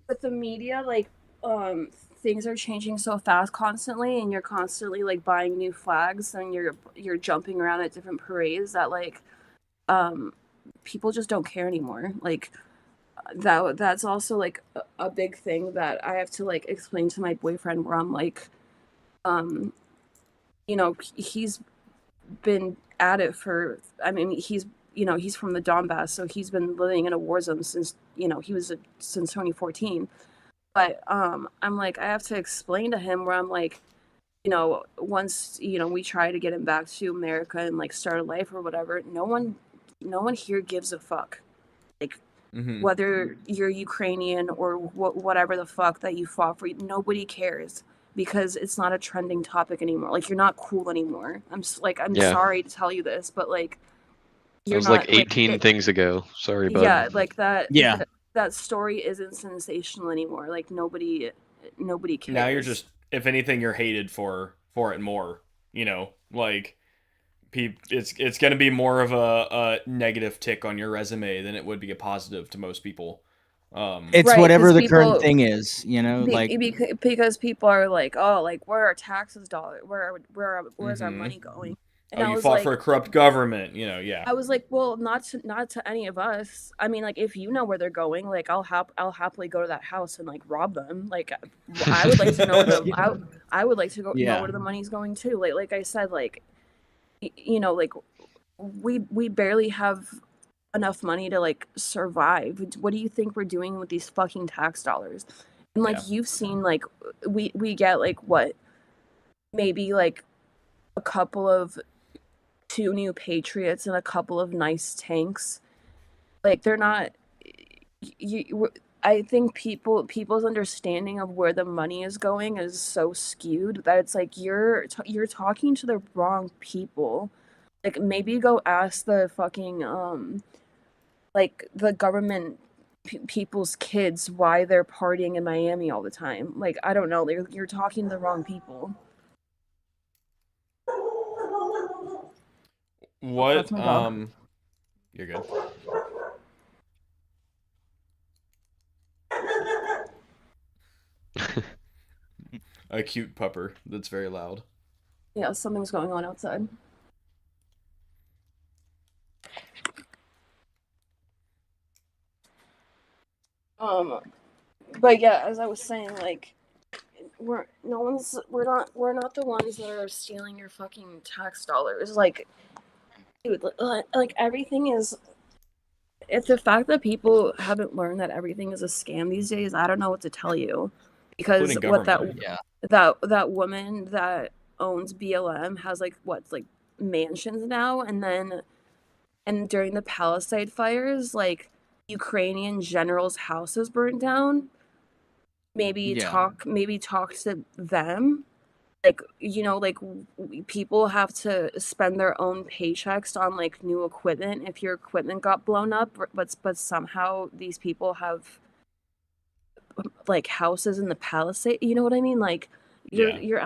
with the media, like things are changing so fast constantly, and you're constantly like buying new flags, and you're jumping around at different parades that like um people just don't care anymore. Like that's also like a big thing that I have to like explain to my boyfriend, where I'm like, um he's been at it for, I mean, he's from the Donbass, so he's been living in a war zone since since 2014. But I'm like, I have to explain to him, where I'm like, once we try to get him back to America and like start a life or whatever, no one here gives a fuck. Like, Mm-hmm. whether you're Ukrainian or whatever the fuck that you fought for, nobody cares, because it's not a trending topic anymore. Like, you're not cool anymore. I'm Yeah, sorry to tell you this, but like, that you're was like not like 18 things ago. Sorry, bud. yeah, like Yeah. that story isn't sensational anymore. Like, nobody Now you're cares. just, if anything, you're hated for it more. Like, it's going to be more of a negative tick on your resume than it would be a positive to most people. It's Right, whatever because the current people thing is, like because people are like, oh, like, where are taxes dollar, where's our mm-hmm. money going? Oh, And I you was fought for like, a corrupt government. Yeah. well, not to any of us. I mean, like, if you know where they're going, like, I'll happily go to that house and like rob them. Like, I would like to know where I would like to know yeah. where the money's going too. Like I said, like, like, we barely have enough money to like survive. What do you think we're doing with these fucking tax dollars? And Yeah. like, you've seen, like, we get like what, maybe like a couple of two new Patriots and a couple of nice tanks. Like, they're not you I think people's understanding of where the money is going is so skewed that it's like you're talking to the wrong people. Like, maybe go ask the fucking like the government people's kids why they're partying in Miami all the time. Like, I don't know, you're talking to the wrong people. Oh, that's What? my dog. You're good. A cute pupper that's very loud. Yeah, something's going on outside. Um, but yeah, as I was saying, like, we're not the ones that are stealing your fucking tax dollars. Like, dude, like everything is. It's the fact that people haven't learned that everything is a scam these days. I don't know what to tell you, because Including what government. Yeah. that woman that owns BLM has like mansions now, and during the Palestine fires, like, Ukrainian generals' houses burned down. Yeah. Maybe talk to them. Like, like, people have to spend their own paychecks on like new equipment if your equipment got blown up, but somehow these people have like houses in the Palisade. You know what I mean? Like, Yeah. you're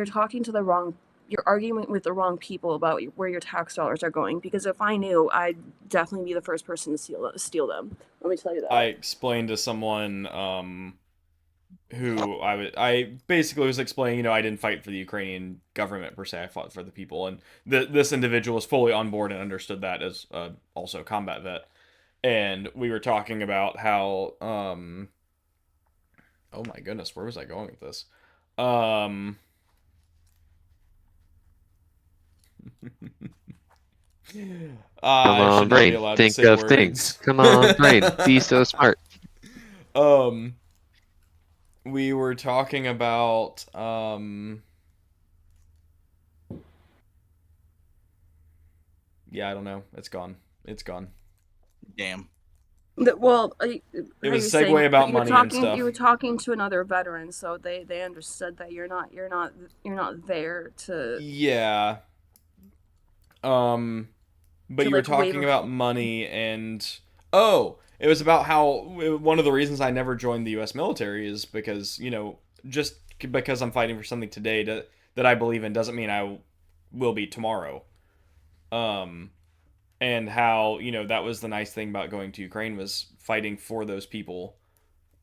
talking to the wrong, you're arguing with the wrong people about where your tax dollars are going, because if I knew, I'd definitely be the first person to steal them. Let me tell you I that. explained to someone who I basically was explaining, I didn't fight for the Ukrainian government per se. I fought for the people, and this individual was fully on board and understood that as also a combat vet. And we were talking about how oh my goodness, where was I going with this? Come I on, should not be brain. allowed to Think say of things. words. Come on, brain. Be so smart. um we were talking about yeah, I don't know. It's gone. Damn. Well, It how was you a saying segue about you were money and talking stuff. you were talking to another veteran, so they understood that you're not there Yeah. Um, but to you were like talking waver. about money and it was about how one of the reasons I never joined the U.S. military is because just because I'm fighting for something today that I believe in doesn't mean I will be tomorrow. Um, and how that was the nice thing about going to Ukraine was fighting for those people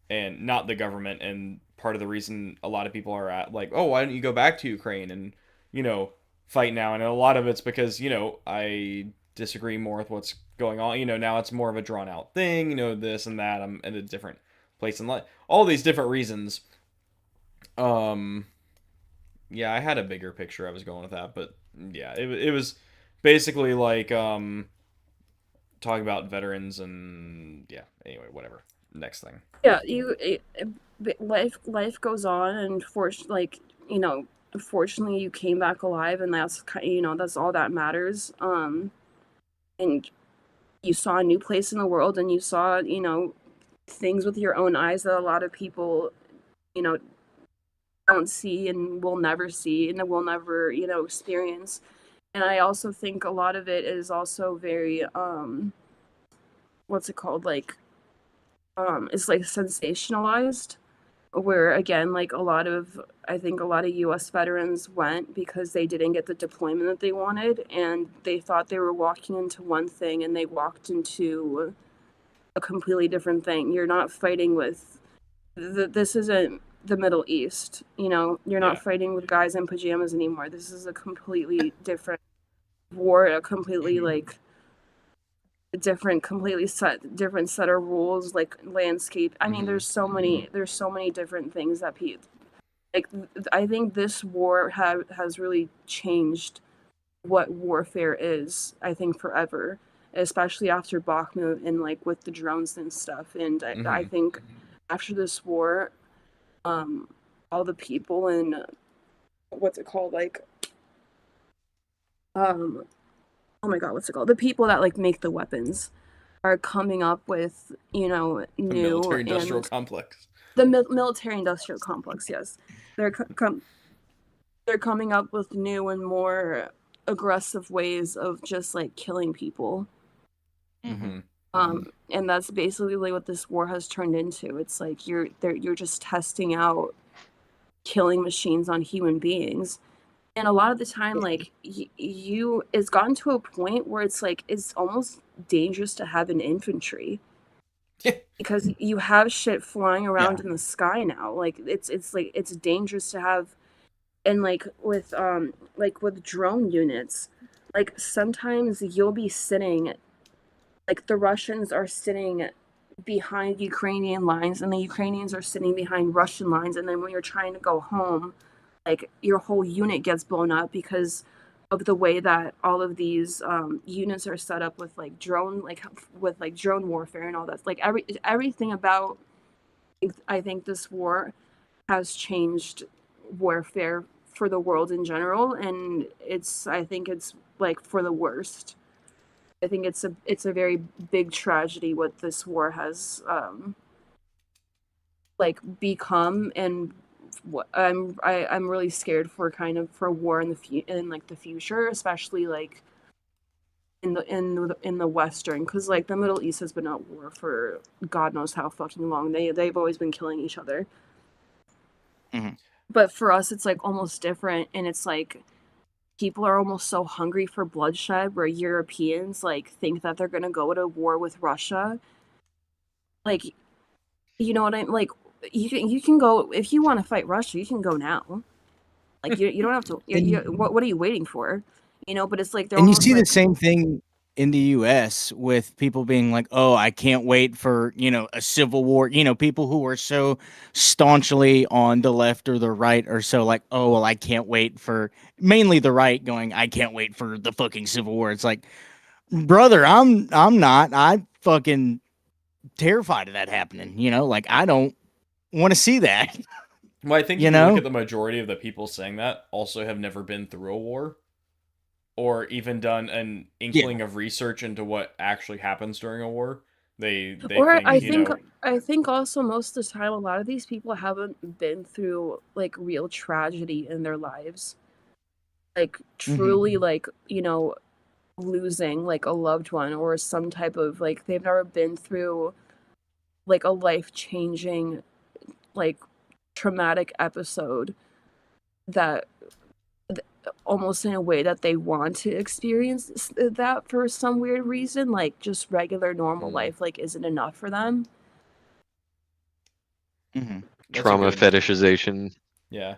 and not the government. And part of the reason a lot of people are at like, oh, why don't you go back to Ukraine and you know fight now? And a lot of it's because I disagree more with what's going on. Now it's more of a drawn out thing. This and that. I'm in a different place in life. All these different reasons. Um, yeah, I had a bigger picture I was going with that, but yeah, it was basically like talking about veterans and yeah. Anyway, whatever. Next thing. Yeah, life goes on, and fortunately you came back alive, and that's all that matters. And you saw a new place in the world, and you saw things with your own eyes that a lot of people you know don't see and will never see and will never experience. And I also think a lot of it is also very what's it called, like it's like sensationalized, where again, like I think a lot of US veterans went because they didn't get the deployment that they wanted, and they thought they were walking into one thing and they walked into a completely different thing. You're not fighting with this isn't the Middle East. You're not Yeah. fighting with guys in pajamas anymore. This is a completely different war, a completely like different set of rules, like landscape. I mean, there's so many different things that like. I think this war has really changed what warfare is. I think forever, especially after Bakhmut and like with the drones and stuff. And I Mm-hmm. think after this war, um, all the people in what's it called, like um, oh my god, what's it called? The people that like make the weapons are coming up with The new, military industrial and complex. the military industrial complex, yes, they're they're coming up with new and more aggressive ways of just like killing people. Mm-hmm. And that's basically like what this war has turned into. It's like you're just testing out killing machines on human beings. And a lot of the time, like it's gotten to a point where it's like it's almost dangerous to have an infantry, Yeah. because you have shit flying Yeah. around in the sky now. Like it's like it's dangerous to have. And like with drone units, like sometimes you'll be sitting, like the Russians are sitting behind Ukrainian lines, and the Ukrainians are sitting behind Russian lines, and then when you're trying to go home, like your whole unit gets blown up because of the way that all of these units are set up with like drone warfare and all that. Like everything about, I think this war has changed warfare for the world in general, and I think it's like for the worst. I think it's a very big tragedy what this war has like become. And I'm really scared for kind of for war in like the future, especially like in the Western, because like the Middle East has been at war for God knows how fucking long. They've always been killing each other. Mhm. But for us, it's like almost different, and it's like people are almost so hungry for bloodshed, where Europeans like think that they're gonna go to war with Russia. Like, you know what I'm like? You can go if you want to fight Russia. You can go now. Like you don't have to. And What are you waiting for? But it's like they're and you almost see the like, same thing in the US with people being like, "Oh, I can't wait for, a civil war." People who are so staunchly on the left or the right are so like, "Oh, well, I can't wait for," mainly the right going, "I can't wait for the fucking civil war." It's like, "Brother, I'm not. I fucking terrified of that happening, Like I don't want to see that." Well, I think You if you look know? at the majority of the people saying that, also have never been through a war or even done an Yeah. inkling of research into what actually happens during a war. They Or think, you know, I think also most of the time a lot of these people haven't been through like real tragedy in their lives. Like truly like, you know, losing like a loved one or some type of like they've never been through like a life-changing like traumatic episode that almost in a way that they want to experience that for some weird reason, like just regular normal mm, life like isn't enough for them. that's a Trauma good, fetishization. yeah.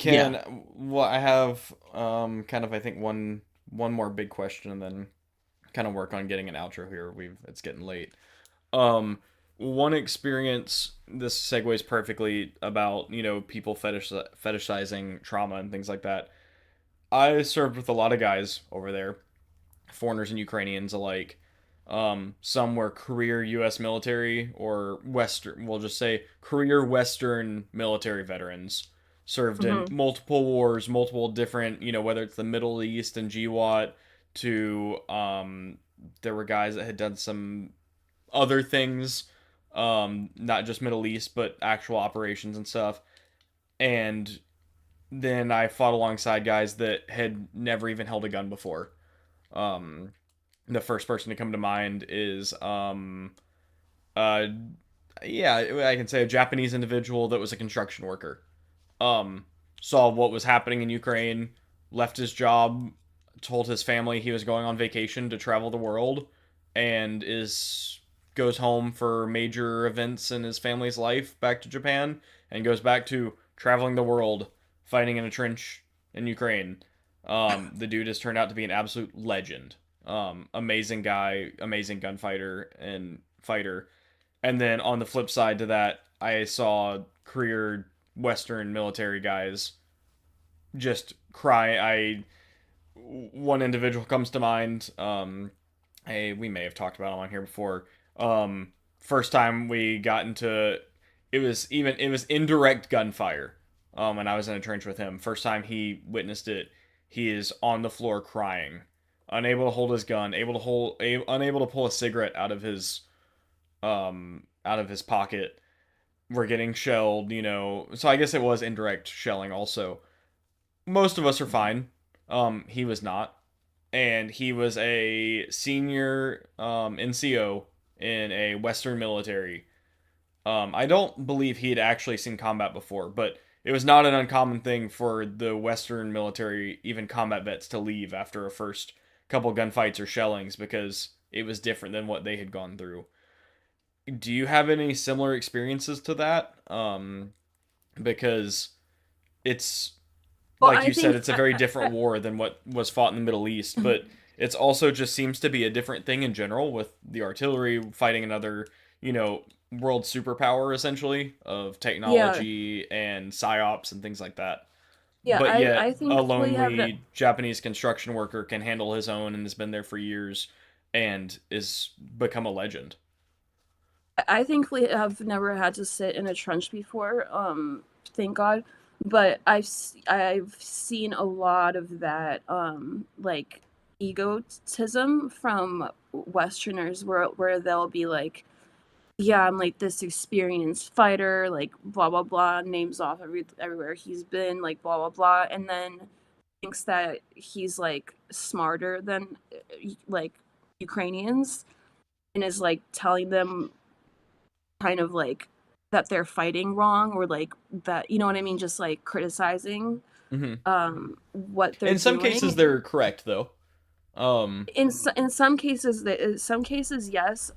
Yeah. Well, I have kind of I think one more big question and then kind of work on getting an outro here. It's getting late. Um, One experience, this segues perfectly about, you know, people fetishizing trauma and things like that. I served with a lot of guys over there, foreigners and Ukrainians alike. Some were career U.S. military or Western, we'll just say career Western military veterans. Served in Mm-hmm. multiple wars, multiple different, you know, whether it's the Middle East and GWAT to, there were guys that had done some other things, not just Middle East, but actual operations and stuff. And then I fought alongside guys that had never even held a gun before. Um, the first person to come to mind is uh yeah, I can say a Japanese individual that was a construction worker. Um Saw what was happening in Ukraine, left his job, told his family he was going on vacation to travel the world, and is goes home for major events in his family's life back to Japan, and goes back to traveling the world, fighting in a trench in Ukraine. The dude has turned out to be an absolute legend. Amazing guy, amazing gunfighter and fighter. And then on the flip side to that, I saw career Western military guys just cry. I One individual comes to mind. We may have talked about him on here before. First time we got into it was indirect gunfire. And I was in a trench with him. First time he witnessed it, he is on the floor crying, unable to hold his gun, unable to pull a cigarette out of his pocket. We're getting shelled, you know. So I guess it was indirect shelling also. Most of us are fine. He was not. And he was a senior NCO in a Western military. I don't believe he had actually seen combat before, but it was not an uncommon thing for the Western military, even combat vets, to leave after a first couple gunfights or shellings because it was different than what they had gone through. Do you have any similar experiences to that? Because it's Well, like I you said, think it's a very different war than what was fought in the Middle East, but it's also just seems to be a different thing in general with the artillery fighting another, you know, world superpower essentially of yeah, technology and psyops and things like that. yeah, But yet, I a think we have lonely Japanese construction worker can handle his own and has been there for years and is become a legend. I think we have never had to sit in a trench before, thank God. But I've seen a lot of that, like egotism from Westerners, where they'll be like, "Yeah, I'm like this experienced fighter, like blah blah blah," names off everywhere he's been, like blah blah blah, and then thinks that he's like smarter than like Ukrainians, and is like telling them kind of like that they're fighting wrong or like that, you know what I mean, just like criticizing Hmm. what they're In some cases, doing. they're correct though. In some cases some cases yes,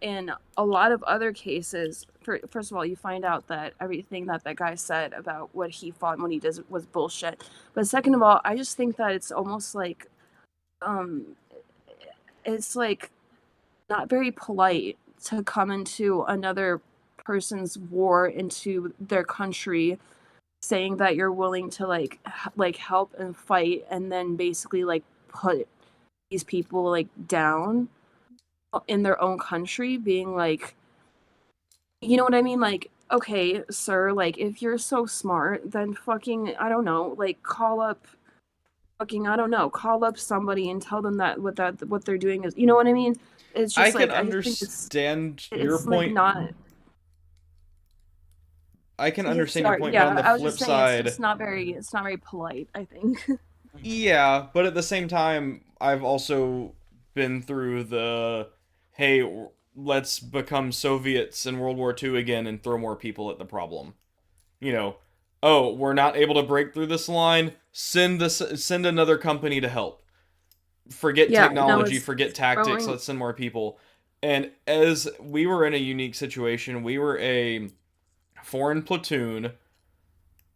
in a lot of other cases, first of all you find out that everything that that guy said about what he fought and what he does was bullshit. But second of all, I just think that it's almost like um it's like not very polite to come into another person's war into their country saying that you're willing to like help and fight and then basically like put these people like down in their own country, being like, you know what I mean, like, okay sir, like if you're so smart then fucking I don't know, like call up fucking, I don't know, call up somebody and tell them that what they're doing is, you know what I mean? It's I just can like I just think it's understand your it's like point. not. I can Yeah, understand your sorry. point, but on Yeah, the I was flip just saying it's side, just not very polite, I think. yeah, but at the same time, I've also been through the hey, let's become Soviets in World War II again and throw more people at the problem. You know, oh, we're not able to break through this line. Send another company to help. Forget Yeah, no, technology, it's forget tactics. throwing. Let's send more people. And as we were in a unique situation, we were a foreign platoon,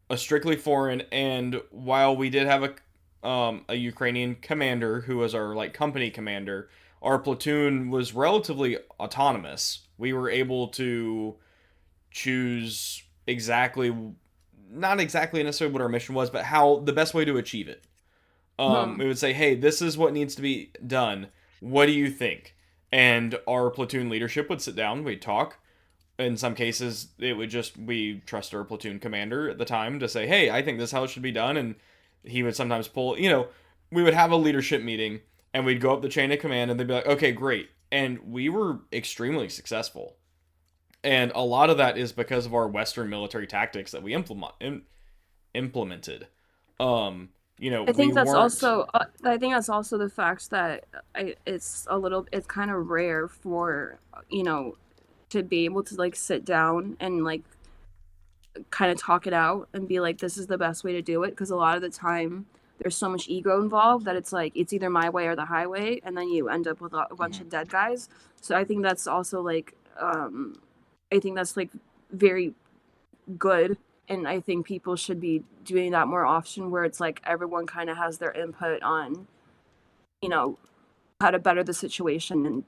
a strictly foreign, and while we did have a Ukrainian commander who was our like company commander, our platoon was relatively autonomous. We were able to choose exactly, not exactly necessarily what our mission was, but how the best way to achieve it. Hmm. We would say, hey, this is what needs to be done. What do you think? And our platoon leadership would sit down, we'd talk. In some cases, it would just, we trust our platoon commander at the time to say, hey, I think this is how it should be done. And he would sometimes pull, we would have a leadership meeting and we'd go up the chain of command and they'd be like, okay, great. And we were extremely successful. And a lot of that is because of our Western military tactics that we implemented. I We think that's weren't. also I think that's also the fact that it's kind of rare for you know to be able to like sit down and like kind of talk it out and be like this is the best way to do it because a lot of the time there's so much ego involved that it's like it's either my way or the highway and then you end up with a bunch of dead guys. So I think that's also like I think that's like very good, and I think people should be doing that more often where it's like everyone kind of has their input on you know how to better the situation and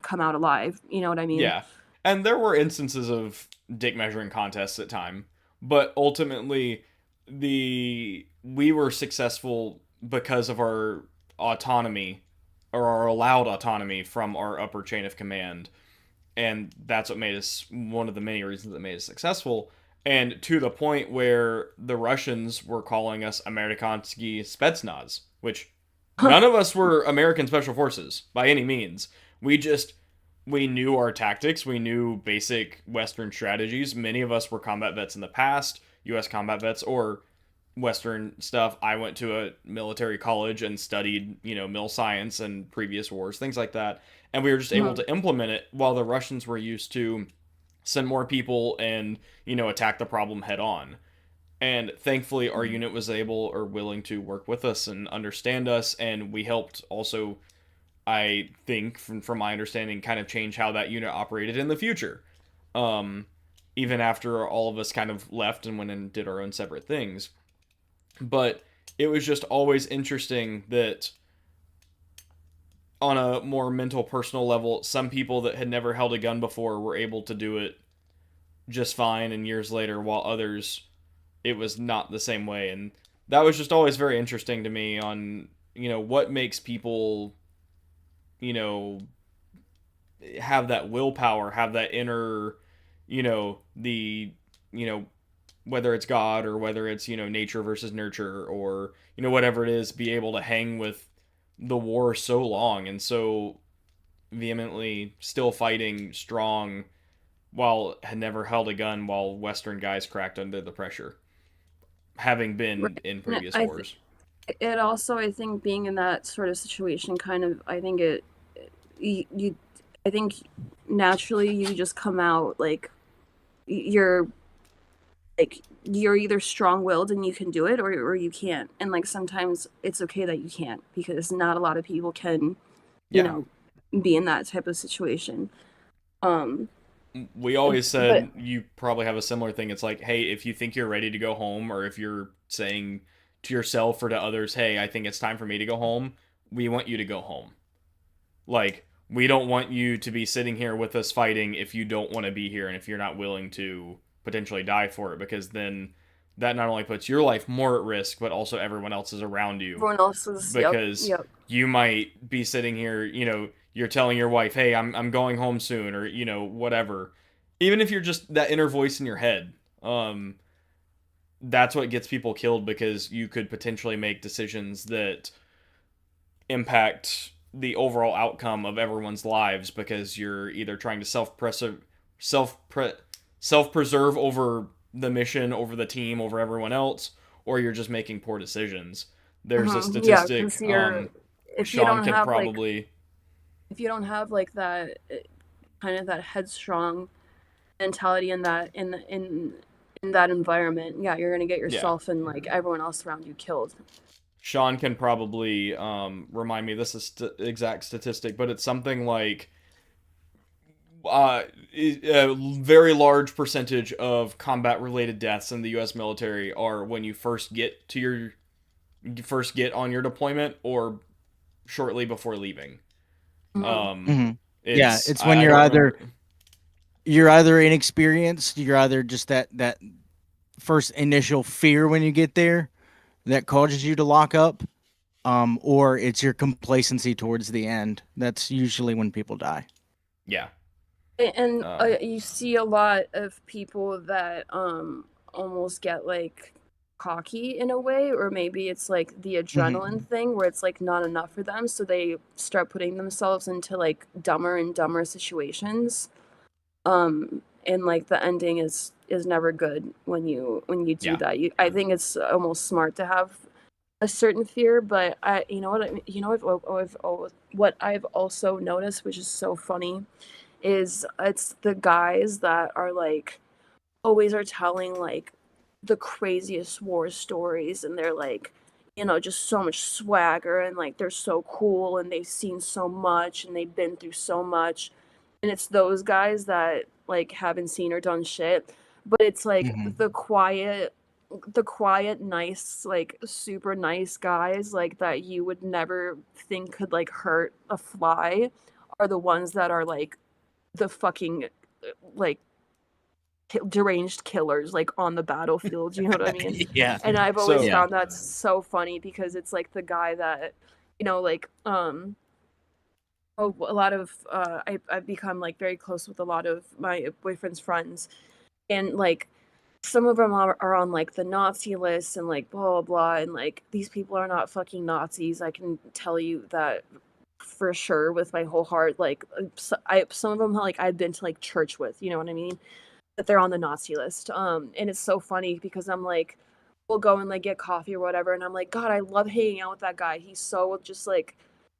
come out alive, you know what I mean? Yeah. And there were instances of dick measuring contests at time, but ultimately we were successful because of our autonomy or our allowed autonomy from our upper chain of command. And that's what made us one of the many reasons that made us successful. And to the point where the Russians were calling us Amerikansky Spetsnaz, which none of us were American Special Forces by any means. We just we knew our tactics, we knew basic Western strategies. Many of us were combat vets in the past, U.S. combat vets or Western stuff. I went to a military college and studied, mil science and previous wars, things like that. And we were just able Mhm. to implement it while the Russians were used to send more people and, attack the problem head on. And thankfully, our unit was able or willing to work with us and understand us. And we helped also, I think, from my understanding, kind of change how that unit operated in the future. Um, Even after all of us kind of left and went and did our own separate things. But it was just always interesting that on a more mental, personal level, some people that had never held a gun before were able to do it just fine, and years later, while others, it was not the same way. And that was just always very interesting to me on, what makes people, you know, have that willpower, have that inner, the, you know, whether it's God or whether it's, nature versus nurture or, whatever it is, be able to hang with the war so long and so vehemently still fighting strong while had never held a gun while Western guys cracked under the pressure, having been Right. in And previous wars. it also I think being in that sort of situation kind of I think you I think naturally you just come out like you're you're either strong-willed and you can do it or you can't, and like sometimes it's okay that you can't because not a lot of people can you Yeah. know be in that type of situation. um We always but said you probably have a similar thing. It's like, hey, if you think you're ready to go home, or if you're saying to yourself or to others, hey, I think it's time for me to go home, we want you to go home. Like, we don't want you to be sitting here with us fighting if you don't want to be here and if you're not willing to potentially die for it, because then that not only puts your life more at risk, but also everyone else's around you. everyone else is yep, Because yep. you might be sitting here, you're telling your wife, hey, I'm going home soon, or, whatever. Even if you're just that inner voice in your head. that's what gets people killed, because you could potentially make decisions that impact the overall outcome of everyone's lives, because you're either trying to self self preserve over the mission, over the team, over everyone else, or you're just making poor decisions. There's a Yeah, statistic. because you're if you Sean don't can have like probably. if you don't have like that kind of that headstrong mentality in that in that environment, yeah, you're gonna get Yeah. yourself and like everyone else around you killed. Sean can probably remind me this is exact statistic, but it's something like a very large percentage of combat related deaths in the U.S. military are when you first get on your deployment or shortly before leaving. Mhm. Hmm. Yeah, It's it's when I don't remember. you're either inexperienced, you're either just that first initial fear when you get there that causes you to lock up, or it's your complacency towards the end. That's usually when people die. Yeah. And Um, you see a lot of people that almost get like cocky in a way, or maybe it's like the Hmm. adrenaline thing where it's like not enough for them, so they start putting themselves into like dumber and dumber situations. And like the ending is never good when you do yeah. that. I think it's almost smart to have a certain fear, but I you know what I, you know what I've also noticed, which is so funny, is it's the guys that are like always are telling like the craziest war stories, and they're like, just so much swagger, and like they're so cool, and they've seen so much, and they've been through so much. And it's those guys that like haven't seen or done shit, but it's like Hmm. the quiet nice, like super nice guys like that you would never think could like hurt a fly are the ones that are like the fucking like deranged killers like on the battlefield, you know what I mean? Yeah. And I've always So Yeah. found that so funny because it's like the guy that like a lot of I've become like very close with a lot of my boyfriend's friends, and like some of them are on like the Nazi list and like blah blah blah, and like these people are not fucking Nazis. I can tell you that for sure with my whole heart. Like some of them like I've been to like church with, you know what I mean? That they're on the Nazi list. And it's so funny because I'm like, we'll go and like get coffee or whatever, and I'm like, God, I love hanging out with that guy. He's so just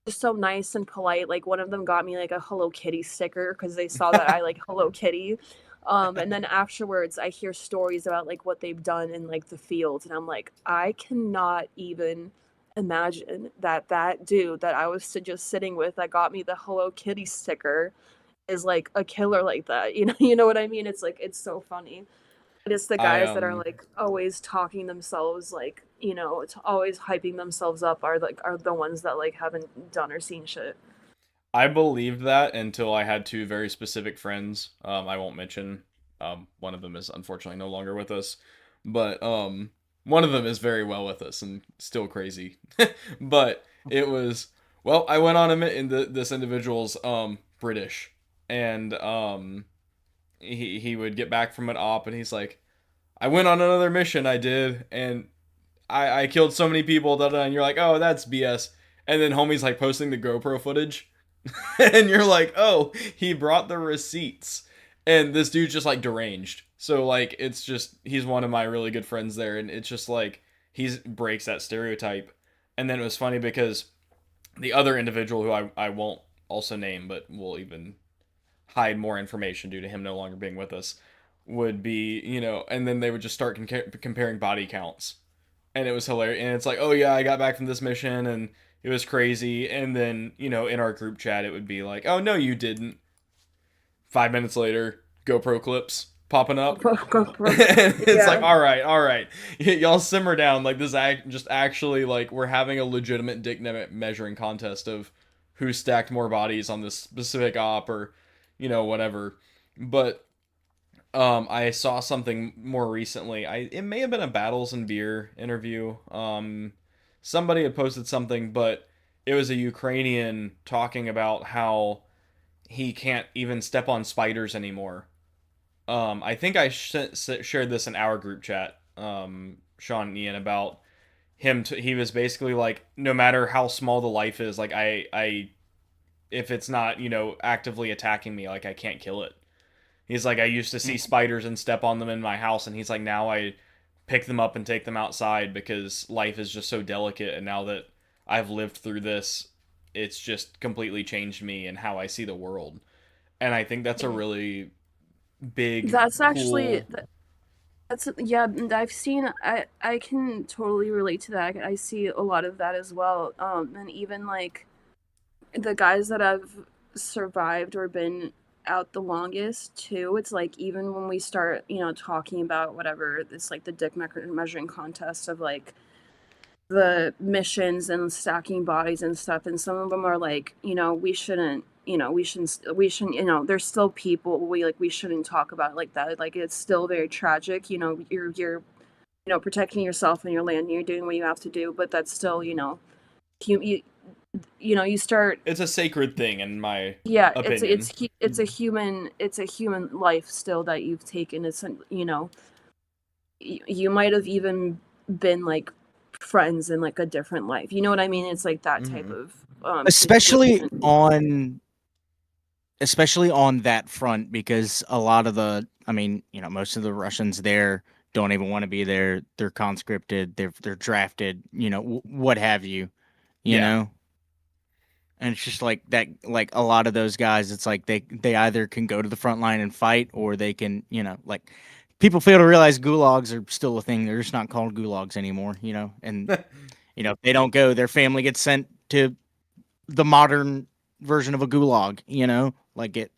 so nice and polite. Like one of them got me like a Hello Kitty sticker because they saw that I like Hello Kitty. And then afterwards, I hear stories about like what they've done in like the field, and I'm like, I cannot even imagine that that dude that I was just sitting with that got me the Hello Kitty sticker is like a killer like that. You know what I mean? It's like it's so funny. But it's the I guys that are like always talking themselves like, it's always hyping themselves up are the ones that like haven't done or seen shit. I believed that until I had two very specific friends. I won't mention. One of them is unfortunately no longer with us, but one of them is very well with us and still crazy. But it was, well, I went on a in this individual's British, and he would get back from an op and he's like, I went on another mission, I did, and I killed so many people, da, da, and you're like, oh, that's BS. And then homie's like posting the GoPro footage, and you're like, oh, he brought the receipts. And this dude's just like deranged. So like it's just he's one of my really good friends there, and it's just like he breaks that stereotype. And then it was funny because the other individual who I won't also name, but will even hide more information due to him no longer being with us, would be, and then they would just start comparing body counts, and it was hilarious. And it's like, oh yeah, I got back from this mission and it was crazy. And then in our group chat, it would be like, oh no, you didn't. 5 minutes later, GoPro clips popping up, and it's like, Yeah. all right, y'all simmer down. Like this just actually like we're having a legitimate dick measuring contest of who stacked more bodies on this specific op or whatever. But I saw something more recently. It may have been a Battles and Beer interview. Somebody had posted something, but it was a Ukrainian talking about how he can't even step on spiders anymore. I think I shared this in our group chat. Sean and Ian about he was basically like, no matter how small the life is, like I if it's not, actively attacking me, like I can't kill it. He's like, I used to see spiders and step on them in my house, and he's like, now I pick them up and take them outside because life is just so delicate, and now that I've lived through this, it's just completely changed me and how I see the world. And I think that's a really big, That's actually cool. that's yeah. I've seen. I can totally relate to that. I see a lot of that as well. And even like the guys that have survived or been out the longest too. It's like even when we start, talking about whatever it's like the dick measuring contest of like the missions and stacking bodies and stuff, and some of them are like, we shouldn't, we shouldn't, there's still people we shouldn't talk about it like that. Like it's still very tragic. You're protecting yourself and your land, and you're doing what you have to do, but that's still, you, you start. It's a sacred thing, in my Yeah, opinion. it's a human life still that you've taken. It's you might have even been like friends in like a different life. You know what I mean? It's like that type of especially situation. on that front, because a lot of most of the Russians there don't even want to be there. They're conscripted, they're drafted, what have you, you Yeah. know. And it's just like that, like a lot of those guys, it's like they either can go to the front line and fight, or they can, like people fail to realize gulags are still a thing. They're just not called gulags anymore, and if they don't go, their family gets sent to the modern version of a gulag, like it.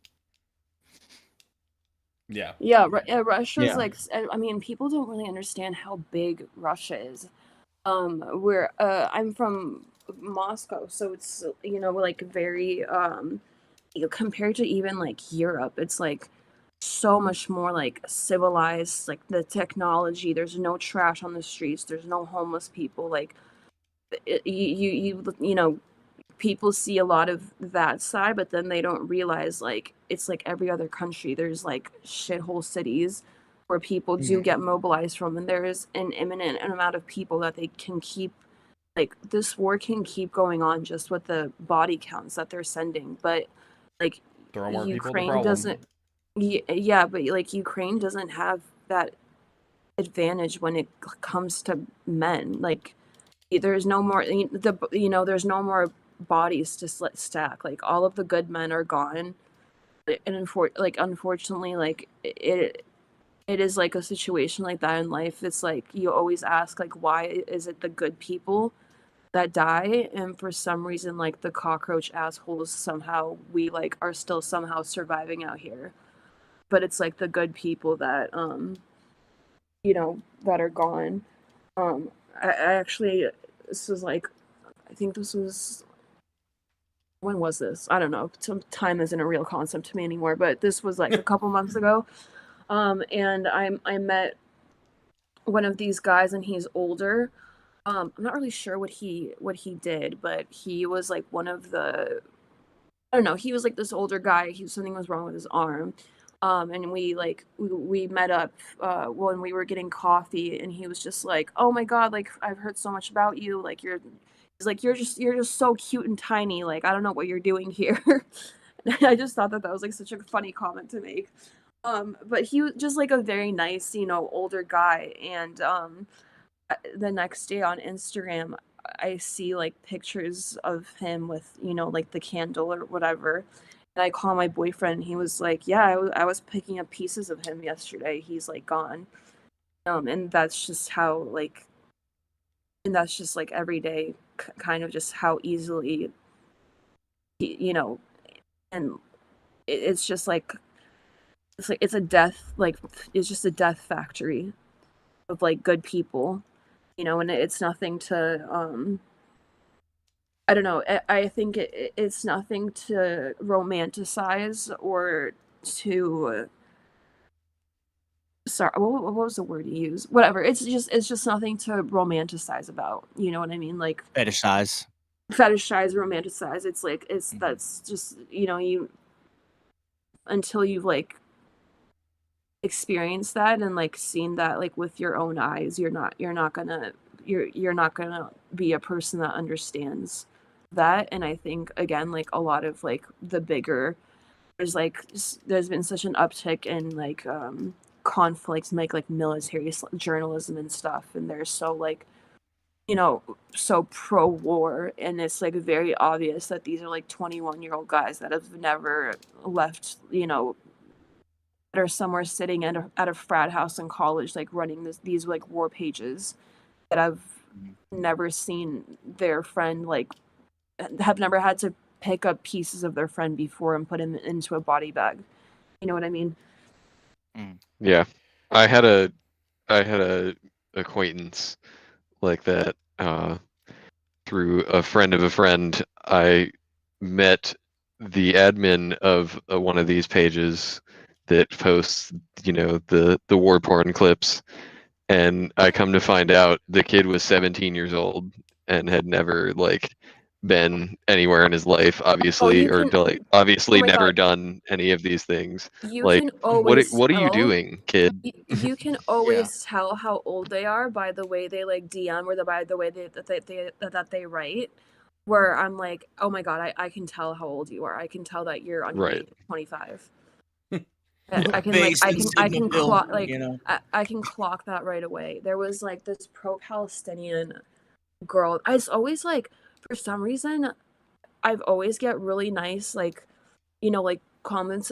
Yeah. Yeah, Russia's Yeah. like, I mean, people don't really understand how big Russia is. Where I'm from Moscow, so it's like very compared to even like Europe, it's like so much more like civilized. Like the technology, there's no trash on the streets, there's no homeless people. Like people see a lot of that side, but then they don't realize like it's like every other country. There's like shithole cities where people do get mobilized from, and there is an imminent amount of people that they can keep. Like this war can keep going on just with the body counts that they're sending, but like Throw more people at the Ukraine problem. doesn't. Yeah, but like Ukraine doesn't have that advantage when it comes to men. Like there's no more there's no more bodies to stack. Like all of the good men are gone, and unfortunately, like it is like a situation like that in life. It's like you always ask like, why is it the good people that die, and for some reason like the cockroach assholes somehow we like are still somehow surviving out here, but it's like the good people that that are gone. I actually, this was like, I think this was, when was this? I don't know. Time isn't a real concept to me anymore, but this was like a couple months ago. And I met one of these guys, and he's older. I'm not really sure what he did, but he was like one of the, I don't know. He was like this older guy. Something was wrong with his arm. And we met up when we were getting coffee, and he was just like, "Oh my God, like I've heard so much about you. Like he's like you're just so cute and tiny. Like I don't know what you're doing here." And I just thought that was like such a funny comment to make. But he was just like a very nice, older guy. And the next day on Instagram, I see like pictures of him with, like the candle or whatever. And I call my boyfriend, and he was like, "Yeah, I was picking up pieces of him yesterday. He's like gone." And that's just how like, and that's just like every day, kind of just how easily, you know, and it's just like it's a death, like it's just a death factory of like good people, and it's nothing to I don't know. I think it's nothing to romanticize or to. Sorry, what was the word you use? Whatever. It's just nothing to romanticize about. You know what I mean? Like Fetishize. fetishize, romanticize. It's like that's just you until you've like experienced that and like seen that like with your own eyes, you're not gonna be a person that understands that. And I think again, like a lot of like the bigger there's been such an uptick in like conflicts and like military journalism and stuff, and they're so like so pro war, and it's like very obvious that these are like 21-year-old guys that have never left, that are somewhere sitting at a frat house in college, like running these like war pages that I've never seen their friend like have never had to pick up pieces of their friend before and put him into a body bag. You know what I mean? Yeah, I had a acquaintance like that through a friend of a friend. I met the admin of one of these pages that posts, the war porn clips, and I come to find out the kid was 17 years old and had never like been anywhere in his life, Oh, obviously, you or can. like Oh obviously my never god, done any of these things. you Like, can always what are you tell. doing, kid? You can always tell how old they are by the way they like DM or by the way that they write. Where I'm like, oh my god, I can tell how old you are. I can tell that you're under the Right. age of 25. What I can like face and I signal can film, clock I can clock that right away. There was like this pro-Palestinian girl. I just always like for some reason I've always get really nice like like compliments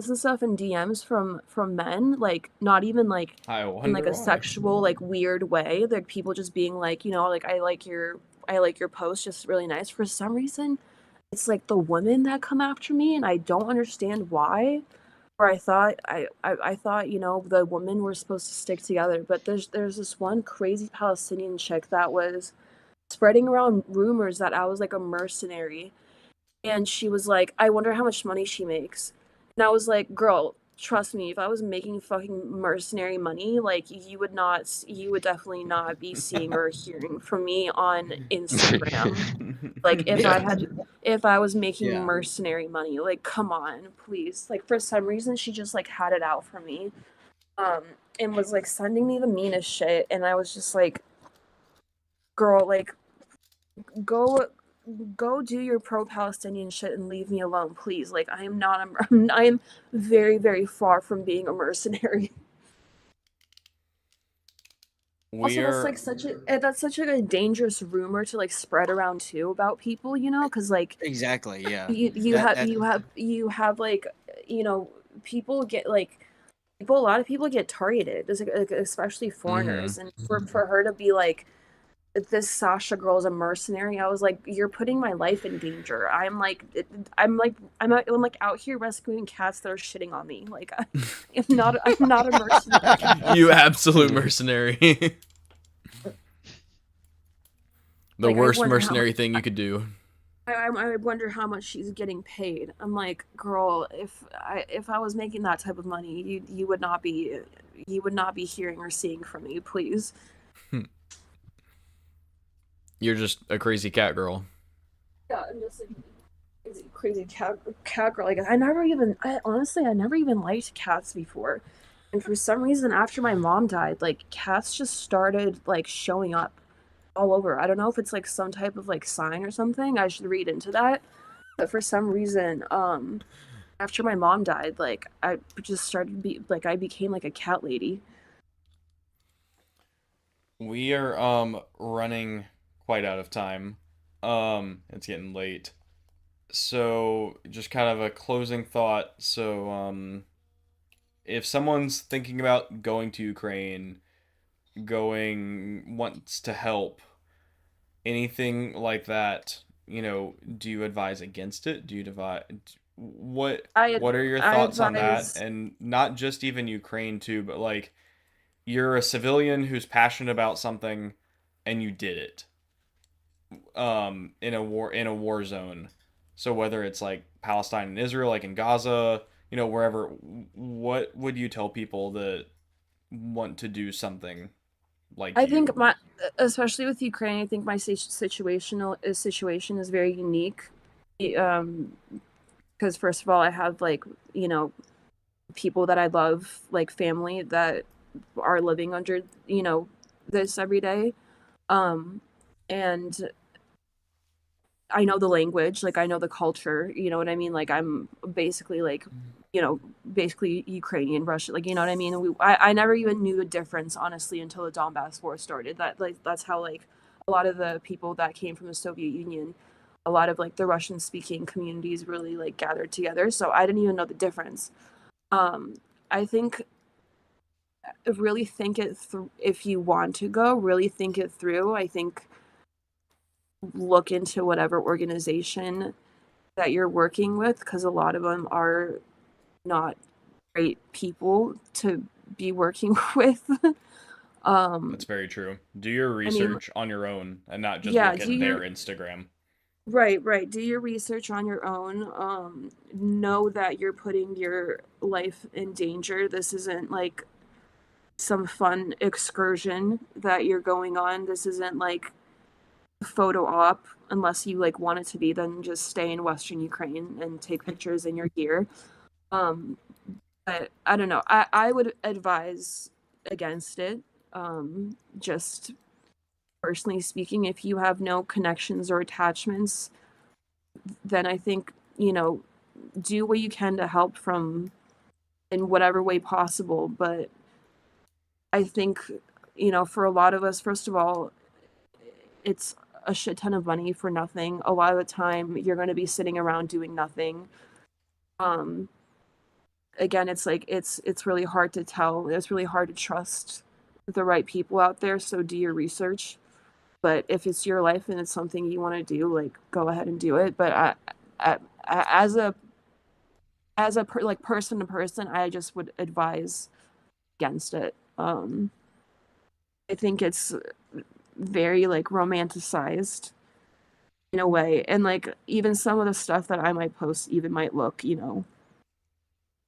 and stuff and DMs from men, like not even like I in like wonder a why. sexual like weird way. Like people just being like, like I like your post, just really nice. For some reason, it's like the women that come after me, and I don't understand why. Or I thought the women were supposed to stick together, but there's this one crazy Palestinian chick that was spreading around rumors that I was like a mercenary, and she was like, I wonder how much money she makes. And I was like, girl, trust me, if I was making fucking mercenary money, like you would definitely not be seeing or hearing from me on Instagram. Like if I was making Yeah. mercenary money, like come on, please. Like for some reason she just like had it out for me. Um and was like sending me the meanest shit, and I was just like, girl, like go go do your pro-Palestinian shit and leave me alone, please. Like I am not I am very very far from being a mercenary. Also, that's We're like that's such a dangerous rumor to like spread around too about people, because like Exactly. Yeah. That you have like you know people get like a lot of people get targeted, especially mm-hmm. foreigners, and for her to be like, this Sasha girl is a mercenary. I was like, you're putting my life in danger. I'm like out here rescuing cats that are shitting on me. Like I'm not a mercenary. You absolute mercenary. The Like I worst wonder how much mercenary thing you could do. I wonder how much she's getting paid. I'm like, girl, if I was making that type of money, you would not be hearing or seeing from me, please. You're just a crazy cat girl. Yeah, I'm just like crazy cat girl. Like I honestly I never even liked cats before, and for some reason after my mom died, like cats just started like showing up all over. I don't know if it's like some type of like sign or something. I should read into that. But for some reason, after my mom died, like I just started I became like a cat lady. We are running quite out of time. It's getting late. So just kind of a closing thought. So if someone's thinking about going to Ukraine, wants to help, anything like that, do you advise against it? Do you divide what are your I thoughts on that? advise. And not just even Ukraine too, but like you're a civilian who's passionate about something and you did it in a war zone. So whether it's like Palestine and Israel, like in Gaza, wherever, what would you tell people that want to do something like I you? think especially with Ukraine, I think my situation is very unique. Um, because first of all, I have like people that I love, like family that are living under, this every day. Um, and I know the language, like I know the culture, you know what I mean? Like I'm basically like, basically Ukrainian, Russian, like you know what I mean? I never even knew the difference honestly until the Donbass war started. That's how like a lot of the people that came from the Soviet Union, a lot of like the Russian speaking communities really like gathered together. So I didn't even know the difference. Um, I think really think it through if you want to go, really think it through. I think look into whatever organization that you're working with because a lot of them are not great people to be working with. That's um very true. Do your I mean, research on your own and not just yeah, look do at their your Instagram. right, do your research on your own. Know that you're putting your life in danger. This isn't like some fun excursion that you're going on. This isn't like photo op unless you like want it to be, then just stay in Western Ukraine and take pictures in your gear. um but I don't know, I would advise against it. Just personally speaking, if you have no connections or attachments, then I think, do what you can to help from in whatever way possible. But I think, for a lot of us, first of all, it's a shit ton of money for nothing. A lot of the time you're going to be sitting around doing nothing. Um Again, it's like it's really hard to tell. It's really hard to trust the right people out there, so do your research. But if it's your life and it's something you want to do, like go ahead and do it. But I as like person to person, I just would advise against it. I think it's very like romanticized in a way, and like even some of the stuff that I might post even might look,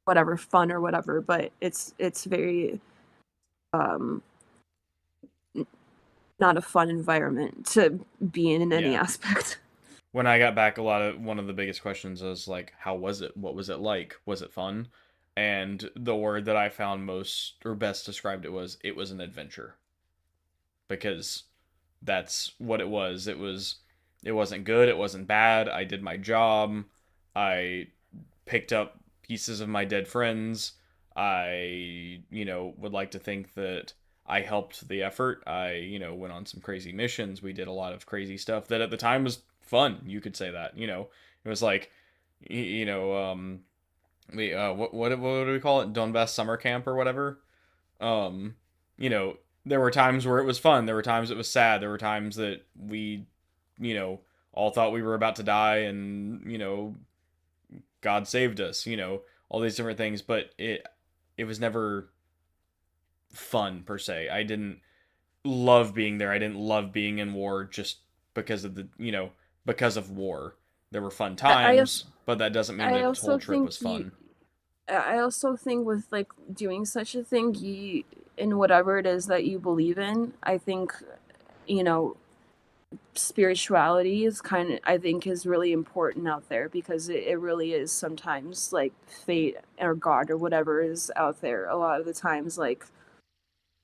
whatever, fun or whatever, but it's very um not a fun environment to be in any Yeah. aspect. When I got back, one of the biggest questions was like, how was it? What was it like? Was it fun? And the word that I found most or best described it was an adventure. Because that's what it was. It wasn't good, it wasn't bad. I did my job. I picked up pieces of my dead friends. I, would like to think that I helped the effort. I, went on some crazy missions. We did a lot of crazy stuff that at the time was fun. You could say that, it was like, we, what do we call it? Donbass summer camp or whatever. Um, you know, there were times where it was fun. There were times it was sad. There were times that we, all thought we were about to die and, God saved us, all these different things, but it was never fun per se. I didn't love being there. I didn't love being in war just because of because of war. There were fun I times, but that doesn't mean I the whole also trip think was fun. with like doing such a thing, you in whatever it is that you believe in, I think, you know, spirituality is kind of, I think, is really important out there because it really is sometimes like fate or God or whatever is out there. A lot of the times, like,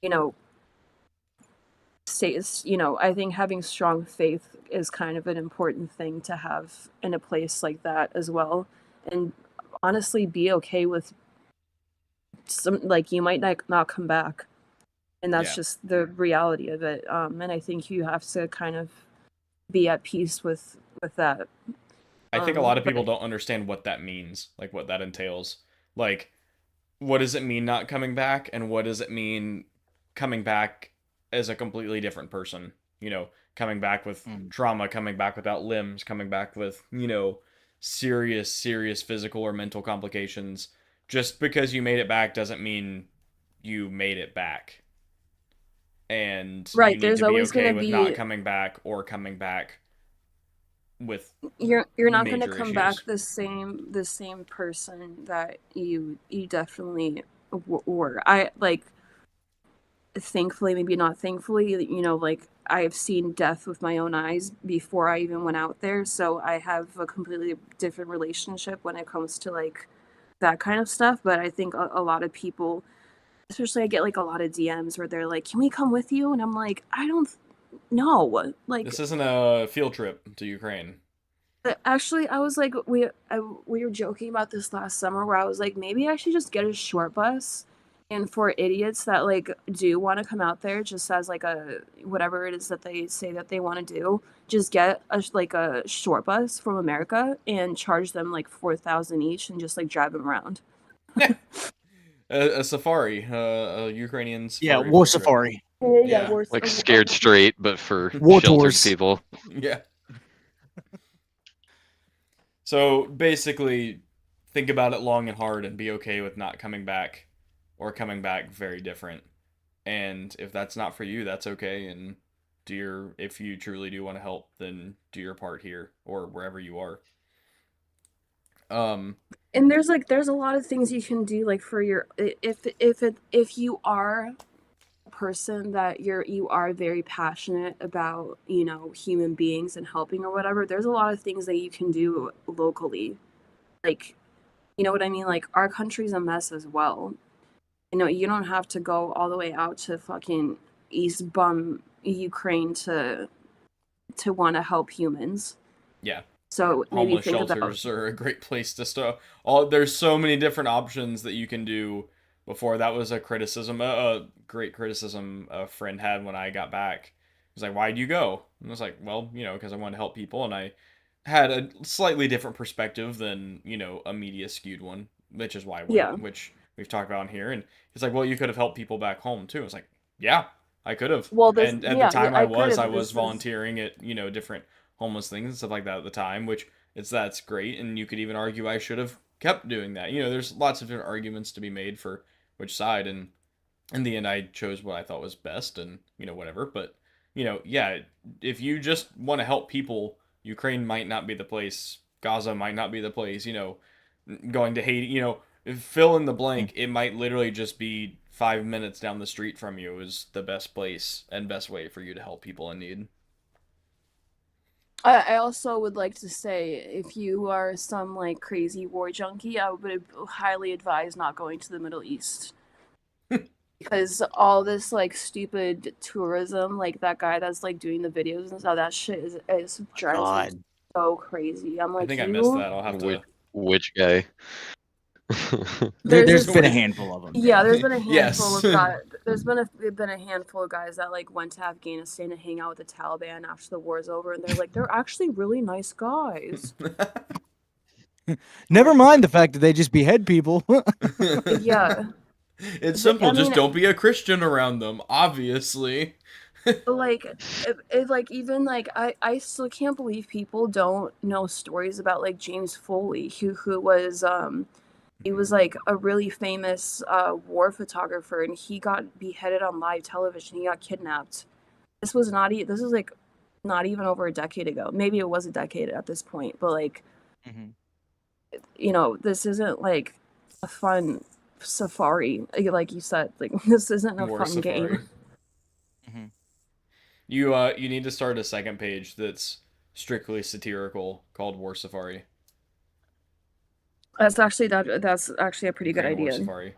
you know, stays, I think having strong faith is kind of an important thing to have in a place like that as well. And honestly, be okay with some, like, you might not come back. And that's Yeah. just the reality of it. And I think you have to kind of be at peace with that. I think a lot of people But don't understand what that means, like what that entails. Like, what does it mean not coming back, and what does it mean coming back as a completely different person? Coming back with Mm. trauma, coming back without limbs, coming back with, serious physical or mental complications. Just because you made it back doesn't mean you made it back. And you right, need there's to be always okay gonna with not be, coming back or coming back with you're not gonna major come back issues. the same person that you definitely were. I like, thankfully, maybe not thankfully, like I have seen death with my own eyes before I even went out there, so I have a completely different relationship when it comes to like that kind of stuff. But I think a lot of people, especially I get like a lot of DMs where they're like, "Can we come with you?" And I'm like, I don't know. Like, This isn't a field trip to Ukraine. actually, I was like, we were joking about this last summer where I was like, maybe I should just get a short bus. And for idiots that like do want to come out there, just as like a whatever it is that they say that they want to do, just get like a short bus from America and charge them like 4,000 each and just like drive them around. A safari, a Ukrainian Yeah, safari. war field trip. safari. Yeah, Yeah. Like Scared Straight, but for War sheltered tours. people. Yeah. So basically, think about it long and hard and be okay with not coming back or coming back very different. And if that's not for you, that's okay. And if you truly do want to help, then do your part here or wherever you are. And there's a lot of things you can do like for your if you are a person that you are very passionate about, human beings and helping or whatever, there's a lot of things that you can do locally. Like, you know what I mean? Like our country's a mess as well. You don't have to go all the way out to fucking East Bum Ukraine to want to help humans. Yeah. So maybe Homeless think about shelters are a great place to start. There's so many different options that you can do. Before that was a criticism, a great criticism a friend had when I got back. He was like, "Why'd you go?" And I was like, "Well, because I wanted to help people, and I had a slightly different perspective than a media skewed one, which is why I went, Yeah. which we've talked about here." And he's like, "Well, you could have helped people back home too." I was like, "Yeah, I could have." Well, And at yeah, the time, I I was could've. This is- volunteering at different homeless things and stuff like that at the time, which that's great, and you could even argue I should have kept doing that. There's lots of different arguments to be made for which side, and in the end, I chose what I thought was best, and whatever. But yeah, if you just want to help people, Ukraine might not be the place. Gaza might not be the place. Going to Haiti. Fill in the blank. It might literally just be 5 minutes down the street from you is the best place and best way for you to help people in need. I also would like to say, if you are some like crazy war junkie, I would highly advise not going to the Middle East. Because all this like stupid tourism, like that guy that's like doing the videos and stuff, that shit is drives me so crazy. I'm like, I think I missed that. I'll have to. Which guy? There's been a handful of them. Yeah, there's been a handful Yes. of guys. There's been a handful of guys that like went to Afghanistan to hang out with the Taliban after the war's over, and they're like, they're actually really nice guys. Never mind the fact that they just behead people. Yeah. It's simple. I Just mean- don't be a Christian around them, obviously. Like like even like I still can't believe people don't know stories about like James Foley, who was he was like a really famous war photographer, and he got beheaded on live television. He got kidnapped. This was like not even over a decade ago. Maybe it was a decade at this point, but like this isn't like a fun safari, like you said. Like this isn't a War fun safari. game. You need to start a second page that's strictly satirical called War Safari. That's actually a pretty good Ukraine War idea. Safari.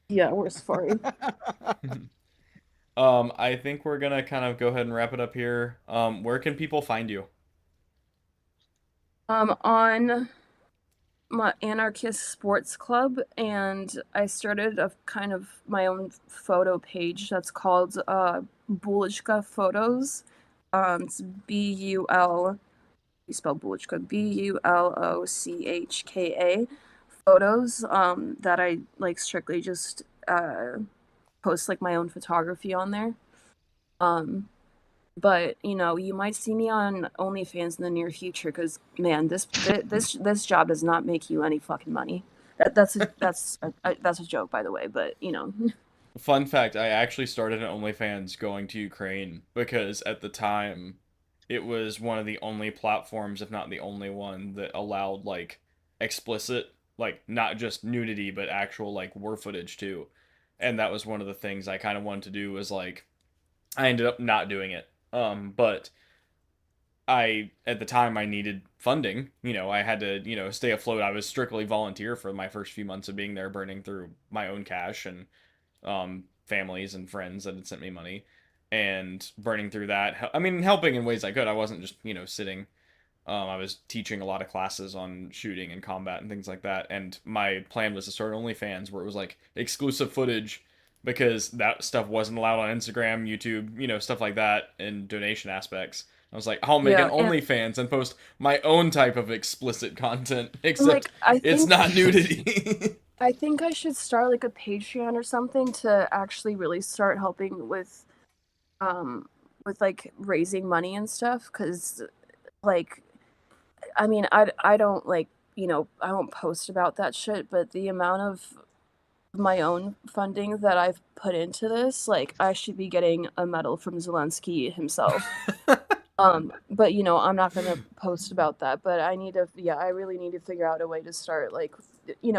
Yeah, War Safari. I think we're gonna kind of go ahead and wrap it up here. Where can people find you? On my Anarchist Sports Club, and I started a kind of my own photo page that's called Bulishka Photos. It's BUL. You spell Bulishka BULOCHKA photos. That I like strictly just post like my own photography on there. But you might see me on OnlyFans in the near future, because man, this job does not make you any fucking money. That's a joke, by the way. But Fun fact, I actually started an OnlyFans going to Ukraine because at the time it was one of the only platforms, if not the only one, that allowed like explicit, like not just nudity, but actual like war footage too. And that was one of the things I kind of wanted to do, was like I ended up not doing it. But at the time I needed funding. I had to stay afloat. I was strictly volunteer for my first few months of being there, burning through my own cash and families and friends that had sent me money, and burning through that. I mean, helping in ways I could. I wasn't just sitting. I was teaching a lot of classes on shooting and combat and things like that. And my plan was to start OnlyFans, where it was like exclusive footage, because that stuff wasn't allowed on Instagram, YouTube, stuff like that, and donation aspects. I was like, I'll make an OnlyFans and post my own type of explicit content, except it's not nudity. I think I should start like a Patreon or something to actually really start helping with like raising money and stuff, because like, I mean, I don't like, I won't post about that shit, but the amount of my own funding that I've put into this, like, I should be getting a medal from Zelensky himself. But I'm not gonna post about that, but I really need to figure out a way to start, like,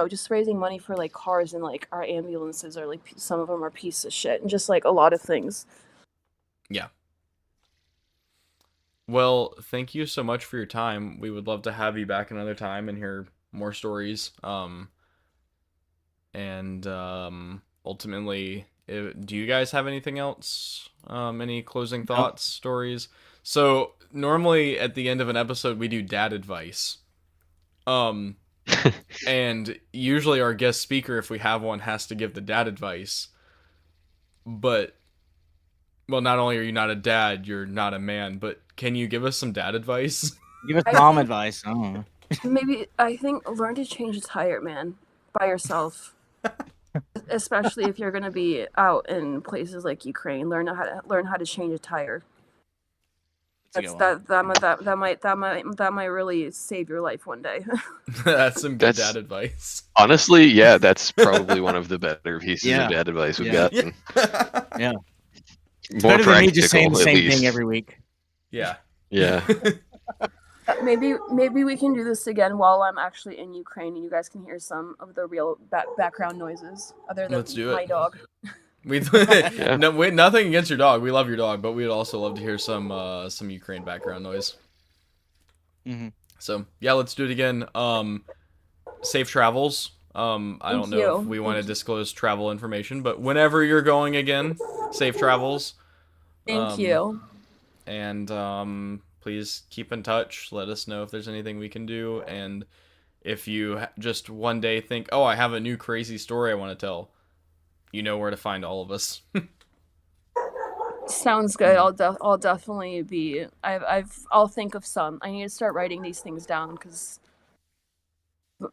just raising money for like cars, and like our ambulances are like, some of them are pieces of shit, and just like a lot of things. Yeah. Well, thank you so much for your time. We would love to have you back another time and hear more stories. Ultimately, do you guys have anything else? Any closing thoughts, stories? So normally at the end of an episode, we do dad advice. And usually our guest speaker, if we have one, has to give the dad advice. But, well, not only are you not a dad, you're not a man, but can you give us some dad advice? Give us mom advice. I don't know. Maybe, I think, learn to change a tire, man, by yourself. Especially if you're gonna be out in places like Ukraine, learn how to change a tire. That might really save your life one day. That's some good dad advice. Honestly, yeah, that's probably one of the better pieces of dad advice we've gotten. Yeah. More better than me practical, just saying the same at least. thing every week. Yeah. Yeah. Maybe we can do this again while I'm actually in Ukraine, and you guys can hear some of the real background noises other than my dog. Nothing against your dog. We love your dog, but we'd also love to hear some Ukraine background noise. Mm-hmm. So yeah, let's do it again. Safe travels. I don't know if we want to disclose travel information, but whenever you're going again, safe travels. Thank you. And please keep in touch. Let us know if there's anything we can do. And if you just one day think, oh, I have a new crazy story I want to tell, you know where to find all of us. Sounds good. I'll definitely be. I'll think of some. I need to start writing these things down because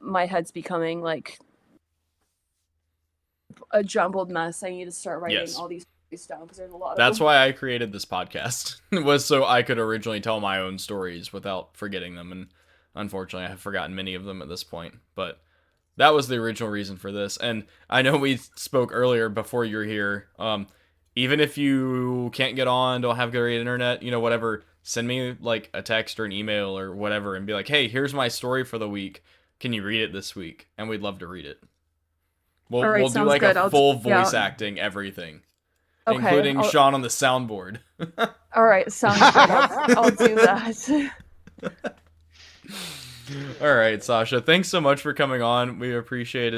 my head's becoming like a jumbled mess. I need to start writing all these down because there's a lot. That's why I created this podcast. Was so I could originally tell my own stories without forgetting them, and unfortunately, I have forgotten many of them at this point. But that was the original reason for this. And I know we spoke earlier before you're here. Even if you can't get on, don't have great internet, whatever, send me like a text or an email or whatever, and be like, hey, here's my story for the week. Can you read it this week? And we'd love to read it. We'll do like a full voice acting, everything. Okay, including Sean on the soundboard. All right, sounds good. I'll do that. All right, Sasha. Thanks so much for coming on. We appreciate it.